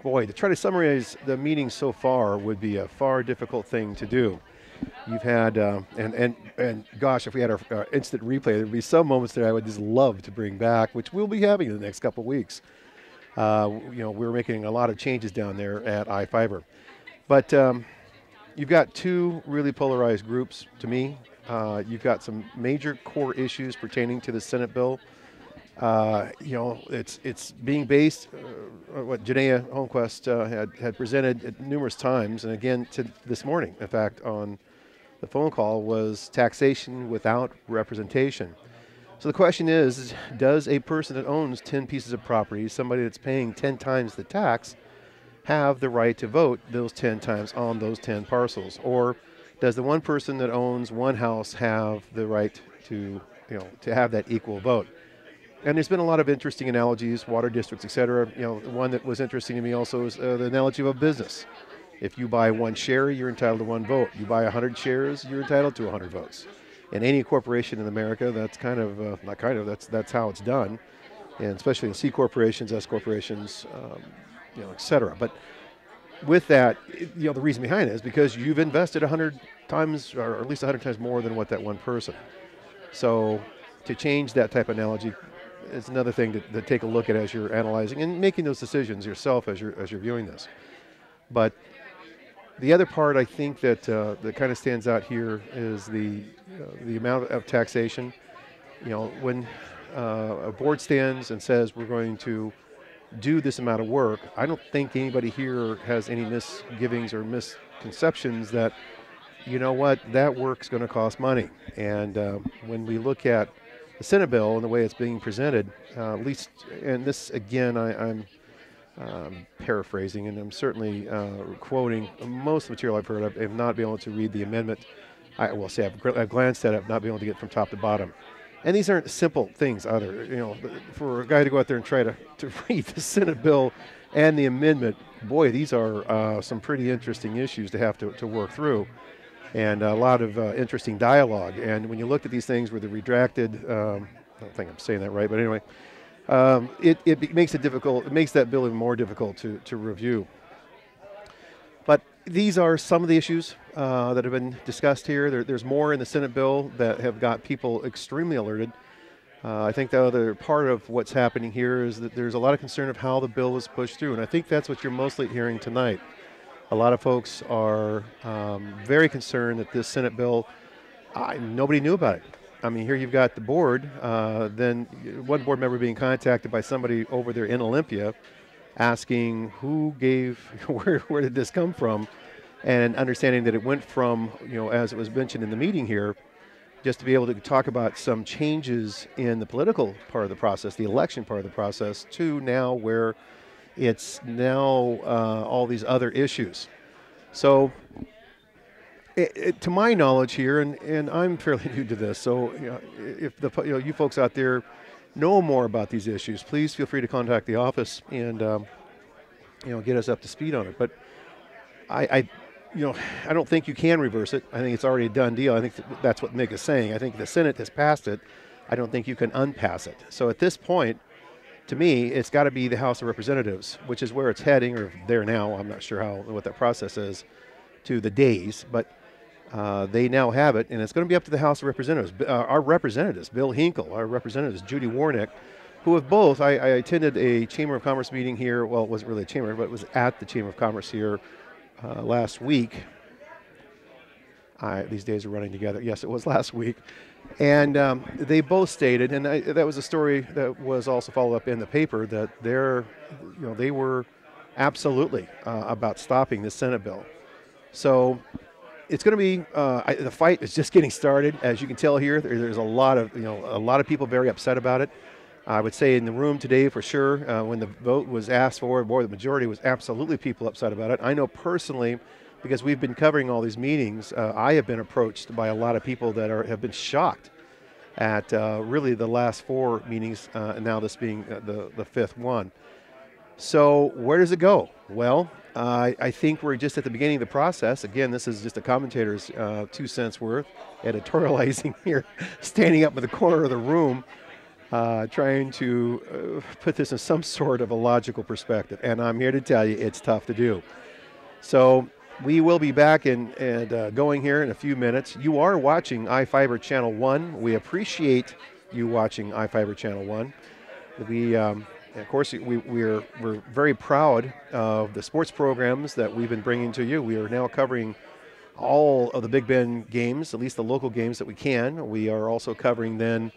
Boy, to try to summarize the meeting so far would be a far difficult thing to do. You've had, and gosh, if we had our instant replay, there would be some moments that I would just love to bring back, which we'll be having in the next couple of weeks. You know, we're making a lot of changes down there at iFIBER. But you've got two really polarized groups to me. You've got some major core issues pertaining to the Senate bill. You know, it's being based, what Janaea Holmquist had presented numerous times, and again this morning, in fact, on the phone call, was taxation without representation. So the question is, does a person that owns 10 pieces of property, somebody that's paying 10 times the tax, have the right to vote those 10 times on those 10 parcels? Or does the one person that owns one house have the right to, you know, to have that equal vote? And there's been a lot of interesting analogies, water districts, et cetera. You know, the one that was interesting to me also is the analogy of a business. If you buy one share, you're entitled to one vote. You buy 100 shares, you're entitled to 100 votes. In any corporation in America, that's kind of, not kind of, that's how it's done. And especially in C corporations, S corporations, you know, et cetera. But with that, you know, the reason behind it is because you've invested 100 times, or at least 100 times more than what that one person. So to change that type of analogy is another thing to take a look at as you're analyzing and making those decisions yourself as you're viewing this. But the other part I think that that kind of stands out here is the amount of taxation. You know, when a board stands and says we're going to do this amount of work, I don't think anybody here has any misgivings or misconceptions that, you know what, that work's going to cost money. And when we look at the Senate bill and the way it's being presented, at least, and this again, I'm paraphrasing, and I'm certainly quoting most of the material I've heard. I have not been able to read the amendment. I will say I've glanced at it, I've not been able to get from top to bottom. And these aren't simple things either. You know, for a guy to go out there and try to read the Senate bill and the amendment, boy, these are some pretty interesting issues to have to work through, and a lot of interesting dialogue. And when you look at these things where they're retracted, I don't think I'm saying that right, but anyway, it makes it difficult. It makes that bill even more difficult to review. But these are some of the issues that have been discussed here. There's more in the Senate bill that have got people extremely alerted. I think the other part of what's happening here is that there's a lot of concern of how the bill is pushed through, and I think that's what you're mostly hearing tonight. A lot of folks are very concerned that this Senate bill, nobody knew about it. I mean, here you've got the board, then one board member being contacted by somebody over there in Olympia, asking who gave, where did this come from, and understanding that it went from, you know, as it was mentioned in the meeting here, just to be able to talk about some changes in the political part of the process, the election part of the process, to now where it's now all these other issues. So to my knowledge here, and I'm fairly new to this, so you know, if you folks out there know more about these issues, please feel free to contact the office and get us up to speed on it. But I don't think you can reverse it. I think it's already a done deal. I think that's what Mick is saying. I think the Senate has passed it. I don't think you can unpass it. So at this point, to me, it's got to be the House of Representatives, which is where it's heading, or there now. I'm not sure what that process is to the days, but they now have it, and it's going to be up to the House of Representatives. Our representatives, Bill Hinkle, our representatives, Judy Warnick, who have both, I attended a Chamber of Commerce meeting here, well, it wasn't really a chamber, but it was at the Chamber of Commerce here last week. These days are running together. Yes, it was last week. And they both stated, and that was a story that was also followed up in the paper, that they were absolutely about stopping this Senate bill. So it's going to be the fight is just getting started. As you can tell here, there's a lot of people very upset about it. I would say in the room today for sure, when the vote was asked for, the majority was absolutely people upset about it. I know personally, because we've been covering all these meetings, I have been approached by a lot of people that have been shocked at really the last 4 meetings, and now this being the 5th one. So where does it go? Well, I think we're just at the beginning of the process. Again, this is just a commentator's 2 cents worth, editorializing here, standing up in the corner of the room, trying to put this in some sort of a logical perspective. And I'm here to tell you it's tough to do. So we will be back and going here in a few minutes. You are watching iFIBER Channel 1. We appreciate you watching iFIBER Channel 1. Of course, we're very proud of the sports programs that we've been bringing to you. We are now covering all of the Big Bend games, at least the local games that we can. We are also covering then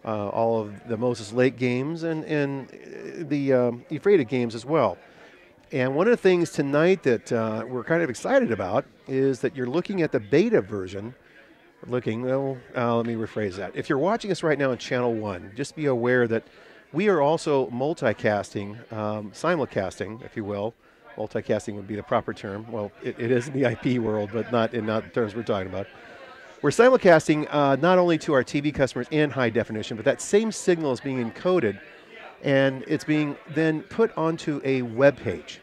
all of the Moses Lake games and the Ephrata games as well. And one of the things tonight that we're kind of excited about is that you're looking at the beta version. Let me rephrase that. If you're watching us right now on Channel 1, just be aware that we are also multicasting, simulcasting, if you will. Multicasting would be the proper term. Well, it is in the IP world, but not in the terms we're talking about. We're simulcasting not only to our TV customers in high definition, but that same signal is being encoded and it's being then put onto a web page.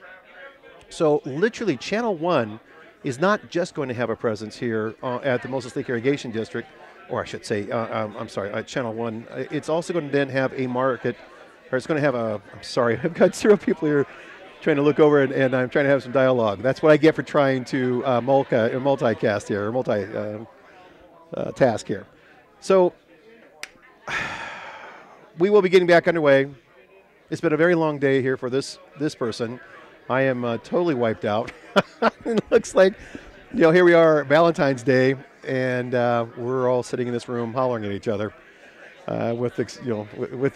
So literally Channel 1 is not just going to have a presence here at the Moses Lake Irrigation District, or I should say, Channel 1. It's also going to then have a market, or it's going to have I've got several people here trying to look over and I'm trying to have some dialogue. That's what I get for trying to multicast here, or task here. So we will be getting back underway. It's been a very long day here for this person. I am totally wiped out. It looks like, here we are, Valentine's Day, and we're all sitting in this room hollering at each other, with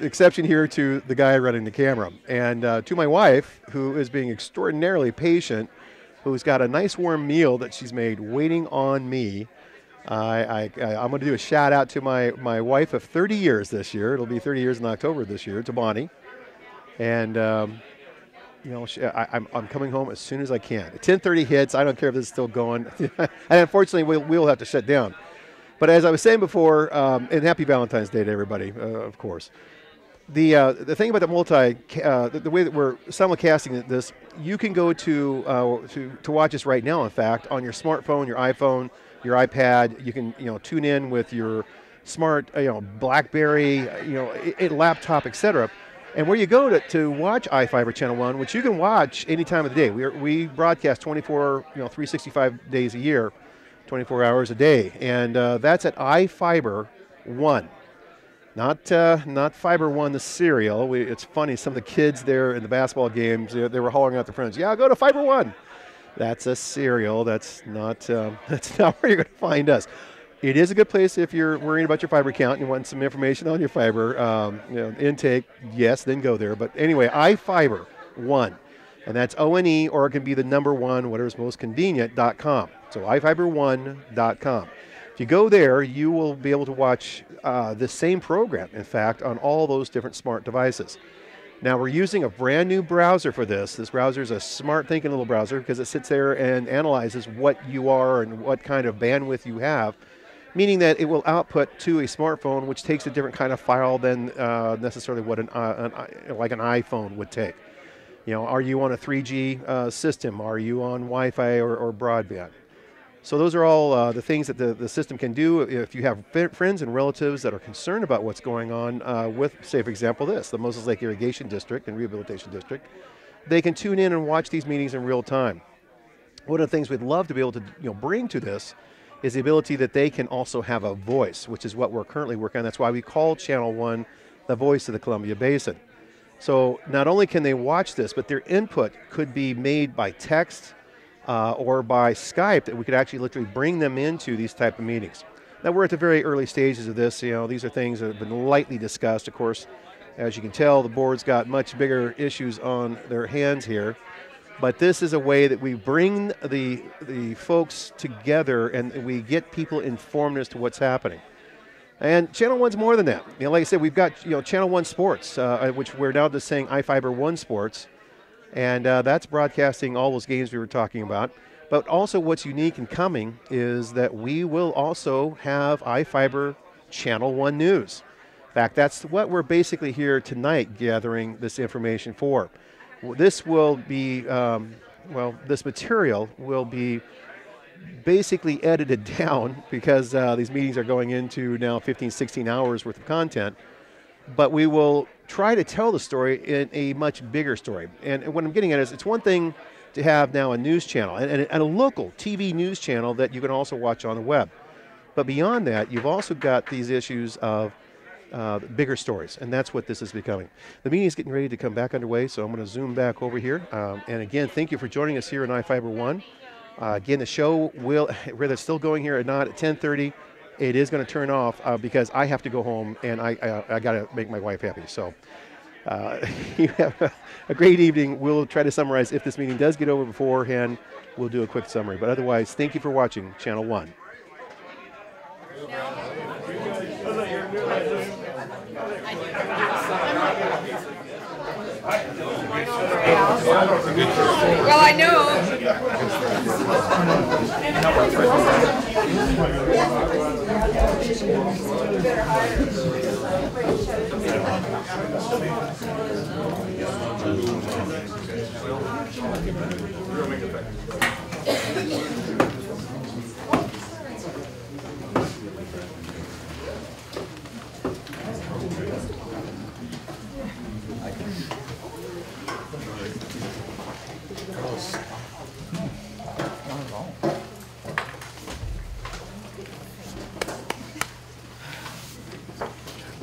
exception here to the guy running the camera, and to my wife, who is being extraordinarily patient, who's got a nice warm meal that she's made waiting on me. I'm going to do a shout out to my wife of 30 years this year. It'll be 30 years in October this year, to Bonnie. And, I'm coming home as soon as I can. 10:30 hits. I don't care if this is still going. And unfortunately, we'll have to shut down. But as I was saying before, and happy Valentine's Day to everybody, of course. The thing about the way that we're simulcasting this, you can go to watch us right now, in fact, on your smartphone, your iPhone, your iPad. You can tune in with your smart BlackBerry, laptop, etc. And where you go to watch iFIBER Channel 1, which you can watch any time of the day. We broadcast 365 days a year, 24 hours a day, and that's at iFIBER 1. Not Fiber One, the cereal. It's funny, some of the kids there in the basketball games, they were hollering out their friends, "Yeah, go to Fiber One." That's a cereal. That's not where you're going to find us. It is a good place if you're worrying about your fiber count and you want some information on your fiber intake. Yes, then go there. But anyway, iFIBER 1, and that's ONE, or it can be the number 1, whatever's most convenient.com. So iFIBER1.com. If you go there, you will be able to watch the same program, in fact, on all those different smart devices. Now, we're using a brand new browser for this. This browser is a smart thinking little browser because it sits there and analyzes what you are and what kind of bandwidth you have meaning that it will output to a smartphone, which takes a different kind of file than necessarily what like an iPhone would take. You know, are you on a 3G system? Are you on Wi-Fi or broadband? So those are all the things that the system can do. If you have friends and relatives that are concerned about what's going on with, say, for example, the Moses Lake Irrigation District and Rehabilitation District, they can tune in and watch these meetings in real time. One of the things we'd love to be able to bring to this is the ability that they can also have a voice, which is what we're currently working on. That's why we call Channel 1 the voice of the Columbia Basin. So not only can they watch this, but their input could be made by text or by Skype, that we could actually literally bring them into these type of meetings. Now we're at the very early stages of this. These are things that have been lightly discussed. Of course, as you can tell, the board's got much bigger issues on their hands here. But this is a way that we bring the folks together and we get people informed as to what's happening. And Channel 1's more than that. Like I said, we've got Channel 1 Sports, which we're now just saying iFIBER 1 Sports. And that's broadcasting all those games we were talking about. But also what's unique and coming is that we will also have iFIBER Channel 1 News. In fact, that's what we're basically here tonight gathering this information for. This will be, this material will be basically edited down because these meetings are going into now 15, 16 hours worth of content. But we will try to tell the story in a much bigger story. And what I'm getting at is it's one thing to have now a news channel and a local TV news channel that you can also watch on the web. But beyond that, you've also got these issues of bigger stories, and that's what this is becoming. The meeting is getting ready to come back underway, so I'm going to zoom back over here. And again, thank you for joining us here on iFIBER 1. Again, the show will, whether it's still going here or not, at 10:30, it is going to turn off because I have to go home and I got to make my wife happy. So you have a great evening. We'll try to summarize. If this meeting does get over beforehand, we'll do a quick summary. But otherwise, thank you for watching Channel 1. Well, I know.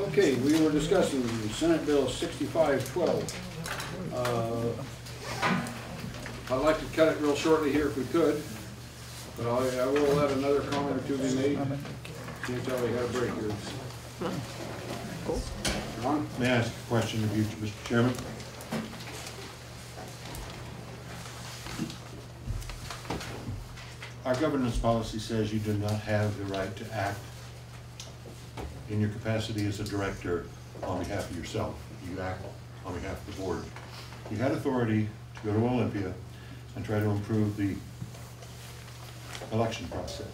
Okay, we were discussing Senate Bill 6512. I'd like to cut it real shortly here if we could, but I will let another comment or two be made. Can't tell we had a break here. Ron? May I ask a question of you, Mr. Chairman? Our governance policy says you do not have the right to act in your capacity as a director on behalf of yourself. You act on behalf of the board. You had authority to go to Olympia and try to improve the election process.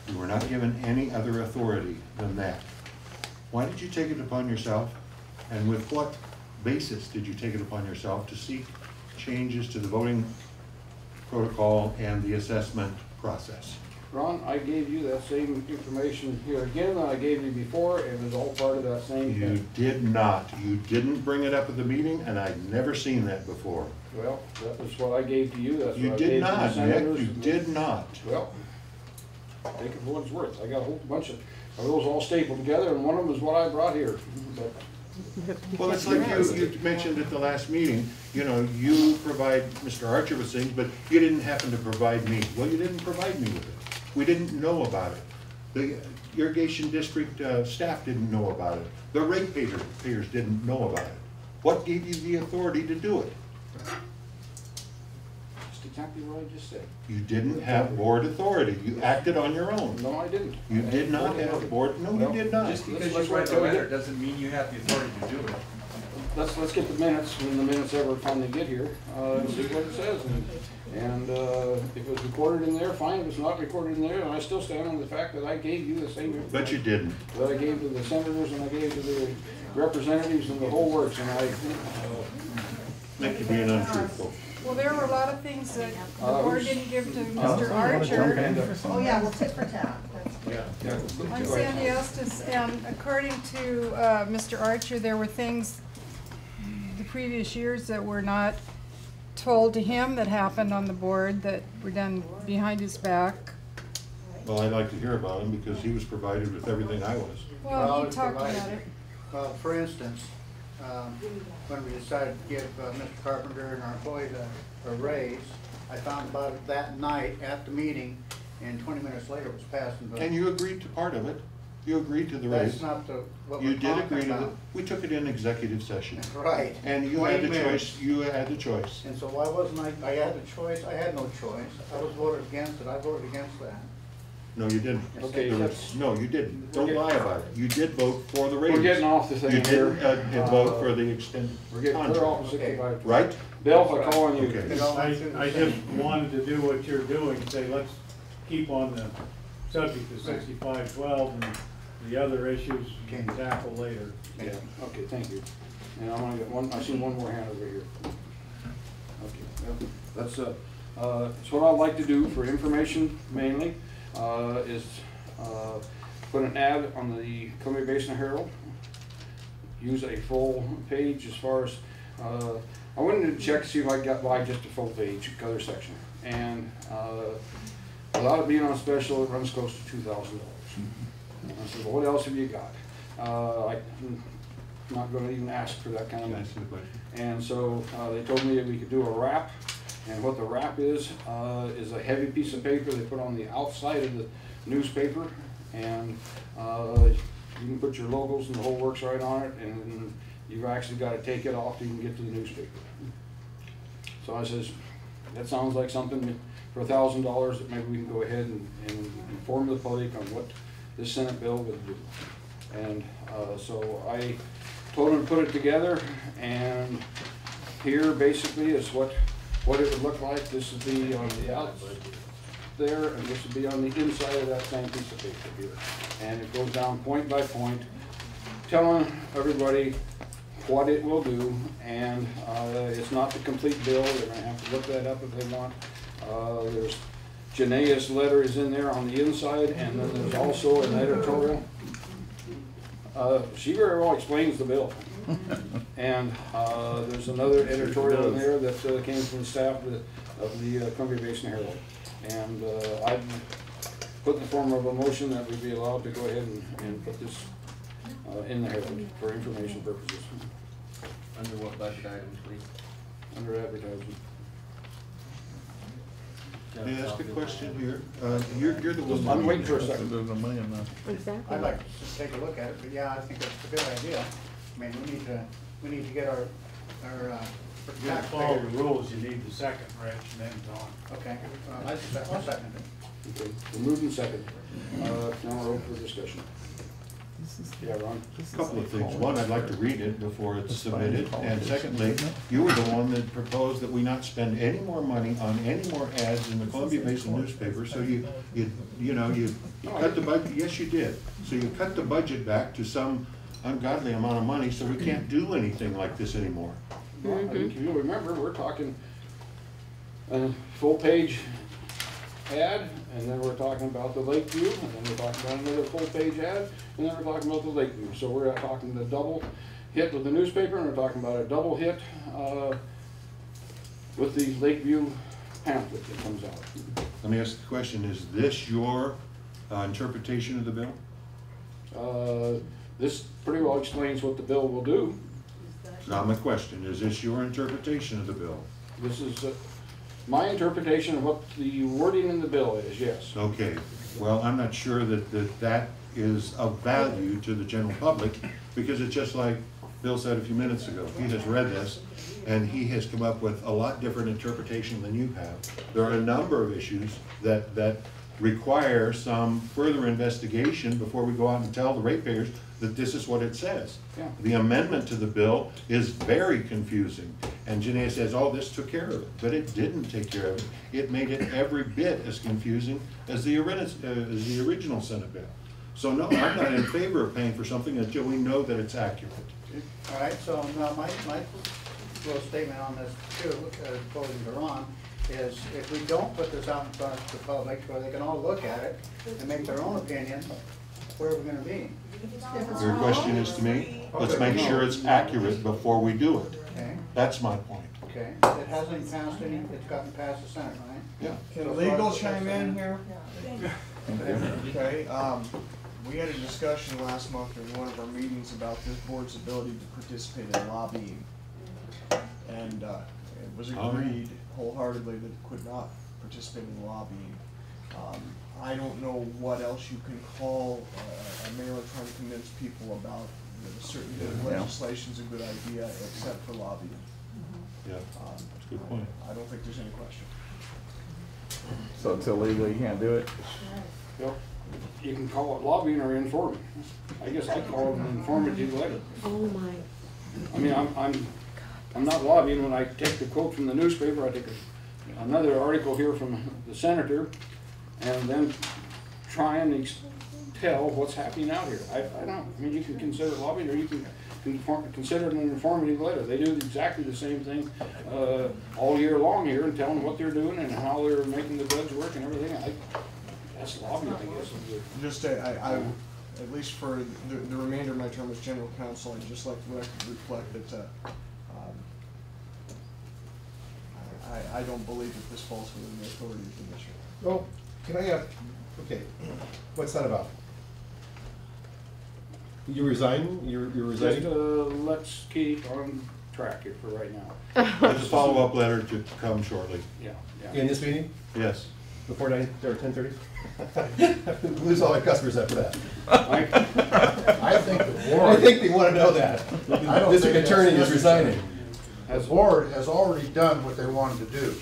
You were not given any other authority than that. Why did you take it upon yourself, and with what basis did you take it upon yourself to seek changes to the voting protocol and the assessment process? Ron, I gave you that same information here again that I gave you before. It was all part of that same thing. You did not. You didn't bring it up at the meeting, and I've never seen that before. Well, that was what I gave to you. That's You what I did gave not, to the senators. Nick. You did not. Well, take it for what it's worth. I got a whole bunch of those all stapled together, and one of them is what I brought here. But Well, it's like you mentioned at the last meeting, you provide Mr. Archer with things, but you didn't happen to provide me. Well, you didn't provide me with it. We didn't know about it. The Irrigation District staff didn't know about it. The ratepayers didn't know about it. What gave you the authority to do it? just exactly what I just said. You didn't have board authority. You acted on your own. No, I didn't. You did not have board, no, you did not. Just because you write a letter doesn't mean you have the authority to do it. let's get the minutes, when the minutes ever finally get here, and see what it says. And if it's recorded in there, fine. If it's not recorded in there, and I still stand on the fact that I gave you the same information. But you didn't. That I gave to the senators and I gave to the representatives and the whole works, and I. Make you being untruthful. Well, there were a lot of things that the board didn't give to Mr. Archer. Oh, yeah, well, tit for tat. I'm Sandy Estes, and according to Mr. Archer, there were things the previous years that were not told to him that happened on the board that were done behind his back. Well, I'd like to hear about him because he was provided with everything I was. Well, he talked about it. Well, for instance, when we decided to give Mr. Carpenter and our employees a raise, I found about it that night at the meeting, and 20 minutes later it was passed and voted. And you agreed to part of it. You agreed to the raise. That's not what you we're did talking agree to about. it. We took it in executive session. Right. And you had the choice. You had the choice. And so why wasn't I had the choice? I had no choice. I was voted against it. I voted against that. No, you didn't. Okay, No, you didn't. Don't lie about it. You did vote for the raise. We're getting off the thing you here. You did vote for the extended We're getting clear off the 65. Right? Bill, if I call on you. Okay. I just wanted to do what you're doing, say, let's keep on the subject of 6512 and the other issues we can tackle later. Yeah, okay, thank you. And I wanna get one, I see one more hand over here. Okay, well, that's what I'd like to do for information mainly, is put an ad on the Columbia Basin Herald, use a full page as far as, I wanted to check to see if I got by just a full page, color section. And without it being on special, it runs close to $2,000. I said, well, what else have you got? I'm not going to even ask for that kind of money. And so they told me that we could do a wrap. And what the wrap is a heavy piece of paper they put on the outside of the newspaper. And you can put your logos and the whole works right on it. And you've actually got to take it off to even get to the newspaper. So I says, that sounds like something for $1,000 that maybe we can go ahead and inform the public on what this Senate bill would do. And so I told him to put it together, and here basically is what it would look like. This would be on the outside there, and this would be on the inside of that same piece of paper here. And it goes down point by point, telling everybody what it will do, and it's not the complete bill. They're going to have to look that up if they want. There's Janaea's letter is in there on the inside, and then there's also an editorial. She very well explains the bill. And there's another editorial in there that came from the staff of the Columbia Basin Herald. And I put in the form of a motion that we'd be allowed to go ahead and put this in the Herald for information purposes. Under what budget items, please? Under advertising. May I ask a question here? You're the one. I'm waiting for a second. I'd like to just take a look at it, but yeah, I think that's a good idea. I mean, we need to get our You have to follow the rules, you need the second, Rich, and then Don. Okay, I'll second it. Okay, we're moving second. Now we're open for discussion. Yeah, Ron? A couple of things. One, I'd like to read it before it's submitted. And secondly, you were the one that proposed that we not spend any more money on any more ads in the Columbia Basin newspaper. So you cut the budget. Yes, you did. So you cut the budget back to some ungodly amount of money, so we can't do anything like this anymore. If you remember, we're talking a full page ad, and then we're talking about the Lakeview, and then we're talking about another full page ad, and then we're talking about the Lakeview. So we're talking the double hit with the newspaper, and we're talking about a double hit with the Lakeview pamphlet that comes out. Let me ask the question, is this your interpretation of the bill? This pretty well explains what the bill will do. Now my question, is this your interpretation of the bill? This is my interpretation of what the wording in the bill is, yes. Okay, well, I'm not sure that is of value to the general public, because it's just like Bill said a few minutes ago. He has read this, and he has come up with a lot different interpretation than you have. There are a number of issues that require some further investigation before we go out and tell the ratepayers that this is what it says. Yeah. The amendment to the bill is very confusing, and Janae says, oh, this took care of it, but it didn't take care of it. It made it every bit as confusing as the original Senate bill. So no, I'm not in favor of paying for something until we know that it's accurate. All right, so now my little statement on this too, opposing to Ron, is if we don't put this out in front of the public where they can all look at it and make their own opinion, where are we gonna be? Your question is to me, let's make sure it's accurate before we do it. Okay. That's my point. Okay, it hasn't passed any, it's gotten past the Senate, right? Yeah. Can legal chime in here? Okay, we had a discussion last month in one of our meetings about this board's ability to participate in lobbying. And it was agreed wholeheartedly that it could not participate in lobbying. I don't know what else you can call a mailer trying to convince people about certain legislation's a good idea except for lobbying. Yeah, that's a good point. I don't think there's any question. So it's illegal, you can't do it? Yep. You can call it lobbying or informing. I guess I call it an informative letter. Oh my. I mean, I'm not lobbying when I take the quote from the newspaper. I take another article here from the senator, and then try and tell what's happening out here. I mean, you can consider it lobbying, or you can consider it an informative letter. They do exactly the same thing all year long here, and tell them what they're doing and how they're making the judge work and everything. That's lobbying, I guess. Just I at least for the remainder of my term as general counsel, I'd just like to reflect that I don't believe that this falls within the authority of the commission. Well, can I have, okay, what's that about? You resign? You're resigning? Just let's keep on track here for right now. There's a follow-up letter to come shortly. Yeah. In this meeting? Yes. Before 9 or 10:30? Lose all my customers after that. I think the board. I think they want to know that. District attorney is resigning. The board has already done what they wanted to do.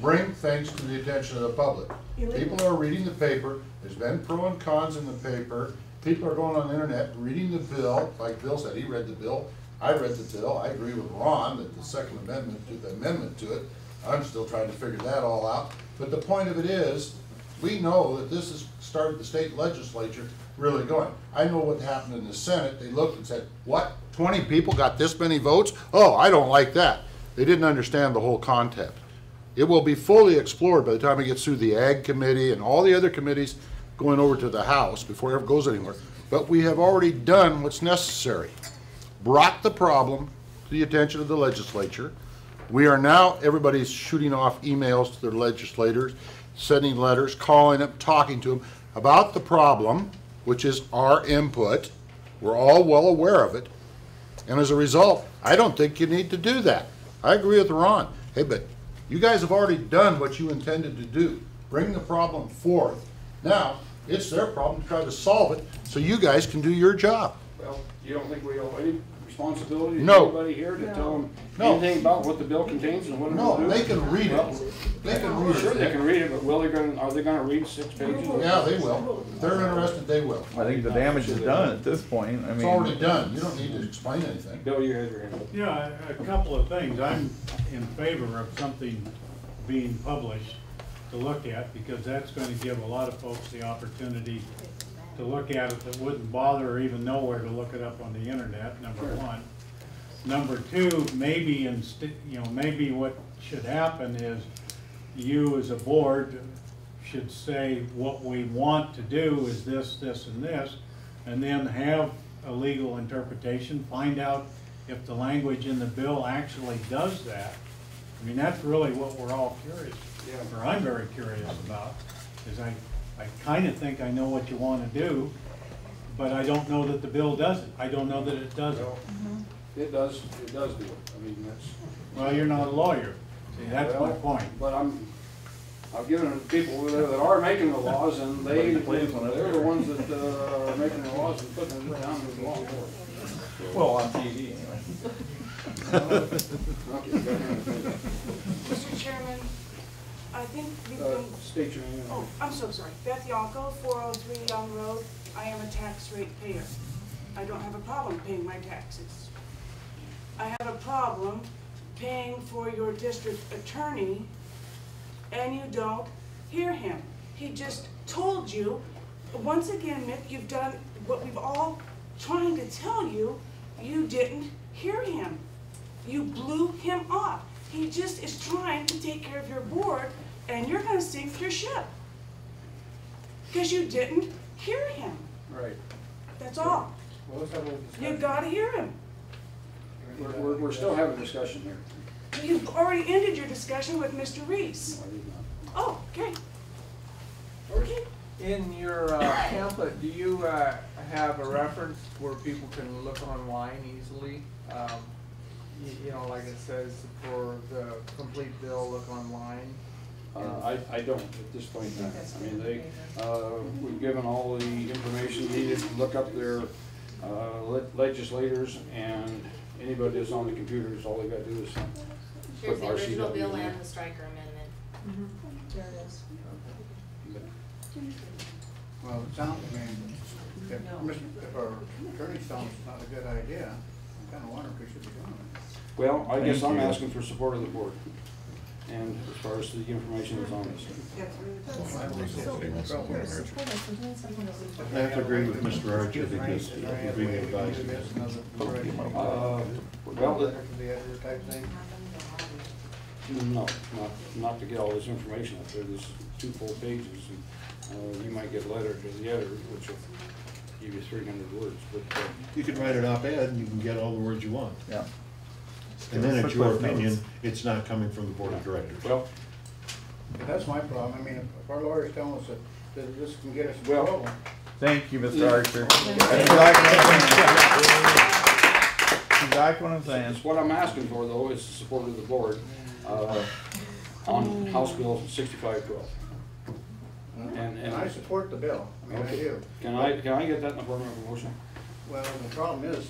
Bring things to the attention of the public. People are reading the paper. There's been pro and cons in the paper. People are going on the internet, reading the bill. Like Bill said, he read the bill. I read the bill. I agree with Ron that the second amendment to it, I'm still trying to figure that all out. But the point of it is, we know that this has started the state legislature really going. I know what happened in the Senate. They looked and said, what, 20 people got this many votes? Oh, I don't like that. They didn't understand the whole concept. It will be fully explored by the time it gets through the Ag Committee and all the other committees going over to the House before it ever goes anywhere. But we have already done what's necessary. Brought the problem to the attention of the legislature. We are now, everybody's shooting off emails to their legislators, sending letters, calling them, talking to them about the problem, which is our input. We're all well aware of it. And as a result, I don't think you need to do that. I agree with Ron. Hey, but you guys have already done what you intended to do. Bring the problem forth. Now, it's their problem to try to solve it so you guys can do your job. Well, you don't think we owe any responsibility to No. anybody here to tell them No. anything about what the bill contains and what it No, will do? they can read it. Well, They can read it. Sure, they can read it, but are they gonna read 6 pages? Yeah, they will. If they're interested, they will. I think the damage is done at this point. I mean, It's already done. You don't need to explain anything. Bill, you had your hand up. Yeah, a couple of things. I'm in favor of something being published to look at, because that's going to give a lot of folks the opportunity to look at it that wouldn't bother or even know where to look it up on the internet, number one. Number two, maybe maybe what should happen is you as a board should say what we want to do is this, this, and this, and then have a legal interpretation, find out if the language in the bill actually does that. I mean, that's really what we're all curious, or I'm very curious about, is I kind of think I know what you want to do, but I don't know that the bill does it. I don't know that it does it. It does do it. I mean, that's. Well, you're not a lawyer. See, that's my point. But I've given it to people over there that are making the laws, and they're the ones that are making the laws and putting it down to the law enforcement. Well, on TV anyway. Mr. Chairman, I think we've been... State your name. Oh, I'm so sorry. Beth Yonko, 403 Young Road. I am a tax rate payer. I don't have a problem paying my taxes. I have a problem paying for your district attorney, and you don't hear him. He just told you, once again, Mick, you've done what we've all trying to tell you, you didn't hear him. You blew him off. He just is trying to take care of your board, and you're gonna sink your ship. Because you didn't hear him. Right. That's all. Well, let's have a little discussion. You gotta hear him. We're still having a discussion here. You've already ended your discussion with Mr. Reese. Oh, okay. Okay. In your pamphlet, do you have a reference where people can look online easily? You know, like it says for the complete bill, look online. I don't at this point in time. I mean, we've given all the information needed to look up their legislators, and anybody that's on the computers, all they got to do is Here's put the original RCW bill in there. and the striker amendment. There it is. Well, it sounds, I mean, if our attorney's telling us it's not a good idea, I kinda wonder if we should be doing it. Well, I guess Thank I'm you. asking for support of the board, and as far as the information that's on this. I have to agree with Mr. Archer because he's being advised against. Well, The editor type thing. no, not to get all this information up there. There's 2 full pages, and you might get a letter to the editor, which will give you 300 words. But You could write an op-ed and you can get all the words you want. Yeah. And then it's your opinion, it's not coming from the board of directors. Well, But that's my problem. I mean, if our lawyer's telling us that this can get us in Well, trouble. Thank you, Mr. Archer. Exactly what I'm saying. it's what I'm asking for, though, is the support of the board on House Bill 6512. And I support the bill. I mean, I do. Can I get that in the form of a motion? Well, the problem is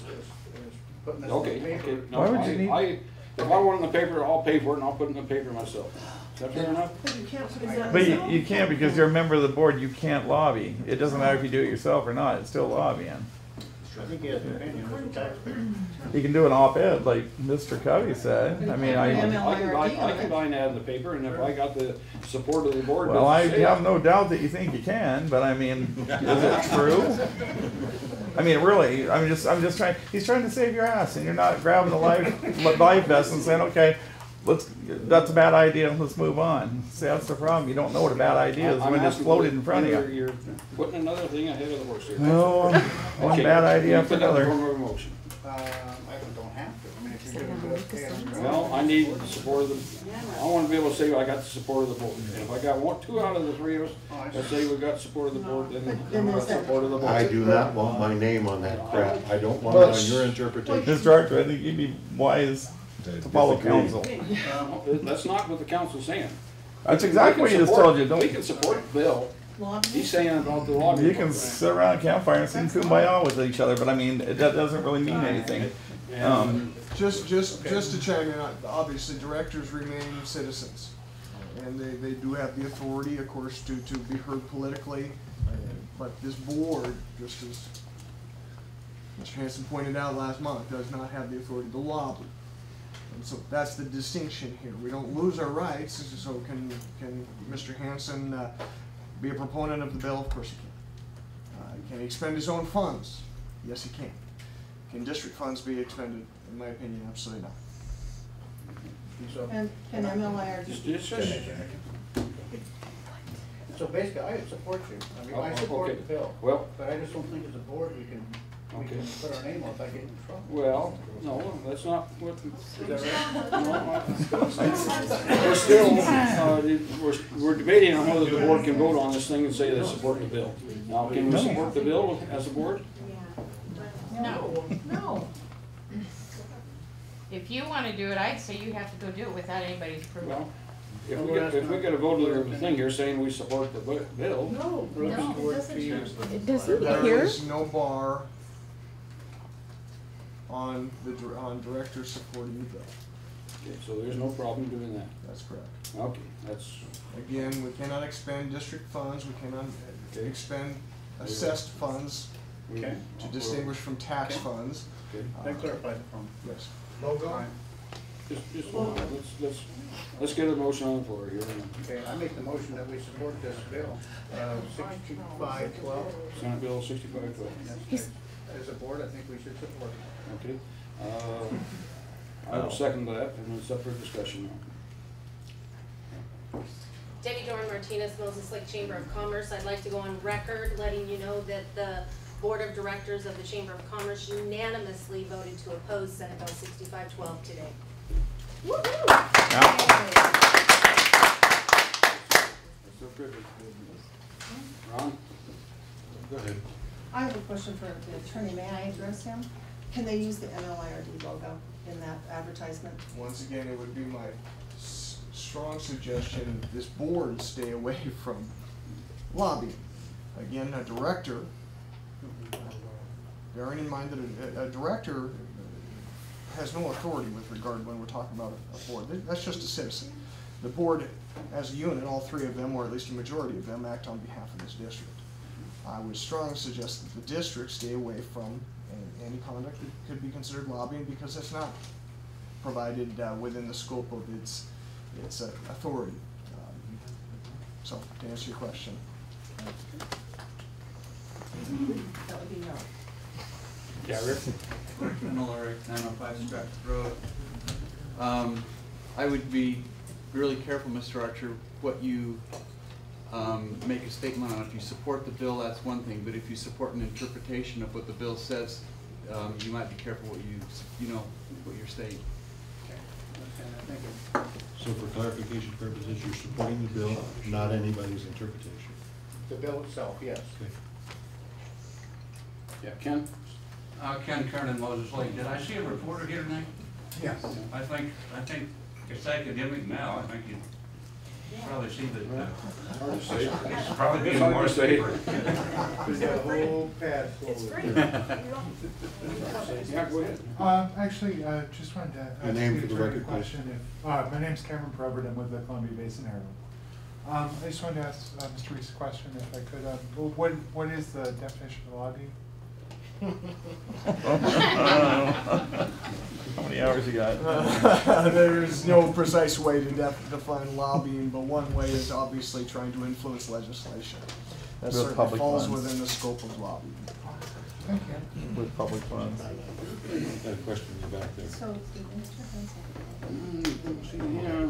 putting this in Okay, the paper. okay. No, if I want it in the paper, I'll pay for it and I'll put it in the paper myself. Is that fair enough? But you can't put it down. But you can't, because you're a member of the board, you can't lobby. It doesn't matter if you do it yourself or not, it's still lobbying. I think he has an opinion as a taxpayer. You can do an op-ed like Mr. Covey said. I mean, I can buy an ad in the paper, and if I got the support of the board. well, I to say have it. no doubt that you think you can, but I mean, is it true? I mean, really, I'm just trying, he's trying to save your ass, and you're not grabbing the life vest and saying, okay, that's a bad idea, let's move on. See, that's the problem, you don't know what a bad idea is I'm when it's asking floated for- in front of you. You're putting another thing ahead of the horse here. No, one Okay, bad idea you after put that in the another. form of a motion. I don't have to. I mean, if you're gonna do it, pay it. Well, I need the support of the, I want to be able to say I got the support of the board. And if I got 2 out of the 3 of us, let's say we got support of the board, then we got support of the board. I do not want my name on that crap. I don't want it on your interpretation. Mr. Archer, I think you'd be wise to follow counsel. That's not what the council's saying. That's exactly what he just told you. We can support the bill. He's saying about the lobby. You can sit around a campfire and sing kumbaya with each other, but I mean, that doesn't really mean anything. Just to chime in, obviously, directors remain citizens. And they do have the authority, of course, to be heard politically. But this board, just as Mr. Hansen pointed out last month, does not have the authority to lobby. And so that's the distinction here. We don't lose our rights, so can Mr. Hansen be a proponent of the bill? Of course he can. Can he expend his own funds? Yes, he can. Can district funds be expended? In my opinion, absolutely not. And can MLIRD? So basically, I support you. I mean, I support the bill. Well, but I just don't think as a board we can put our name on if I get in trouble. well, no, that's not what. Is that right? We're still, we're debating on whether the board can vote on this thing and say they support the bill. Now, can we support the bill as a board? No. If you wanna do it, I'd say you have to go do it without anybody's approval. Well, if we get a vote of the thing here saying we support the bill. No, It doesn't There here. is no bar on directors supporting the bill. Okay, so there's no problem doing that. That's correct. Okay, that's, Again, we cannot expend district funds, we cannot expend assessed funds okay. to distinguish from tax funds. Okay. That clarified it from, yes. Logo? Just, let's get a motion on the floor here. Okay, I make the motion that we support this bill, 6512. Senate Bill 6512. As a board, I think we should support it. Okay. I will second that, and it's up for discussion now. Debbie Dorn Martinez, Moses Lake Chamber of Commerce. I'd like to go on record letting you know that the Board of Directors of the Chamber of Commerce unanimously voted to oppose Senate Bill 6512 today. Ron? Go ahead. I have a question for the attorney. May I address him? Can they use the MLIRD logo in that advertisement? Once again, it would be my strong suggestion this board stay away from lobbying. Again, a director, bearing in mind that a director has no authority with regard when we're talking about a board. That's just a citizen. The board, as a unit, all three of them, or at least a majority of them, act on behalf of this district. I would strongly suggest that the district stay away from any conduct that could be considered lobbying, because it's not provided within the scope of its authority. So, to answer your question. That would be no. Yeah, Rick? MLIRD, 905 Stratford Road. I would be really careful, Mr. Archer, what you make a statement on. If you support the bill, that's one thing, but if you support an interpretation of what the bill says, you might be careful what what you're stating. So for clarification purposes, you're supporting the bill, not anybody's interpretation? The bill itself, yes. Okay. Yeah, Ken? Ken Kernan, Moses Lake. Did I see a reporter here tonight? Yes. I think it's academic now. I think you probably see that. Hard to say. It's probably being more safe. We've got a whole pad full It's of free. Yeah, go ahead. Actually, just wanted to Your ask name the for the attorney record, a question. My name's Cameron Probert. I'm with the Columbia Basin Herald. I just wanted to ask Mr. Reese a question, if I could. What is the definition of lobbying? How many hours you got? There's no precise way to define lobbying, but one way is obviously trying to influence legislation. That With certainly public falls funds. within the scope of lobbying. Thank you. With public funds. Got a question in the back there. So, did Mr. Hansen? Yeah,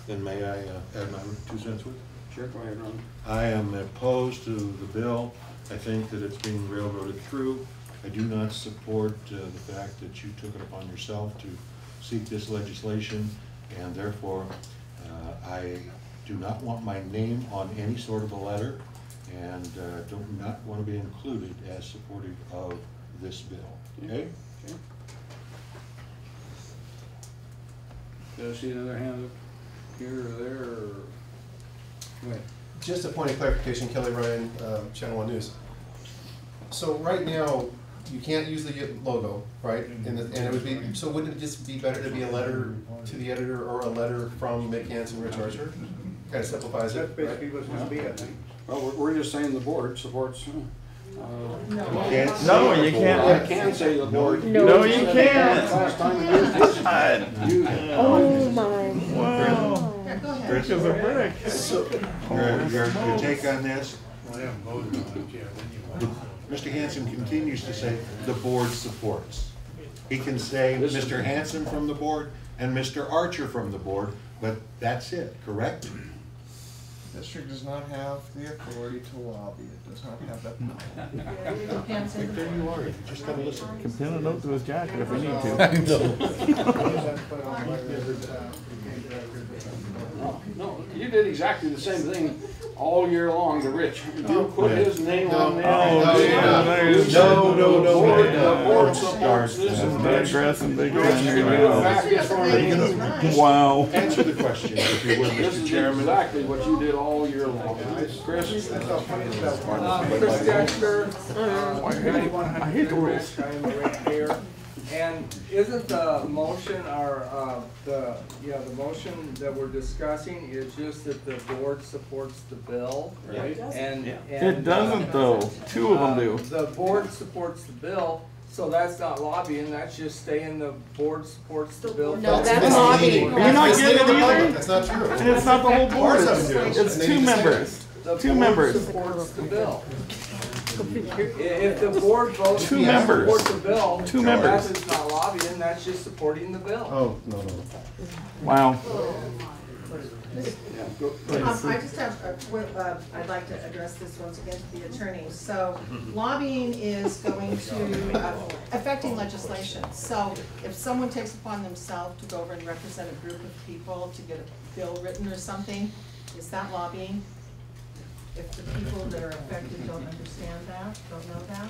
Then may I add my 2 cents worth? sure, go ahead, Ron. I am opposed to the bill. I think that it's being railroaded through. I do not support the fact that you took it upon yourself to seek this legislation, and therefore I do not want my name on any sort of a letter, and do not want to be included as supportive of this bill. Okay? Okay. Did I see another hand up here or there, or? Go ahead. Just a point of clarification, Kelly Ryan, Channel 1 News. So right now, you can't use the logo, right? And it would be, so wouldn't it just be better to be a letter to the editor or a letter from Mick Hansen, Rich Archer? Kind of simplifies it, That's basically right? what's going to be, I think. Well, we're just saying the board supports. No, you can't. I can say the board. No, you can't. Last time we did this. You. Oh my. Wow. Yeah, go ahead. Chris is a brick. So, your take on this? Well, I haven't voted on it yet, then you Mr. Hansen continues to say the board supports. He can say Mr. Hansen from the board and Mr. Archer from the board, but that's it, correct? The district does not have the authority to lobby. It does not have that power. Hansen? There you are, you just gotta listen. Can pin a note to his jacket if we need to. No, you did exactly the same thing all year long to Rich. You put his name on there. Oh, no. The board supports this. Big grass and big Rich, can you back this for me? Wow. Answer the question, if you would, This Mr. is Chairman. exactly what you did all year long. Chris? Chris Dexter, 9100 I hate the rules. Risk. I am a ratepayer. And isn't the motion the motion that we're discussing is just that the board supports the bill? Right. And It doesn't though. Two of them do. The board supports the bill, so that's not lobbying, that's just saying the board supports the bill. No, that's lobbying. You're not getting it either. That's not true. And it's not the whole board. It's two members. The Two board members. supports the bill. If the board votes Two to members. support the bill, Two members. that's not lobbying, that's just supporting the bill. Oh, no. Wow. I just have, I'd like to address this once again to the attorney. So lobbying is going to, affecting legislation. So if someone takes upon themselves to go over and represent a group of people to get a bill written or something, is that lobbying? If the people that are affected don't understand that, don't know that,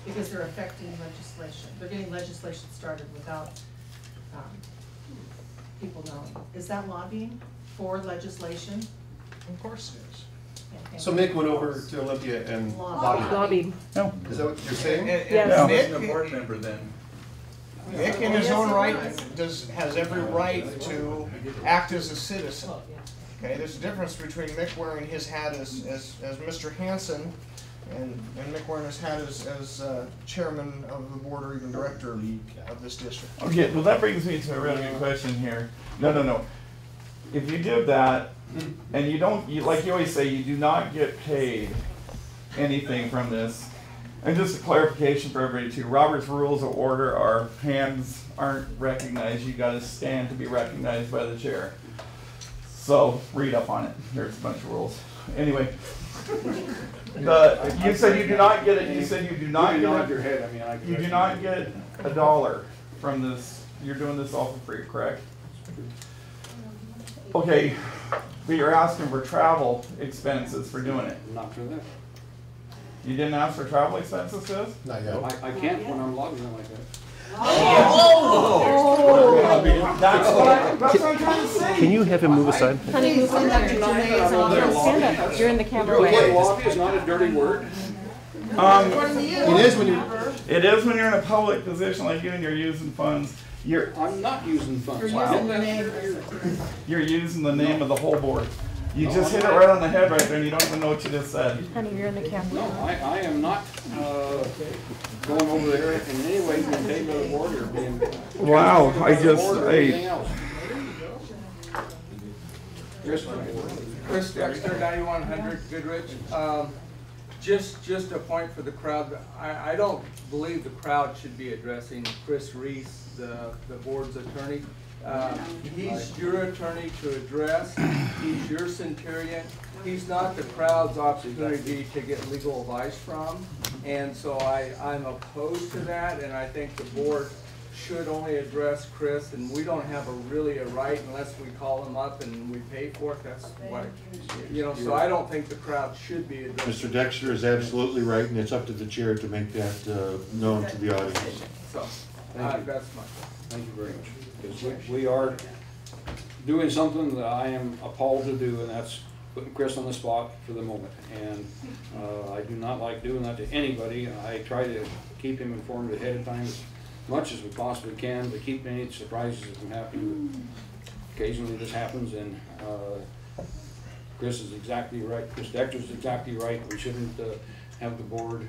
because they're affecting legislation. They're getting legislation started without people knowing. Is that lobbying for legislation? Of course it is. So Mick went over to Olympia and Lobbied. No. Is that what you're saying? Yes. Mick, a board member then. Mick in his own right has every right to act as a citizen. Okay, there's a difference between Mick wearing his hat as Mr. Hansen and Mick wearing his hat as chairman of the board or even director of this district. Okay, well that brings me to a really good question here. No. If you did that, and you don't, like you always say, you do not get paid anything from this. And just a clarification for everybody too, Robert's Rules of Order are hands aren't recognized, you gotta stand to be recognized by the chair. So, read up on it, there's a bunch of rules. Anyway, you said you do not get it, you said you do not get nod your head, I mean, you do not get $1 from this, you're doing this all for free, correct? Okay, but you're asking for travel expenses for doing it. Not for that. You didn't ask for travel expenses, Sis? Not yet. I can't when I'm lobbying like that. That's what I'm trying to say. Can you have him move aside? Honey, move over there. Stand up. You're in the camera way. Lobby is not a dirty word. It is when you're in a public position like you and you're using funds. I'm not using funds. You're using the name of the whole board. You just hit it right on the head right there and you don't even know what you just said. Honey, you're in the camera. No, I am not going over there in any way being paid by the board or being. Wow, Chris Dexter, 9100 Goodrich. Just a point for the crowd. I don't believe the crowd should be addressing Chris Reese, the board's attorney. He's your attorney to address. He's your centurion. He's not the crowd's opportunity to get legal advice from. And so I'm opposed to that, and I think the board should only address Chris, and we don't have really a right unless we call him up and we pay for it. That's what, so I don't think the crowd should be addressed. Mr. Dexter is absolutely right, and it's up to the chair to make that known to the audience. So, Thank you. that's my. Thank you very much. Because we are doing something that I am appalled to do, and that's putting Chris on the spot for the moment. And I do not like doing that to anybody. I try to keep him informed ahead of time as much as we possibly can to keep any surprises from happening. Occasionally this happens, and Chris is exactly right. Chris Dexter is exactly right. We shouldn't have the board,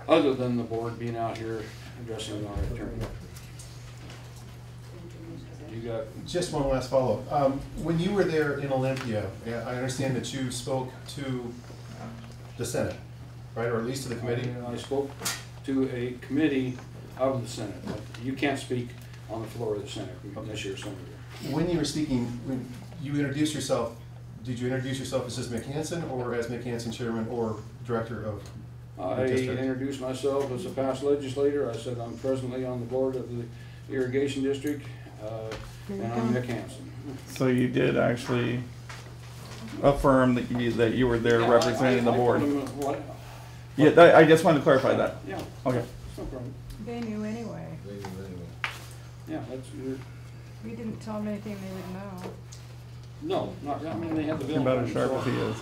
other than the board being out here addressing our attorney. You got just one last follow-up. When you were there in Olympia, I understand that you spoke to the Senate, right, or at least to the committee? I spoke to a committee of the Senate. You can't speak on the floor of the Senate unless you're a senator. When you were speaking, when you introduced yourself, did you introduce yourself as Mick Hansen or as Mick Hansen chairman or director of I the district? introduced myself as a past legislator. I said I'm presently on the board of the Irrigation District, and I'm Mick Hansen. So you did actually affirm that you were there representing the board? Yeah, I just wanted to clarify that. Yeah. Okay. No problem. They knew anyway. Yeah, that's your. We didn't tell them anything they would know. No, not. I mean, they had the bill. About as sharp as he is.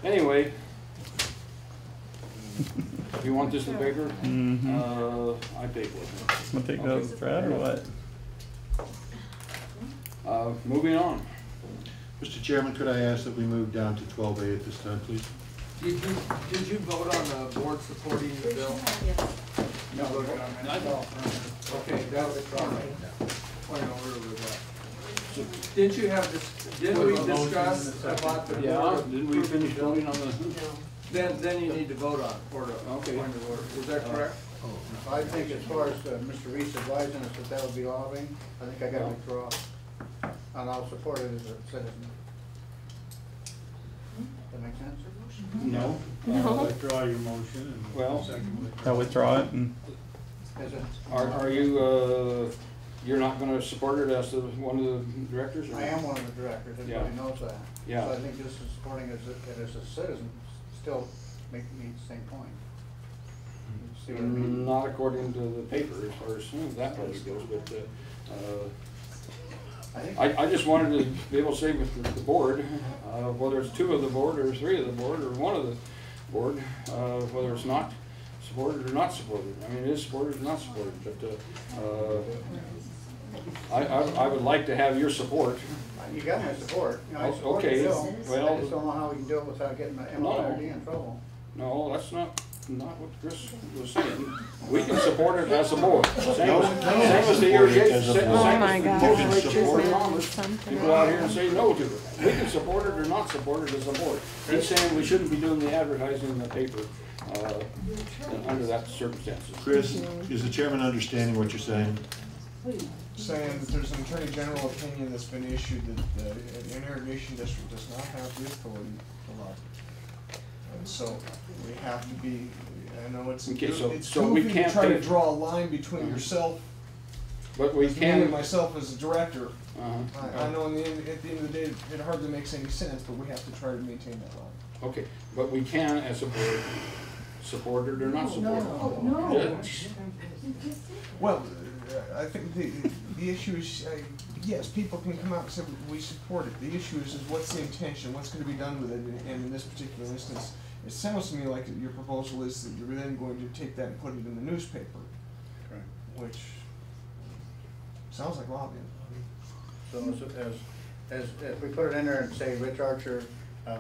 Anyway, If you want this in the paper, I pay for it. I'll take those, Brad, or what? Moving on. Mr. Chairman, could I ask that we move down to 12A at this time, please? Did you vote on the board supporting the bill? No, Okay, that was point of order with that. Didn't you have this, didn't we discuss about the board? Yeah, didn't we finish approving the voting on the? Then you need to vote on it for the Okay. point of order. Is that correct? I think as far as Mr. Reese advising us that would be lobbying, I think I gotta withdraw. And I'll support it as a citizen. That make sense? No. Withdraw your motion and Well, second. I'll withdraw it and. Is it? Are you, you're not gonna support it as one of the directors? Or? I am one of the directors, everybody knows that. Yeah. So I think this is supporting it as a citizen, still make me the same point. See what I mean? Not according to the paper, as far as that place goes, but, I just wanted to be able to say with the board, whether it's two of the board or three of the board or one of the board, whether it's not supported or not supported. I mean, it is supported or not supported, but, I would like to have your support. You got my support. You know, I support Okay, the bill. well. I just don't know how we can do it without getting the MLIRD in trouble. No, that's not what Chris was saying. We can support it as a board. Same as the irrigation, same as the support commerce. People out here and say no to it. We can support it or not support it as a board. He's saying we shouldn't be doing the advertising in the paper, under that circumstances. Chris, is the chairman understanding what you're saying? Saying that there's an attorney general opinion that's been issued that an irrigation district does not have the authority to lobby. And so we have to be, I know it's Okay, it's so we goofy can't to try to take- draw a line between yourself, But we as me and can. myself as a director. Uh-huh. I know at the end of the day, it hardly makes any sense, but we have to try to maintain that line. Okay, but we can, as a board, support it or not support it. No. Well, I think the issue is, yes, people can come out and say we support it. The issue is what's the intention, what's going to be done with it, and in this particular instance, it sounds to me like your proposal is that you're then going to take that and put it in the newspaper, which sounds like lobbying. So as if we put it in there and say Rich Archer,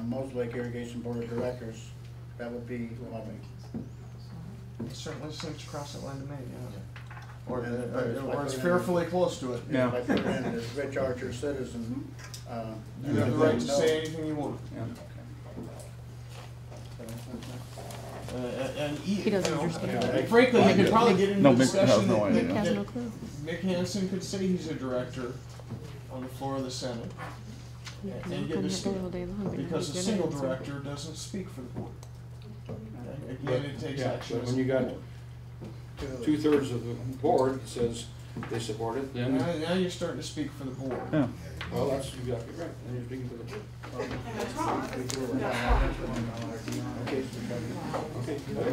Moses Lake Irrigation Board of Directors, that would be lobbying. It certainly seems to cross that line to me, yeah. Or Or it's fearfully close to it. Yeah, if I put it in as Rich Archer citizen. You have the right to say anything you want. And He doesn't understand. and frankly, you could probably get into No, a Mick has discussion no that idea. Mick has no clue. Mick Hansen could say he's a director on the floor of the Senate. Yeah, And he'll get come a here stick, all day long, but because a he's single gonna answer. director doesn't speak for the board. Again, it takes Yeah, action. but as when a you got board. 2/3 of the board says they support it, then. Now you're starting to speak for the board. Yeah. Well, that's exactly right, then you're speaking to the board. Okay,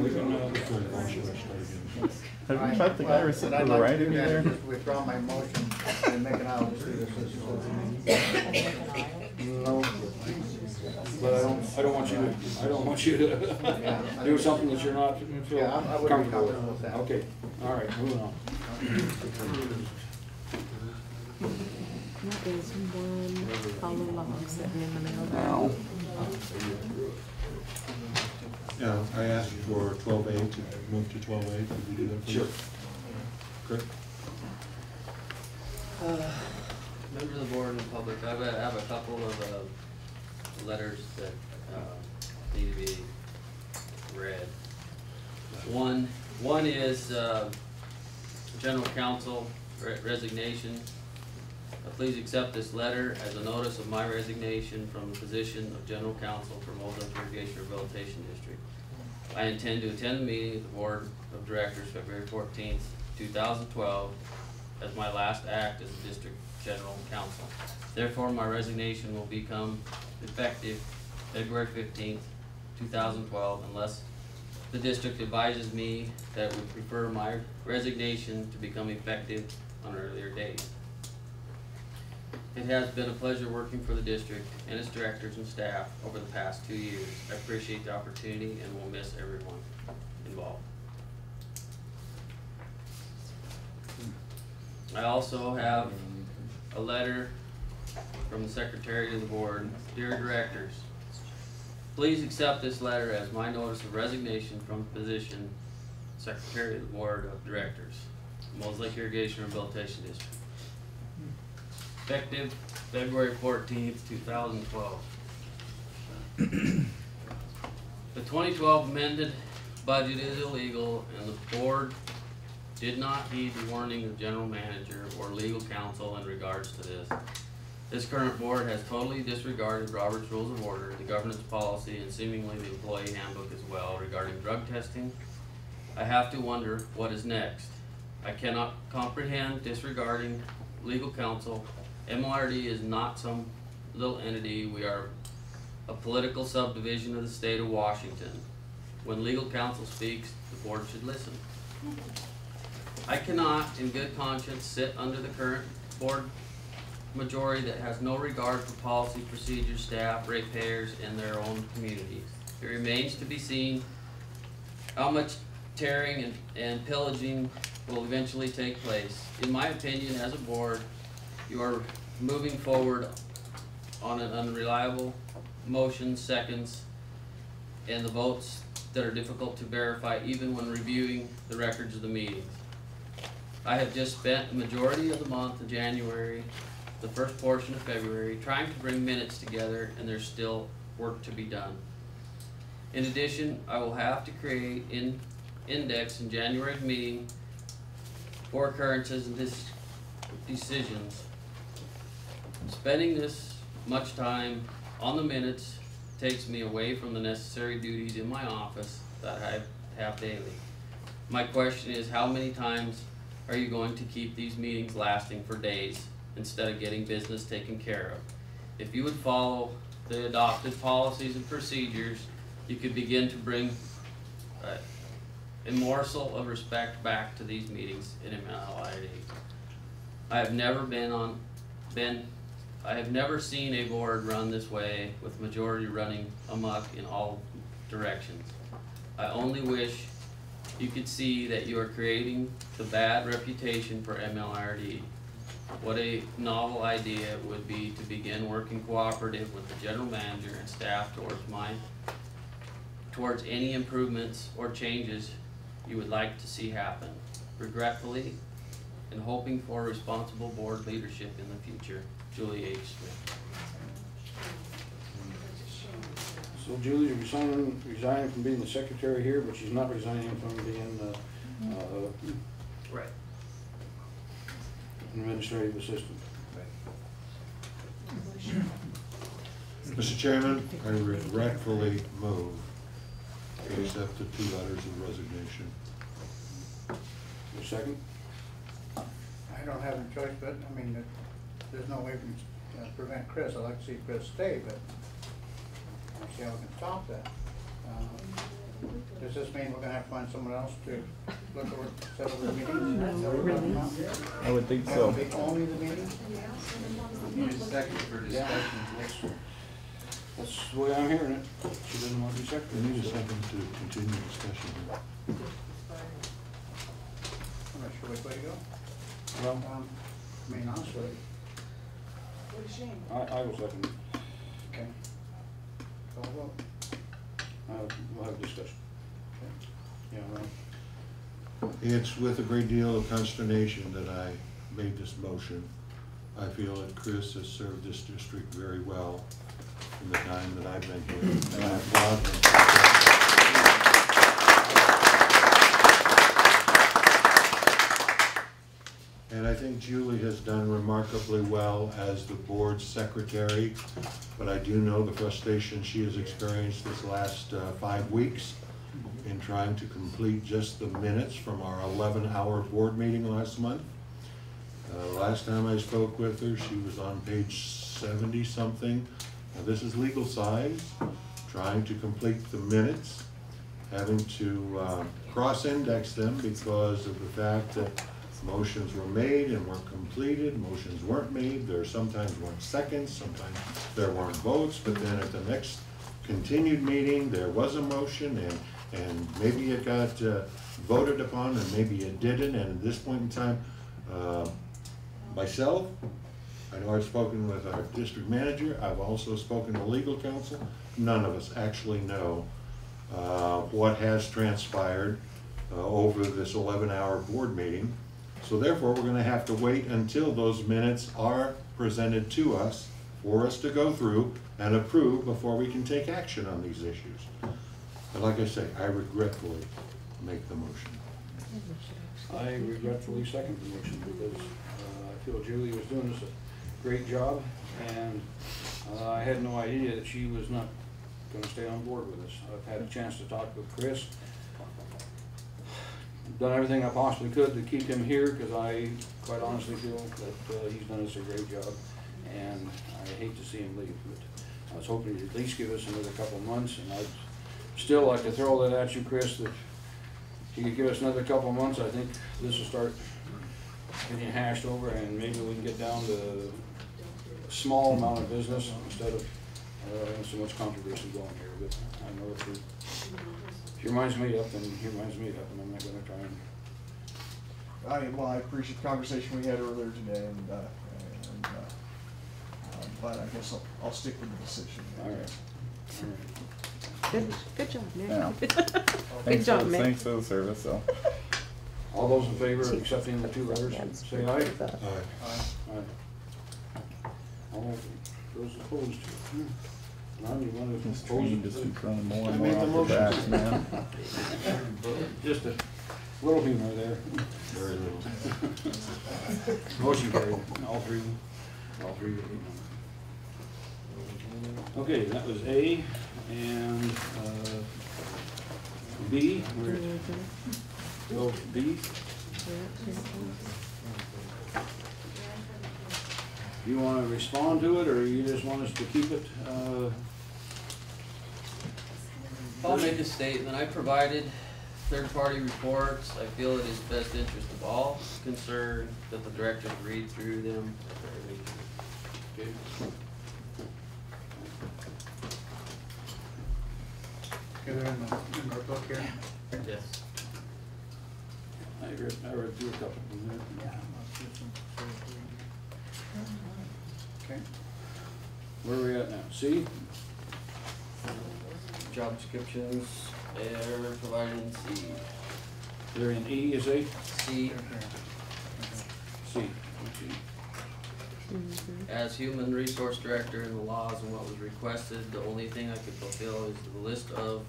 we can, Have you met the guy who was sitting to the right of you there? Just withdraw my motion and make an out. No, but I don't want you to do something that you're not feel Yeah, I wouldn't be comfortable comfortable with with. that. Okay, all right, moving on. That is one hollow log sitting in the mail there. Ow. Yeah, I asked for 12A to move to 12A. Could we do that, please? Sure. Good. Members of the board and the public, I have a couple of letters that need to be read. One is general counsel resignation. Please accept this letter as a notice of my resignation from the position of general counsel for Moses Irrigation Rehabilitation District. I intend to attend the meeting of the board of directors February 14th, 2012 as my last act as a district general counsel. Therefore, my resignation will become effective February 15th, 2012 unless the district advises me that it would prefer my resignation to become effective on an earlier date. It has been a pleasure working for the district and its directors and staff over the past 2 years. I appreciate the opportunity and will miss everyone involved. I also have a letter from the Secretary to the Board. Dear Directors, please accept this letter as my notice of resignation from the position Secretary of the Board of Directors, Moses Lake Irrigation Rehabilitation District. Effective February 14th, 2012. The 2012 amended budget is illegal, and the board did not heed the warning of general manager or legal counsel in regards to this. This current board has totally disregarded Robert's Rules of Order, the governance policy, and seemingly the employee handbook as well regarding drug testing. I have to wonder what is next. I cannot comprehend disregarding legal counsel. MLIRD is not some little entity. We are a political subdivision of the state of Washington. When legal counsel speaks, the board should listen. I cannot, in good conscience, sit under the current board majority that has no regard for policy, procedures, staff, ratepayers, and their own communities. It remains to be seen how much tearing and pillaging will eventually take place. In my opinion, as a board, you are moving forward on an unreliable motion, seconds, and the votes that are difficult to verify even when reviewing the records of the meetings. I have just spent the majority of the month of January, the first portion of February, trying to bring minutes together, and there's still work to be done. In addition, I will have to create an index in January's meeting for occurrences and decisions. Spending this much time on the minutes takes me away from the necessary duties in my office that I have daily. My question is, how many times are you going to keep these meetings lasting for days instead of getting business taken care of? If you would follow the adopted policies and procedures, you could begin to bring a morsel of respect back to these meetings in MLIRD. I have never seen a board run this way, with majority running amok in all directions. I only wish you could see that you are creating the bad reputation for MLIRD. What a novel idea it would be to begin working cooperative with the general manager and staff towards any improvements or changes you would like to see happen. Regretfully, and hoping for responsible board leadership in the future, Julie H. Smith. So Julie, resigning from being the secretary here, but she's not resigning from being the right. administrative assistant. Mr. Chairman, I regretfully move to accept the 2 letters of resignation. Your second? I don't have a choice, but, I mean, there's no way we can prevent Chris. I'd like to see Chris stay, but I'll see how we can stop that. Does this mean we're gonna have to find someone else to look over, set over the meetings? I would think That so. would be only the meetings? Need a second for discussion. That's the way I'm hearing it. She doesn't want to be secretary. We need a second to continue discussion. I'm not sure which way to go. Well, I mean, honestly. What a shame. I will second it. Okay. Call vote. We'll have a discussion. Yeah, right. It's with a great deal of consternation that I made this motion. I feel that Chris has served this district very well in the time that I've been here, and I applaud him. And I think Julie has done remarkably well as the board secretary, but I do know the frustration she has experienced this last 5 weeks in trying to complete just the minutes from our 11-hour board meeting last month. Last time I spoke with her, she was on page 70-something. Now, this is legal size, trying to complete the minutes, having to cross-index them because of the fact that Motions were made and weren't completed, motions weren't made, there sometimes weren't seconds, sometimes there weren't votes, but then at the next continued meeting, there was a motion, and maybe it got voted upon and maybe it didn't, and at this point in time, myself, I know I've spoken with our district manager, I've also spoken to legal counsel, none of us actually know what has transpired over this 11-hour board meeting. So therefore, we're gonna have to wait until those minutes are presented to us for us to go through and approve before we can take action on these issues. But like I say, I regretfully make the motion. I regretfully second the motion because I feel Julie was doing us a great job, and I had no idea that she was not gonna stay on board with us. I've had a chance to talk with Chris. Done everything I possibly could to keep him here because I quite honestly feel that he's done us a great job, and I hate to see him leave. But I was hoping he'd at least give us another couple months, and I'd still like to throw that at you, Chris, that if you could give us another couple months, I think this will start getting hashed over, and maybe we can get down to a small amount of business instead of so much controversy going here. But I know if your mind's made up, then your mind's made up, and I'm not going to try and. Well, I appreciate the conversation we had earlier today, but I guess I'll stick with the decision. All right. Good job, Nick. Yeah. Good job, Mick. Thanks for the service, though. All those in favor of accepting the 2 letters, say aye. Aye. Aye. All those opposed? None, you want to This oppose train it? just keeps running more I and made more the off the motion. backs, man. Just a little humor there. Very little. Motion carried, all three. Okay, that was A, and B, we're at Bill B. You want to respond to it, or you just want us to keep it? I'll make a statement. I provided third-party reports. I feel it is best interest of all concerned that the directors read through them. Okay. They're in our book here. Yes. I read through a couple of them. Okay. Where are we at now? C? Job descriptions are provided in C. They're in E, is A? C. C. Okay. As human resource director in the laws and what was requested, the only thing I could fulfill is the list of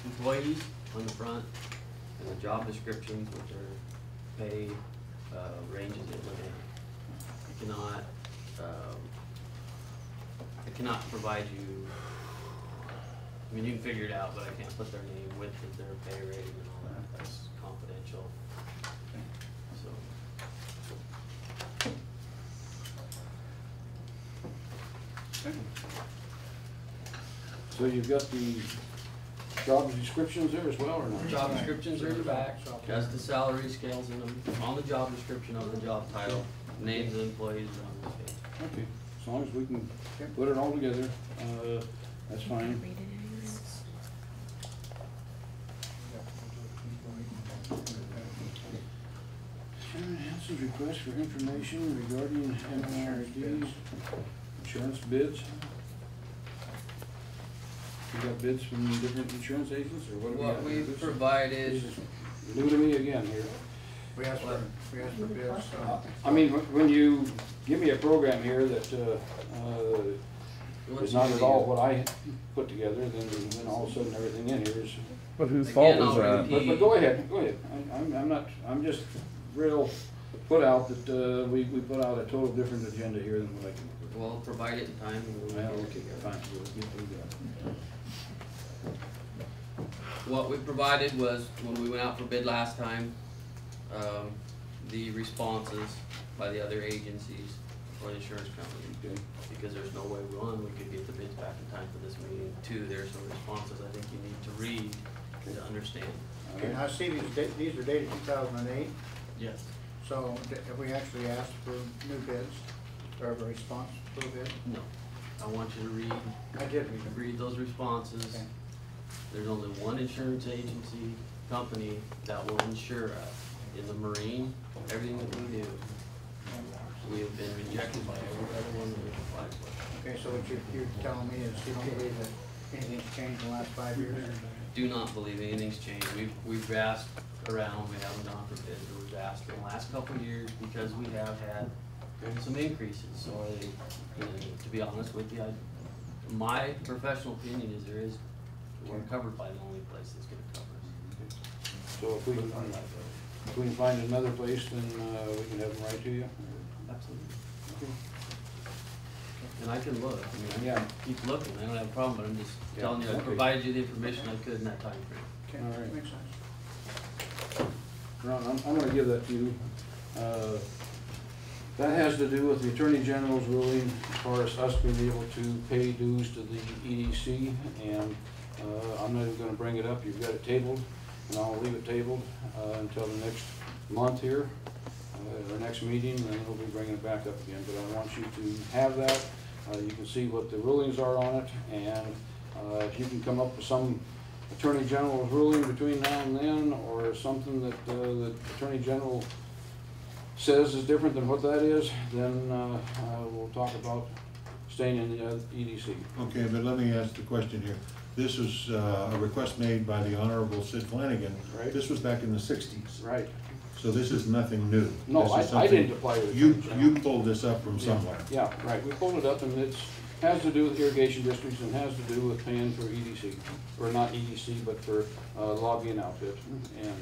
employees on the front and the job descriptions, which are pay ranges implemented. I cannot provide you. I mean, you can figure it out, but I can't put their name with their pay rate and all that. That's confidential. So. So you've got the job descriptions there as well, or not? Job descriptions are in the back, has the salary scales in them, on the job description of the job title, names of employees are on this page. Okay, as long as we can put it all together, that's fine. Sharon Hansen's request for information regarding MLIRD insurance bids. You got bids from different insurance agents, or what? What we provided. This is new to me again here. We asked for bids. I mean, when you give me a program here that is not at all what I put together, then all of a sudden everything in here is. But whose fault was that? But go ahead. I'm just real put out that we put out a total different agenda here than what I came up with. We'll provide it in time. Well, okay, fine. We'll get through that. What we provided was, when we went out for bid last time, the responses by the other agencies or the insurance company. Okay. Because there's no way, one, we could get the bids back in time for this meeting. Two, there's some responses I think you need to read to understand. Okay, now I see these are dated 2008. Yes. So have we actually asked for new bids or a response for a bid? No. I want you to read. I did read them. Read those responses. Okay. There's only one insurance agency company that will insure us in the marine, everything that we do. We have been rejected by every other one that we've applied for. Okay, so what you're telling me is you don't believe that anything's changed in the last 5 years? Do not believe anything's changed. We've asked around, we haven't gone for bids, but we've asked in the last couple of years because we have had some increases. So to be honest with you, my professional opinion is we're covered by the only place that's gonna cover us. So if we can find another place, then we can have them write to you? Absolutely. Okay. And I can look, I Yeah. keep looking, I don't have a problem, but I'm just Yeah. telling you, I Okay. provided you the information I could in that time frame. Okay, All right. makes sense. Ron, I'm gonna give that to you. That has to do with the Attorney General's ruling as far as us being able to pay dues to the EDC, and I'm not even gonna bring it up. You've got it tabled, and I'll leave it tabled until the next month here, our next meeting, and then we'll be bringing it back up again. But I want you to have that. You can see what the rulings are on it, and if you can come up with some Attorney General's ruling between now and then, or something that the Attorney General says is different than what that is, then we'll talk about staying in the EDC. Okay, but let me ask the question here. This was a request made by the Honorable Sid Flanagan. Right. This was back in the 60s. Right. So this is nothing new. No, This is I something- didn't apply to the You, Attorney General. you pulled this up from somewhere. Yeah, right, we pulled it up, and it has to do with irrigation districts and has to do with paying for EDC, or not EDC, but for lobbying outfit, and,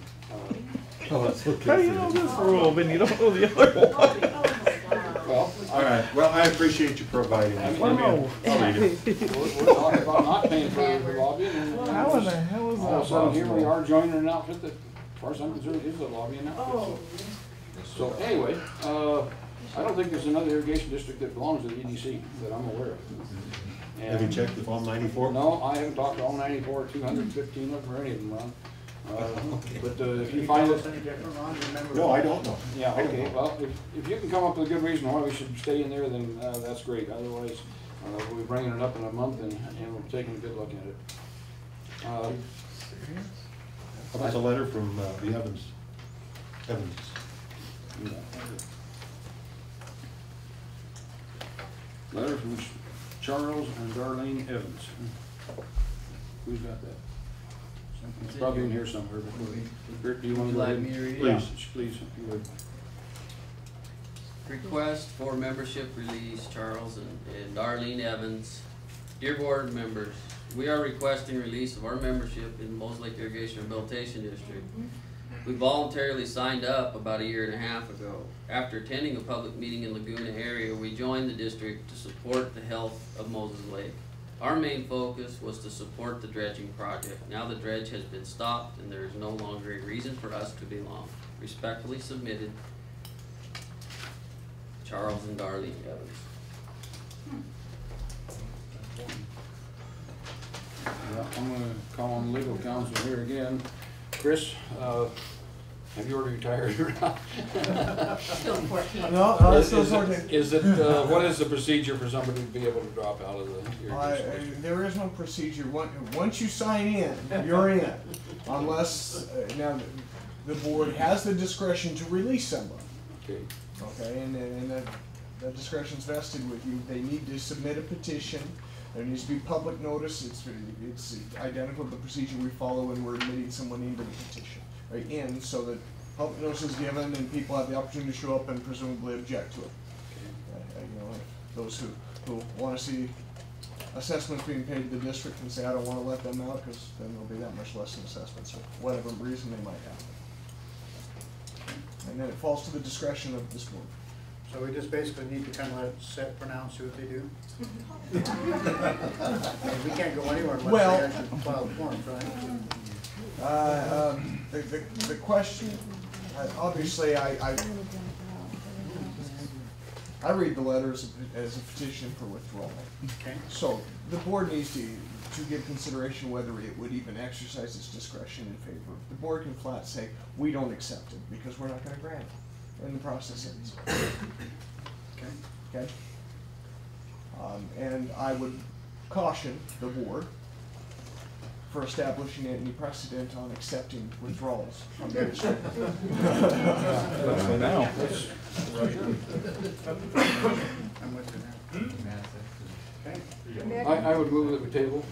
Oh, that's okay. How do you know this rule, but you don't know the other one? well, All right, well, I appreciate you providing I that. mean, Wow. we're talking about not paying for lobbying, and How in the hell is all of a that sudden, here we possible? are joining an outfit that, as far as I'm concerned, is a lobbying outfit. So anyway, I don't think there's another irrigation district that belongs to the EDC that I'm aware of. Have you checked with all 94? No, I haven't talked to all 94, 215 of them, or any of them, Ron. But if you find it, Any different, Ron? You remember? No, I don't know. yeah, okay, well, if you can come up with a good reason why we should stay in there, then that's great. Otherwise, we'll be bringing it up in a month, and we'll be taking a good look at it. How about the letter from the Evans? Letter from Charles and Darlene Evans. Who's got that? It's probably in here somewhere. But Kurt, do you want to go ahead? Would you like me to read it? Please, if you would. Request for membership release, Charles and Darlene Evans. Dear board members, we are requesting release of our membership in Moses Lake Irrigation Rehabilitation District. We voluntarily signed up about 1.5 years ago. After attending a public meeting in Laguna area, we joined the district to support the health of Moses Lake. Our main focus was to support the dredging project. Now the dredge has been stopped and there is no longer a reason for us to belong. Respectfully submitted, Charles and Darlene Evans. Yeah, I'm gonna call on legal counsel here again. Chris, have you already retired or not? Still 14. No, still 14. Is it, what is the procedure for somebody to be able to drop out of the irrigation district? There is no procedure. Once you sign in, you're in. Unless, now, the board has the discretion to release someone. Okay. Okay, and that discretion's vested with you. They need to submit a petition. There needs to be public notice. It's identical to the procedure we follow when we're admitting someone into the petition, right? So that public notice is given and people have the opportunity to show up and presumably object to it. You know, those who want to see assessments being paid to the district and say, I don't want to let them out, because then there'll be that much less in assessments, or whatever reason they might have. And then it falls to the discretion of this board. So we just basically need to kind of let Seth pronounce what they do? I mean, we can't go anywhere unless Well, they actually file the forms, right? The question, obviously, I read the letter as a petition for withdrawal. Okay. So the board needs to give consideration whether it would even exercise its discretion in favor. The board can flat say, we don't accept it because we're not gonna grant it, and the process ends. Okay. Okay? And I would caution the board for establishing any precedent on accepting withdrawals from the district. Now. Okay. I would move that we table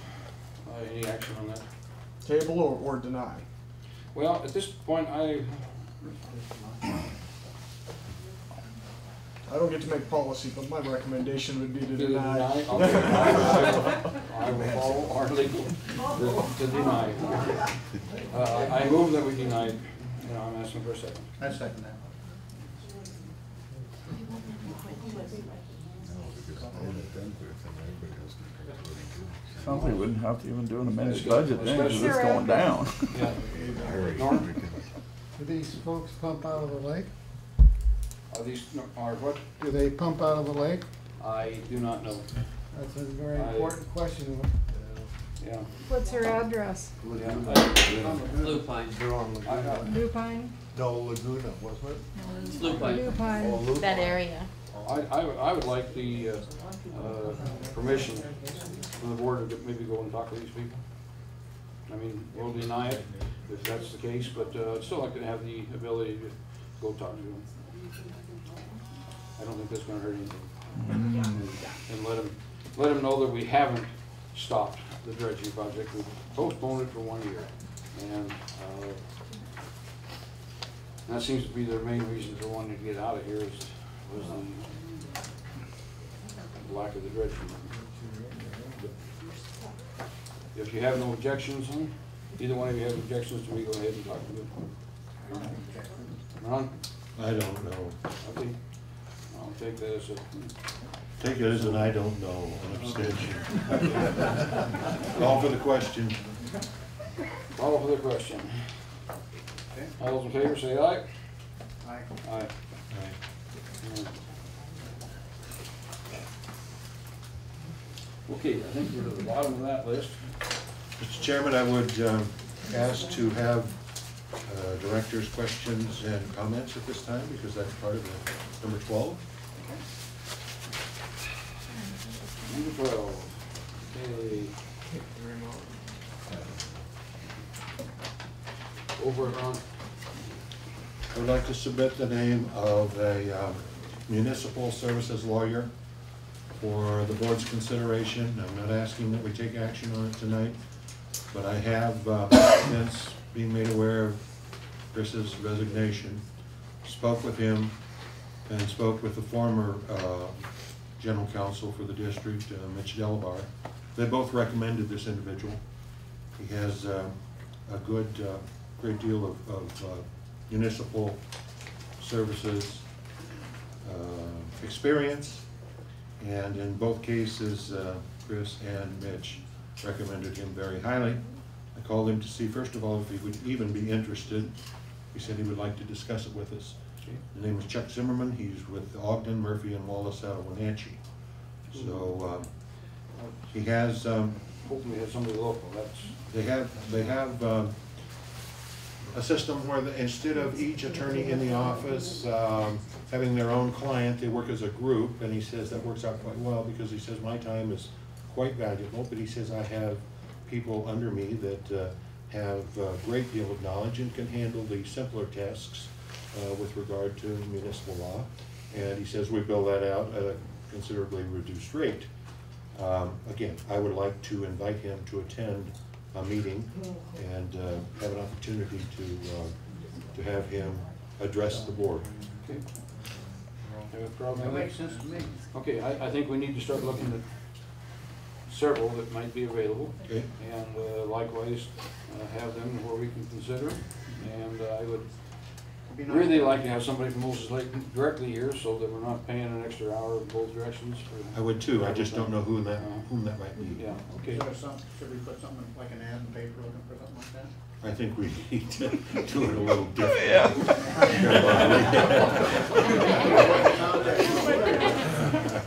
any action on that. Table or deny? Well, at this point, I don't get to make policy, but my recommendation would be to deny. Okay. I will follow our legal to deny. I move that we deny. I'm asking for a second. I second that. Sounds like we wouldn't have to even do an amended budget then, because it's going down. Yeah. Norm? Do these folks pump out of the lake? Are these, are what? Do they pump out of the lake? I do not know. That's a very important question. Yeah. What's her address? Blue Pine. Blue Pine? No, Laguna, wasn't it? Blue Pine. Blue Pine. That area. I would like the permission for the board to maybe go and talk to these people. I mean, we'll deny it if that's the case, but I'd still like to have the ability to go talk to them. I don't think that's gonna hurt anything. And let them know that we haven't stopped the dredging project. We postponed it for 1 year. And that seems to be their main reason for wanting to get out of here was the lack of the dredging. If you have no objections, either one of you have objections to me, go ahead and talk to them. Ron? I don't know. Okay. I'll take that as a... Take it as an I don't know, an abstention. Call for the question. Call for the question. Okay. All those in favor say aye. Aye. Aye. Okay, I think we're at the bottom of that list. Mr. Chairman, I would ask to have directors' questions and comments at this time, because that's part of the number 12. Number 12. Okay. Over and on. I would like to submit the name of a municipal services lawyer for the board's consideration. I'm not asking that we take action on it tonight, but I have, since being made aware of Chris's resignation, spoke with him and spoke with the former general counsel for the district, Mitch Delabar. They both recommended this individual. He has a good, great deal of municipal services experience, and in both cases, Chris and Mitch recommended him very highly. I called him to see, first of all, if he would even be interested. He said he would like to discuss it with us. The name is Chuck Zimmerman. He's with Ogden, Murphy, and Wallace out of Wenatchee. So he has. Hopefully, we have somebody local. They have a system where instead of each attorney in the office having their own client, they work as a group. And he says that works out quite well, because he says my time is quite valuable. But he says I have people under me that have a great deal of knowledge and can handle the simpler tasks with regard to municipal law. And he says we bill that out at a considerably reduced rate. Again, I would like to invite him to attend a meeting and have an opportunity to have him address the board. Okay. Have a problem? That makes sense to me. Okay, I think we need to start looking at several that might be available. Okay. And likewise, have them where we can consider. And I would Be nice. really like to have somebody from Moses Lake directly here so that we're not paying an extra hour in both directions for. I would too, I just don't know whom that might be. Yeah, okay. Should we put something like an ad in the paper looking for something like that? I think we need to do it a little different.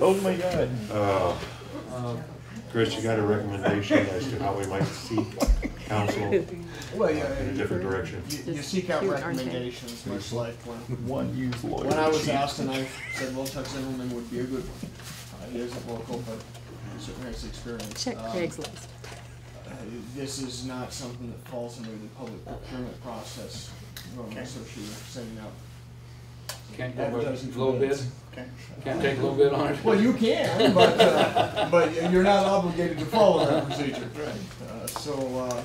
Oh my God. Chris, you got a recommendation as to how we might seek counsel Well, yeah, in a different direction? You seek out recommendations, much like One use lawyer. when I was asked and I said, well, Chuck Zimmerman would be a good one. He isn't local, but he certainly has experience. Check Craigslist. This is not something that falls under the public procurement process, normally associated with sending out. Can't go by low bid? Can't take a little bid on it? Well, you can, but you're not obligated to follow that procedure. Right.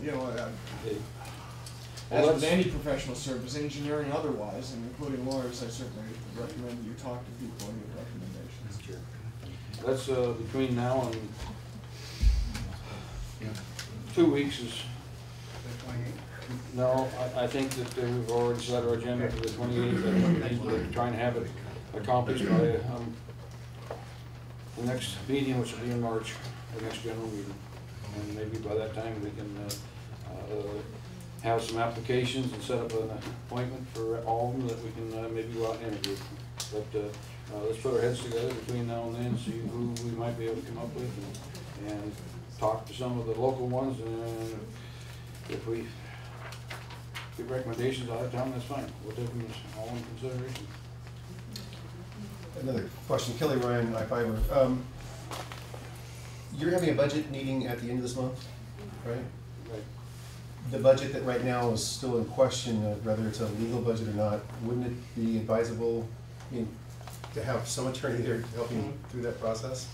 You know, as with any professional service, engineering otherwise, and including lawyers, I certainly recommend you talk to people and get recommendations. That's between now and 2 weeks is. No, I think that we've already set our agenda for the 28th. We're trying to have it accomplished by the next meeting, which will be in March, the next general meeting. And maybe by that time we can have some applications and set up an appointment for all of them that we can maybe go out and interview. But let's put our heads together between now and then, see who we might be able to come up with, and talk to some of the local ones. And if we get recommendations out of town, that's fine. We'll take them all in consideration. Another question, Kelly Ryan, iFIBER. You're having a budget meeting at the end of this month, right? Right. The budget that right now is still in question, whether it's a legal budget or not, wouldn't it be advisable, to have some attorney there helping through that process?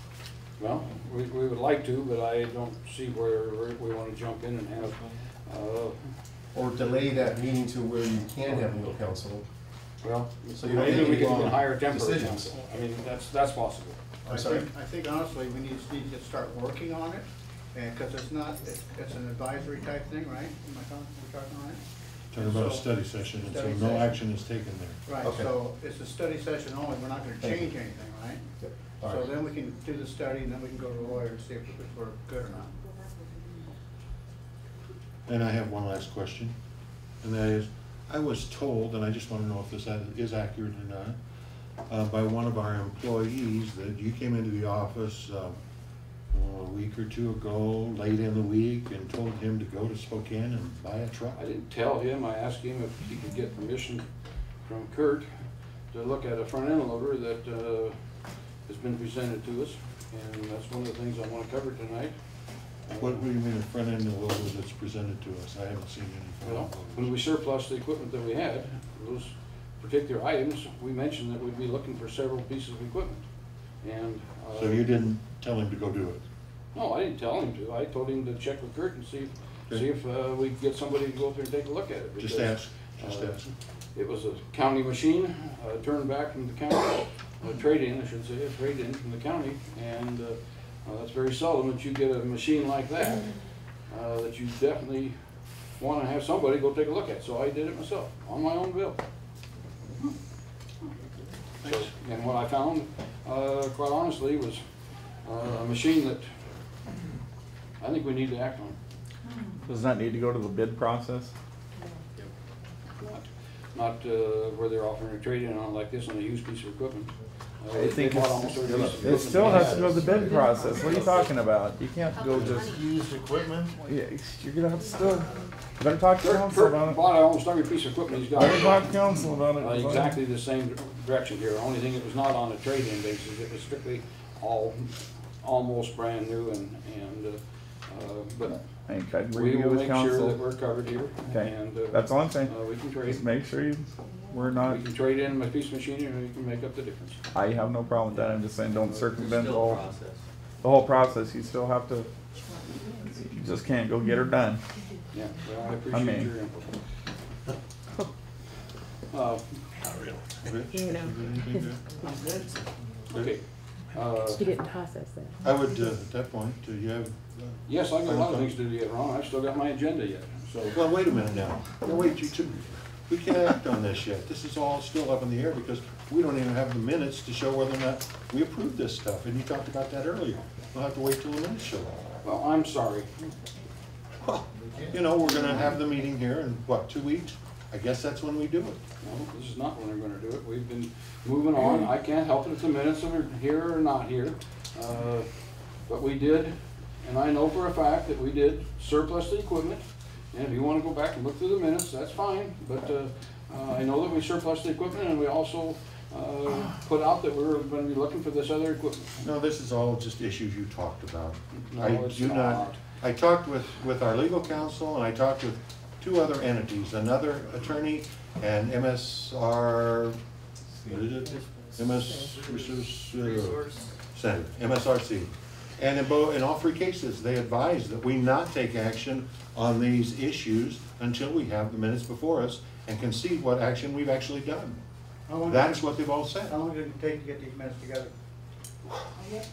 Well, we would like to, but I don't see where we want to jump in and have. Or delay that meeting to where you can have legal counsel. Well, so you don't maybe we make can hire temporary decisions. counsel. I mean, that's possible. I'm sorry. I think honestly, we need to start working on it, and, because it's an advisory type thing, right? Am I talking on it? Talking about a study session, and so no action is taken there. Right, Okay. so it's a study session only, we're not gonna Thank change you. anything, right? Yep. All So right. then we can do the study, and then we can go to the lawyer and see if we're good or not. And I have one last question, and that is, I was told, and I just want to know if this is accurate or not, by one of our employees that you came into the office a week or two ago, late in the week, and told him to go to Spokane and buy a truck. I didn't tell him. I asked him if he could get permission from Kurt to look at a front end loader that has been presented to us, and that's one of the things I want to cover tonight. What do you mean a front end loader that's presented to us? I haven't seen any front Well, end loaders. when we surplus the equipment that we had, those particular items, we mentioned that we'd be looking for several pieces of equipment. And So you didn't tell him to go do it? no, I didn't tell him to. I told him to check with Kurt and see if we could get somebody to go up there and take a look at it. Just because, ask. It was a county machine, turned back from the county, trade-in, I should say, a trade-in from the county, and that's very seldom that you get a machine like that, that you definitely want to have somebody go take a look at. So I did it myself, on my own bill. So, and what I found, quite honestly, was a machine that I think we need to act on. Does that need to go to the bid process? Not where they're offering a trade-in on like this on a used piece of equipment. I think they bought almost every piece of it equipment still they has had. to go to the bid process. What are you talking about? You can't go just, Used equipment? yeah, you're gonna have to still, you better talk to council Kurt about it. bought almost every piece of equipment he's got. Better talk to council about it. Exactly the same direction here. The only thing, it was not on a trade-in basis. It was strictly almost brand new, but I think I'd we review will with make sure council. that we're covered here. Okay, And that's all I'm saying. we can trade. Just make sure we're not, We can trade in a piece of machinery and we can make up the difference. I have no problem with that. I'm just saying don't circumvent the Still a whole, process. the whole process. You still have to, you just can't go get her done. Yeah, well, I appreciate mean- your input. You know. Okay. You didn't process that. I would, at that point, you have... Yes, I've got a lot of things to do yet, Ron. I've still got my agenda yet, so. Well, wait a minute now. Now, wait, you two. We can't act on this yet. This is all still up in the air because we don't even have the minutes to show whether or not we approved this stuff. And you talked about that earlier. We'll have to wait till the minutes show up. Well, I'm sorry. Well, you know, we're gonna have the meeting here in, what, 2 weeks? I guess that's when we do it. No, this is not when we're gonna do it. We've been moving on. I can't help it if the minutes are here or not here. But we did, and I know for a fact that we did surplus the equipment. And if you wanna go back and look through the minutes, that's fine. But I know that we surplus the equipment, and we also put out that we were gonna be looking for this other equipment. No, this is all just issues you talked about. No, I it's do not. I talked with our legal counsel, and I talked with 2 other entities, another attorney and MSR, what is it? Center, MSRC. And in all 3 cases, they advised that we not take action on these issues until we have the minutes before us and can see what action we've actually done. That's what they've all said. How long did it take to get these minutes together? Yes.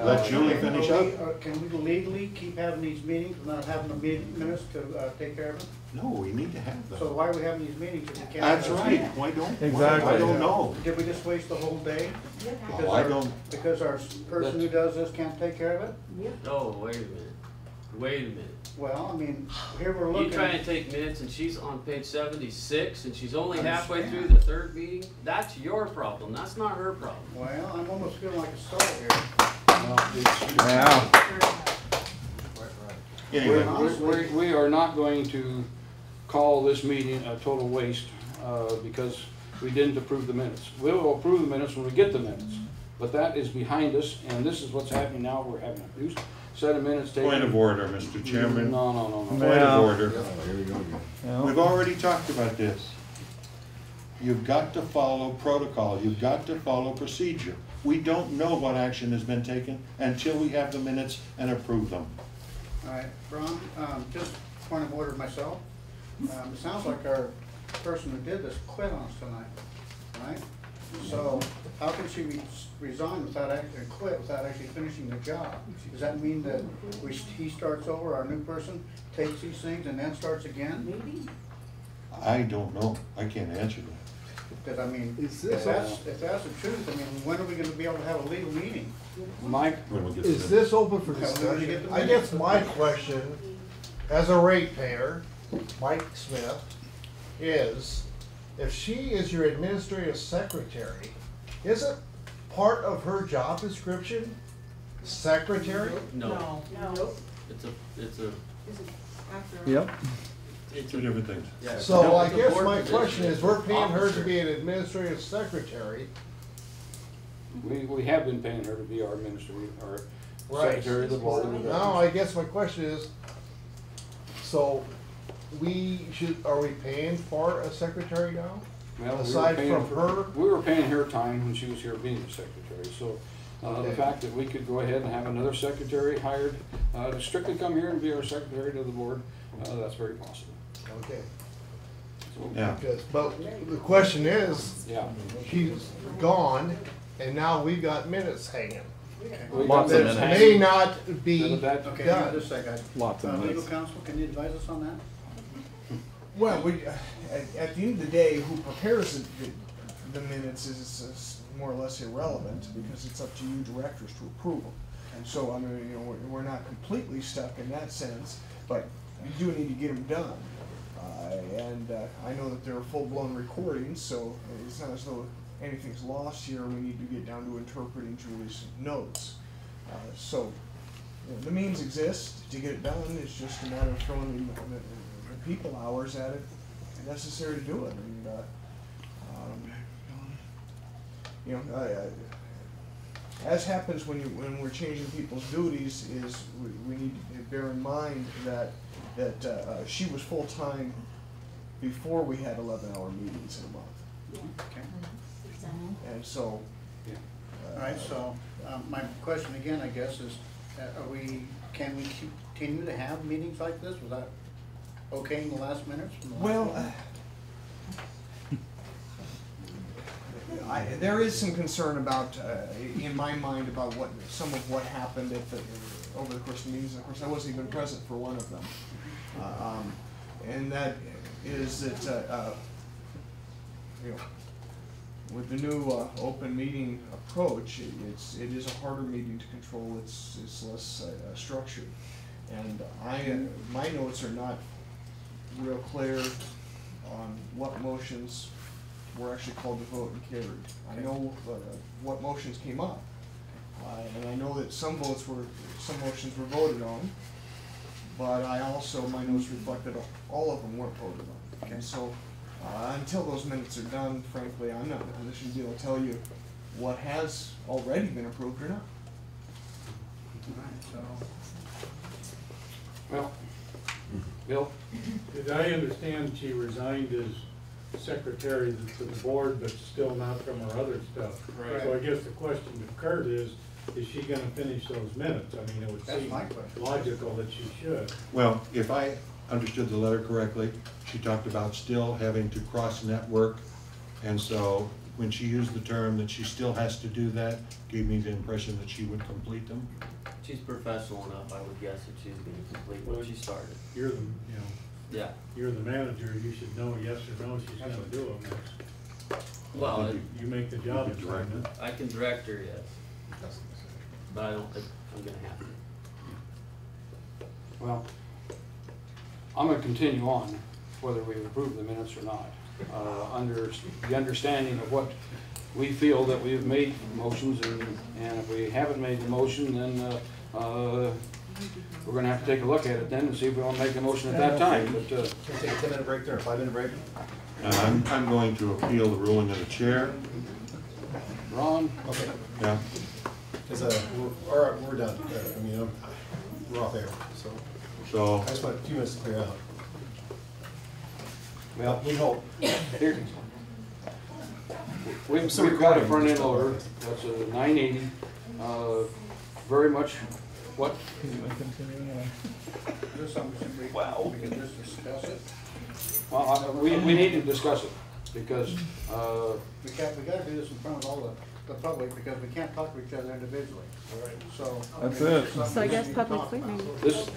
Let Julie finish up. Can we legally keep having these meetings without having the minutes to take care of it? No, we need to have them. So why are we having these meetings if we can't? That's right. Why don't? Exactly. I don't know. Did we just waste the whole day? Well, I don't. Because our person who does this can't take care of it? Oh, wait a minute. Wait a minute. Well, I mean, here we're looking. You trying to take minutes and she's on page 76 and she's only halfway through the 3rd meeting? That's your problem. That's not her problem. Well, I'm almost feeling like a star here. Yeah. Anyway, We are not going to call this meeting a total waste because we didn't approve the minutes. We will approve the minutes when we get the minutes, but that is behind us, and this is what's happening now. We're having a new set of minutes taken. Point of order, Mr. Chairman. No. Point of order. Here we go again. We've already talked about this. You've got to follow protocol. You've got to follow procedure. We don't know what action has been taken until we have the minutes and approve them. All right, Ron, just point of order myself. It sounds like our person who did this quit on us tonight, right? So how can she resign without actually, quit without actually finishing the job? Does that mean that he starts over, our new person takes these things and then starts again? Maybe. I don't know. I can't answer that. Because I mean, if that's the truth, I mean, when are we gonna be able to have a legal meeting? Mike? Is this open for discussion? I guess my question, as a ratepayer, Mike Smith, is if she is your administrative secretary, isn't part of her job description secretary? No. No. It's a. Yep. It's 2 different things. Yeah. So I It's a guess board my position. question is, we're paying her to Officer. be an administrative secretary. We have been paying her to be our administrator, our Right. secretary of the board. Now, I guess my question is, so are we paying for a secretary now? Well, Aside from her? We were paying her time when she was here being the secretary, so the Okay. fact that we could go ahead and have another secretary hired to strictly come here and be our secretary to the board, that's very possible. Okay. So, Yeah. But the question is, yeah. she's gone, and now we've got minutes hanging. We Lots got of this minutes. May hanging. not be That- Okay, done. just a second. Lots of Legal minutes. counsel, can you advise us on that? Well, at the end of the day, who prepares the minutes is more or less irrelevant because it's up to you directors to approve them. And so, I mean, you know, we're not completely stuck in that sense, but you do need to get them done. And I know that there are full-blown recordings, so it's not as though anything's lost here. We need to get down to interpreting Julie's notes. So you know, the means exist to get it done. It's just a matter of throwing the people hours at it necessary to do it. And you know, as happens when we're changing people's duties, is we need to bear in mind that she was full time before we had 11-hour meetings in a month. Okay. And so. All right, so my question again, I guess, is can we continue to have meetings like this without okaying the last minutes? From the last Well, meeting? there is some concern about, in my mind, about some of what happened over the course of the meetings. Of course, I wasn't even present for one of them, and that is that, you know, with the new open meeting approach, it is a harder meeting to control. It's less structured, and my notes are not real clear on what motions were actually called to vote and carried. I know what motions came up, and I know that some motions were voted on, but I also, my notes reflected all of them weren't voted on. And so, until those minutes are done, frankly, I'm not in a position to be able to tell you what has already been approved or not. Well, Bill? Did I understand she resigned as secretary to the board, but still not from her other stuff? Right. So I guess the question to Kurt is she gonna finish those minutes? I mean, it would That's seem my question. logical that she should. Well, if I understood the letter correctly, she talked about still having to cross-network, and so when she used the term that she still has to do that, gave me the impression that she would complete them. She's professional enough, I would guess, that she's gonna complete what she started. You're the, Yeah. you're the manager, you should know yes or no she's gonna do them. Well, You make the job assignment. I can direct her, yes, but I don't think I'm gonna have to. Well, I'm gonna continue on, whether we approve the minutes or not, under the understanding of what we feel that we've made motions, and if we haven't made the motion, then we're gonna have to take a look at it then and see if we want to make a motion at that time. But Can we take a 10-minute break there, a 5-minute break? I'm going to appeal the ruling of the chair. Ron? Okay. Yeah. Because we're done. I mean, we're off air, so I just want a few minutes to clear out. Well, we hope. Here. We've got a front end loader, that's a 980, very much what? Is this something we can just discuss it? Well, we need to discuss it, because, We gotta do this in front of all the public, because we can't talk to each other individually. So. That's it. So I guess public meeting. this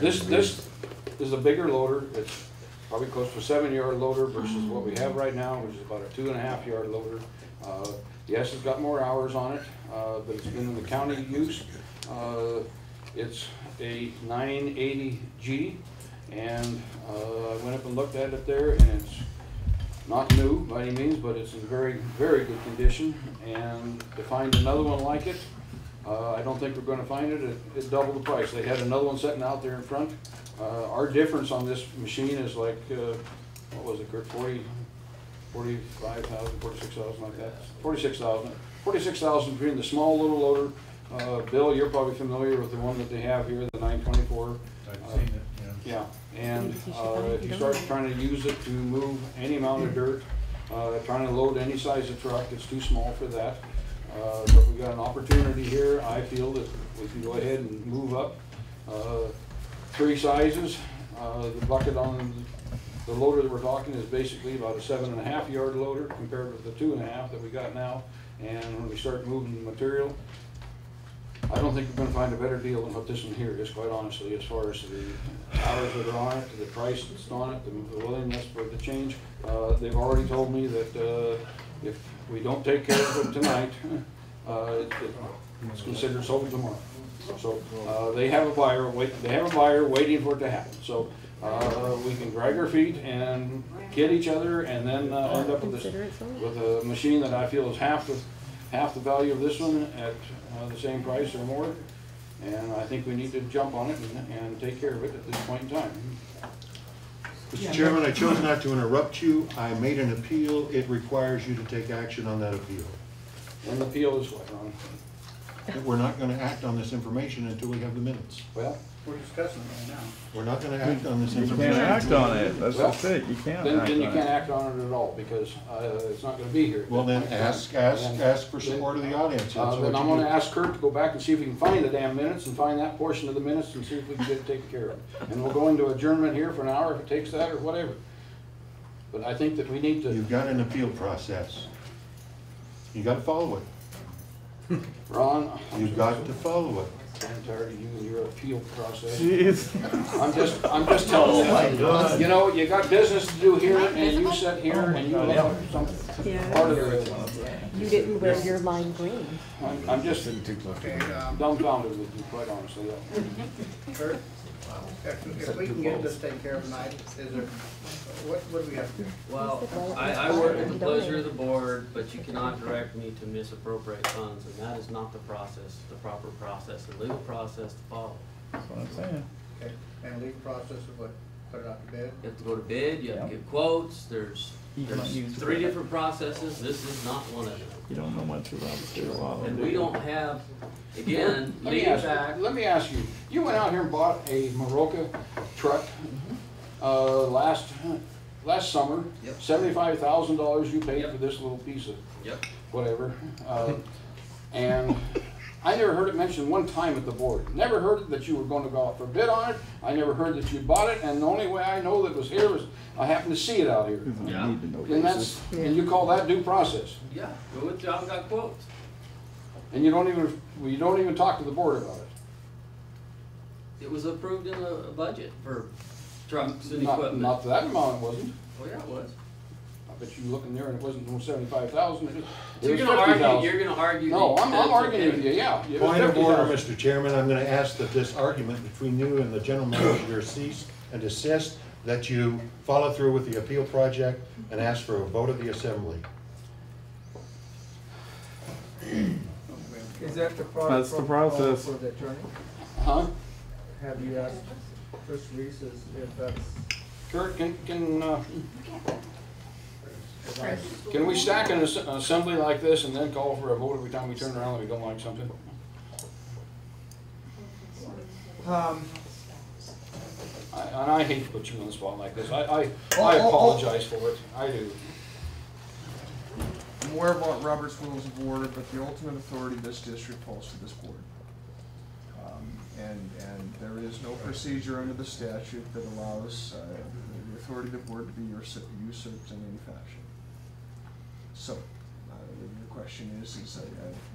is a bigger loader. It's probably close to a 7-yard loader versus what we have right now, which is about a 2.5-yard loader. Yes, it's got more hours on it, but it's been in the county use. It's a 980G, and I went up and looked at it there, and it's not new by any means, but it's in very, very good condition. And to find another one like it, I don't think we're going to find it. It's double the price. They had another one sitting out there in front. Our difference on this machine is like, what was it, Kurt, 45,000, 46,000, like that. 46,000 between the small little loader. Bill, you're probably familiar with the one that they have here, the 924. I've seen it, yeah. And if you start trying to use it to move any amount of dirt, trying to load any size of truck, it's too small for that. But we've got an opportunity here. I feel that we can go ahead and move up 3 sizes. The bucket on the loader that we're talking is basically about a 7.5-yard loader compared with the 2.5 that we got now. And when we start moving material, I don't think we're going to find a better deal than what this one here is, quite honestly, as far as the hours that are on it, the price that's on it, the willingness for the change. They've already told me that if we don't take care of it tonight, it's considered sold tomorrow. So they have a buyer waiting for it to happen. So we can drag our feet and kid each other, and then end up with a machine that I feel is half the value of this one at the same price or more. And I think we need to jump on it and take care of it at this point in time. Mr. Chairman, I chose not to interrupt you. I made an appeal. It requires you to take action on that appeal. And the appeal is what, Ron? That we're not going to act on this information until we have the minutes. Well, we're discussing it right now. We're not going to act on this You information. can't act on it, that's Well, just it, you can't then act on you it. can't act on it at all, because it's not going to be here. Well, then ask for support of the audience. That's Then what I'm you going to do. ask Kurt to go back and see if we can find the damn minutes and find that portion of the minutes and see if we can get it taken care of. And we'll go into adjournment here for an hour if it takes that or whatever. But I think that we need to. You've got an appeal process. You got to follow it. Ron, You've got to follow it. I'm tired of you and your appeal process. Jeez. I'm just telling you. Oh my God. You know, you got business to do here, and you sit here and you look at something, part of it. You didn't wear your lime green. I'm just dumbfounded with you, quite honestly. Kurt, if we can get this taken care of tonight, is there, what do we have to do? Well, I work at the pleasure of the board, but you cannot direct me to misappropriate funds, and that is not the process, the proper process, the legal process to follow. That's what I'm saying. Okay, and legal process of what, put it out to bid? You have to go to bid, you have to get quotes, there's three different processes, this is not one of them. You don't know much about the state law. And we don't have, again, Let me ask you, you went out here and bought a Maroka truck, last summer. Yep. $75,000 you paid for this little piece of whatever. And I never heard it mentioned one time at the board. Never heard that you were going to go out for bid on it. I never heard that you bought it, and the only way I know that it was here was I happened to see it out here. Yeah. And you call that due process. Yeah, go with, I've got quotes. And you don't even talk to the board about it. It was approved in a budget for trucks and Not equipment. Not that amount, it wasn't. Oh, yeah, it was. I bet you look in there and it wasn't 75,000. It So was you're gonna argue, 50,000. you're gonna argue. No, I'm that's arguing okay. with you, yeah. It was Point of order, 50,000. Mr. Chairman, I'm gonna ask that this argument between you and the general manager cease and desist, that you follow through with the appeal project and ask for a vote of the assembly. Is that the That's the process. for the attorney? Huh? Have you asked Chris Reese if that's? Kurt, can we stack an assembly like this and then call for a vote every time we turn around and we don't like something? And I hate to put you on the spot like this. I apologize for it. I do. I'm aware about Robert's Rules of Order, but the ultimate authority of this district falls to this board. And there is no procedure under the statute that allows the authority of the board to be usurped in any fashion. So, your question is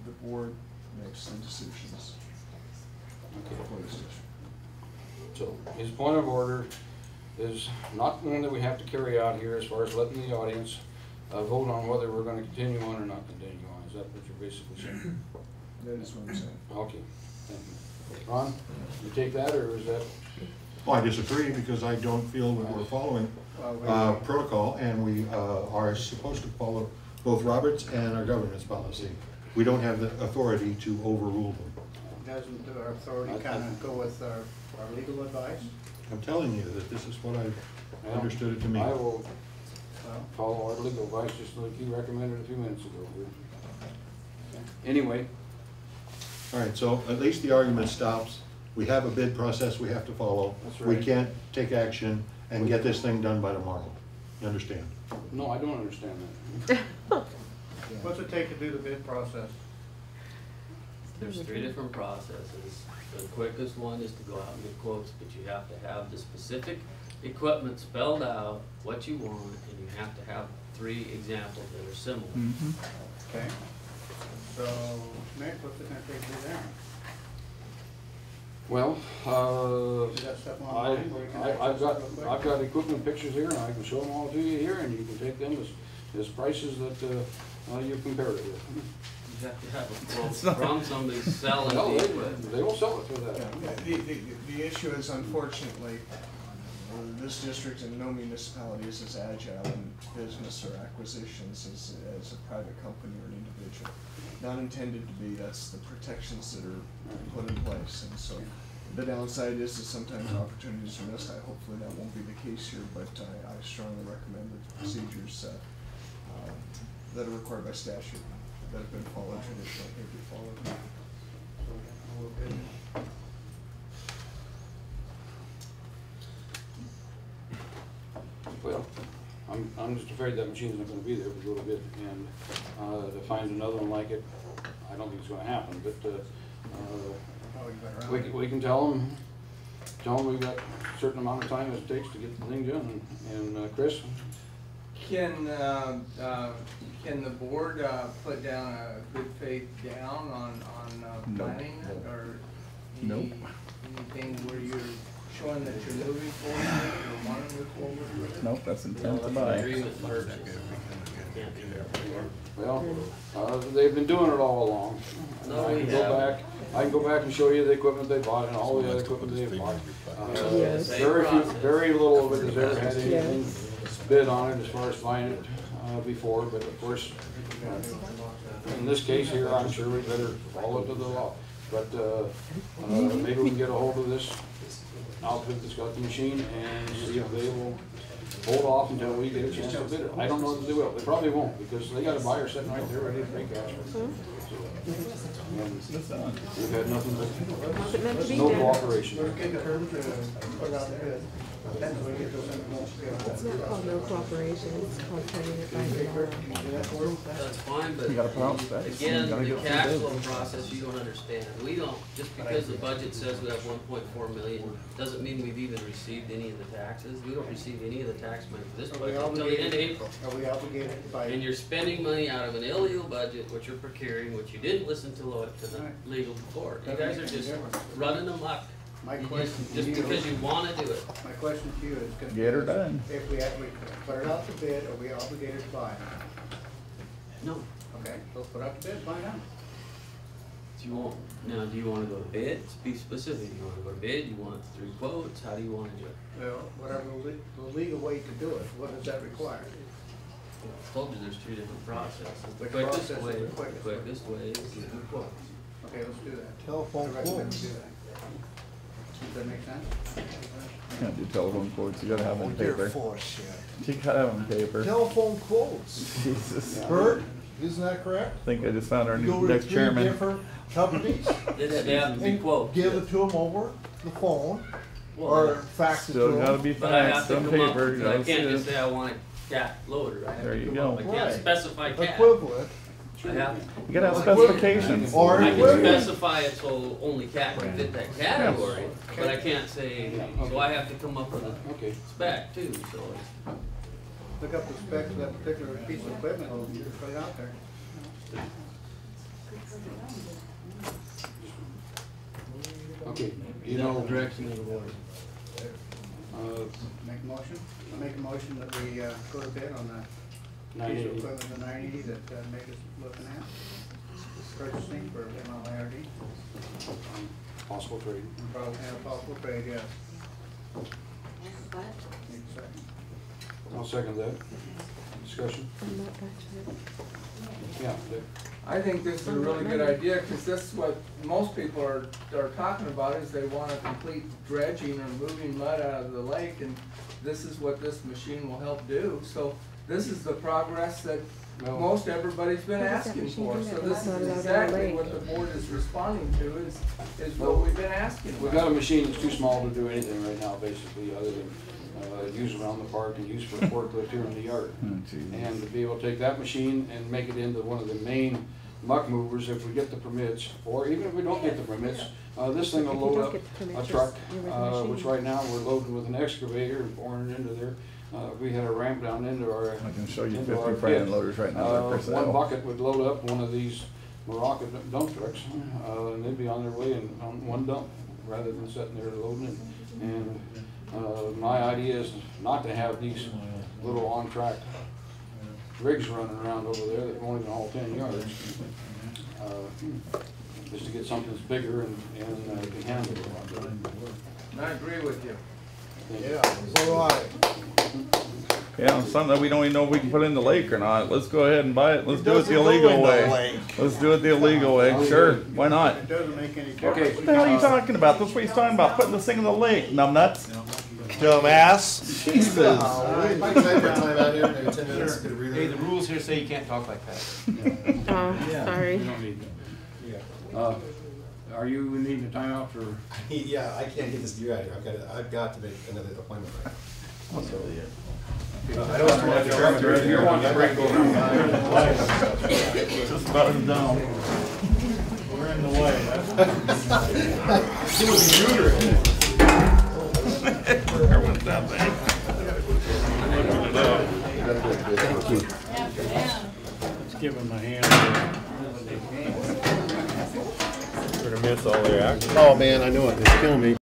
the board makes the decisions for this district. So his point of order is not one that we have to carry out here as far as letting the audience vote on whether we're going to continue on or not continue on. Is that what you're basically saying? That is what I'm saying. Okay, thank you. Ron, you take that, or is that? Well, I disagree because I don't feel that we're following protocol, and we are supposed to follow both Roberts and our governance policy. We don't have the authority to overrule them. Doesn't our authority kind of go with our legal advice? I'm telling you that this is what I understood it to mean. I will follow our legal advice just like you recommended a few minutes ago. Anyway. All right, so at least the argument stops. We have a bid process we have to follow. That's right. We can't take action and get this thing done by tomorrow. You understand? No, I don't understand that. What's it take to do the bid process? There's three different processes. The quickest one is to go out and get quotes, but you have to have the specific equipment spelled out, what you want, and you have to have 3 examples that are similar. Okay. So, Mick, what's it gonna take to do that? Well, Is that stuff online where you can access I've it real quick? got equipment pictures here, and I can show them all to you here, and you can take them as prices that you compare it with. You have to have a quote from somebody selling No, the equipment. they will sell it for that. The issue is, unfortunately, this district and no municipality is as agile in business or acquisitions as a private company or an individual. Not intended to be. That's the protections that are put in place. And so the downside is that sometimes opportunities are missed. Hopefully that won't be the case here, but I strongly recommend that the procedures that are required by statute that have been followed traditionally be followed. Well, I'm just afraid that machine's not gonna be there for a little bit, and to find another one like it, I don't think it's gonna happen, but we can tell them we've got a certain amount of time as it takes to get the thing done, and Chris? Can the board put down a good faith down on planning, or Nope. Anything where you're showing that you're moving forward or want to move forward with it? Nope, that's intent to buy. Well, they've been doing it all along. No, I we can go haven't. back, I can go back and show you the equipment they bought and all the other equipment they've bought. Yes. Very little of it has ever had anything bid on it as far as buying it before, but of course, in this case here, I'm sure we better follow to the law. But maybe we can get a hold of this outfit that's got the machine and see if they will hold off until we get a chance to bid it. I don't know that they will. They probably won't, because they got a buyer sitting right there ready to pay cash. And we've had nothing but no cooperation. It's not called no cooperation, it's called turning it by the law. That's fine, but You gotta put out specs. again, You gotta the get some cash bids. flow process, you don't understand. We don't, just because the budget says we have 1.4 million, doesn't mean we've even received any of the taxes. We don't receive any of the tax money for this budget until the end of April. Are we obligated by? And you're spending money out of an illegal budget, which you're procuring, which you didn't listen to the legal before. You guys are just running amok. My question to Just you. because you wanna do it. My question to you is, Get her done. if we put it out to bid, are we obligated to buy it? No. Okay, let's put out the bid, find out. Do you wanna go to bid? Be specific. You wanna go to bid? You want 3 quotes? How do you wanna do it? Well, whatever the legal way to do it, what does that require? I told you there's 2 different processes. The Which quickest process is way, the quickest? is to do quotes. Okay, let's do that. Telephone I recommend quotes. we do that. Does that make sense? You can't do telephone quotes, you gotta have them in Dear paper. force, You gotta have them in paper. Telephone quotes. Jesus. Bert, isn't that correct? I think I just found our You go new to next 3 chairman. different companies. They have to be and quotes. Give it to them over the phone, Well, or fax it to Still them. gotta be But I have faxed to on come up paper. with, You I gotta can't see just it. say I want a cat loader. I have There to you come go. up. I can't Right. specify cat. Equivalent. I have, You gotta have Equivalent. specifications. Or I can equivalent. specify it so only cat can fit that category, but I can't say, so I have to come up with a spec too, so it's. Look up the specs of that particular piece of equipment and put it out there. Okay, You know the direction of the board. Make a motion? I make a motion that we go to bid on the piece 980. of equipment, the 980 that Mick is looking at. Purchasing for MLIRD. Possible trade. And probably have a possible trade, yes. Need a second. I'll second that. Discussion? I'm not that sure. Yeah. Dick. I think this is a really good idea, because this is what most people are talking about, is they want a complete dredging or moving mud out of the lake, and this is what this machine will help do. So this is the progress that most everybody's been What does that asking machine for. do So that this it's not is allowed in the exactly lake? what the board is responding to, is what we've been asking about. We've got a machine that's too small to do anything right now, basically, other than use around the park and use for a forklift here in the yard. And to be able to take that machine and make it into one of the main muck movers if we get the permits, or even if we don't get the permits, this thing will If you load don't up get the a permits, truck, you're with the machine. which right now we're loading with an excavator and pouring it into there. We had a ramp down into our. I can show you into 50 our front end pit. loaders right now, they're for One sale. bucket would load up one of these Morocco dump trucks, and they'd be on their way in on one dump, rather than sitting there loading it. And my idea is not to have these little on-track rigs running around over there that won't even haul 10 yards. Just to get something that's bigger and can handle it a lot better. And I agree with you. Yeah, so do I. Yeah, something that we don't even know if we can put in the lake or not. Let's go ahead and buy it. Let's It do it the doesn't go illegal in the way. lake. Let's do it the illegal way. Sure, why not? It doesn't make any Okay. difference. What the hell are you talking about? That's what he's talking about, putting this thing in the lake, numbnuts. Dumbass. Jesus. If I can have your time out here, maybe 10 minutes, could read Hey, it. the rules here say you can't talk like that. Oh, sorry. You don't need that. Are you needing a timeout for? Yeah, I can't get this deer out of here. I've got to make another appointment. So, I don't want to director. You're wanting to break over. Just about as down. We're in the way. It was ruder. Everyone's that bad. Let's give him a hand. cancel all their actions. Oh, man, I know it, it's killing me.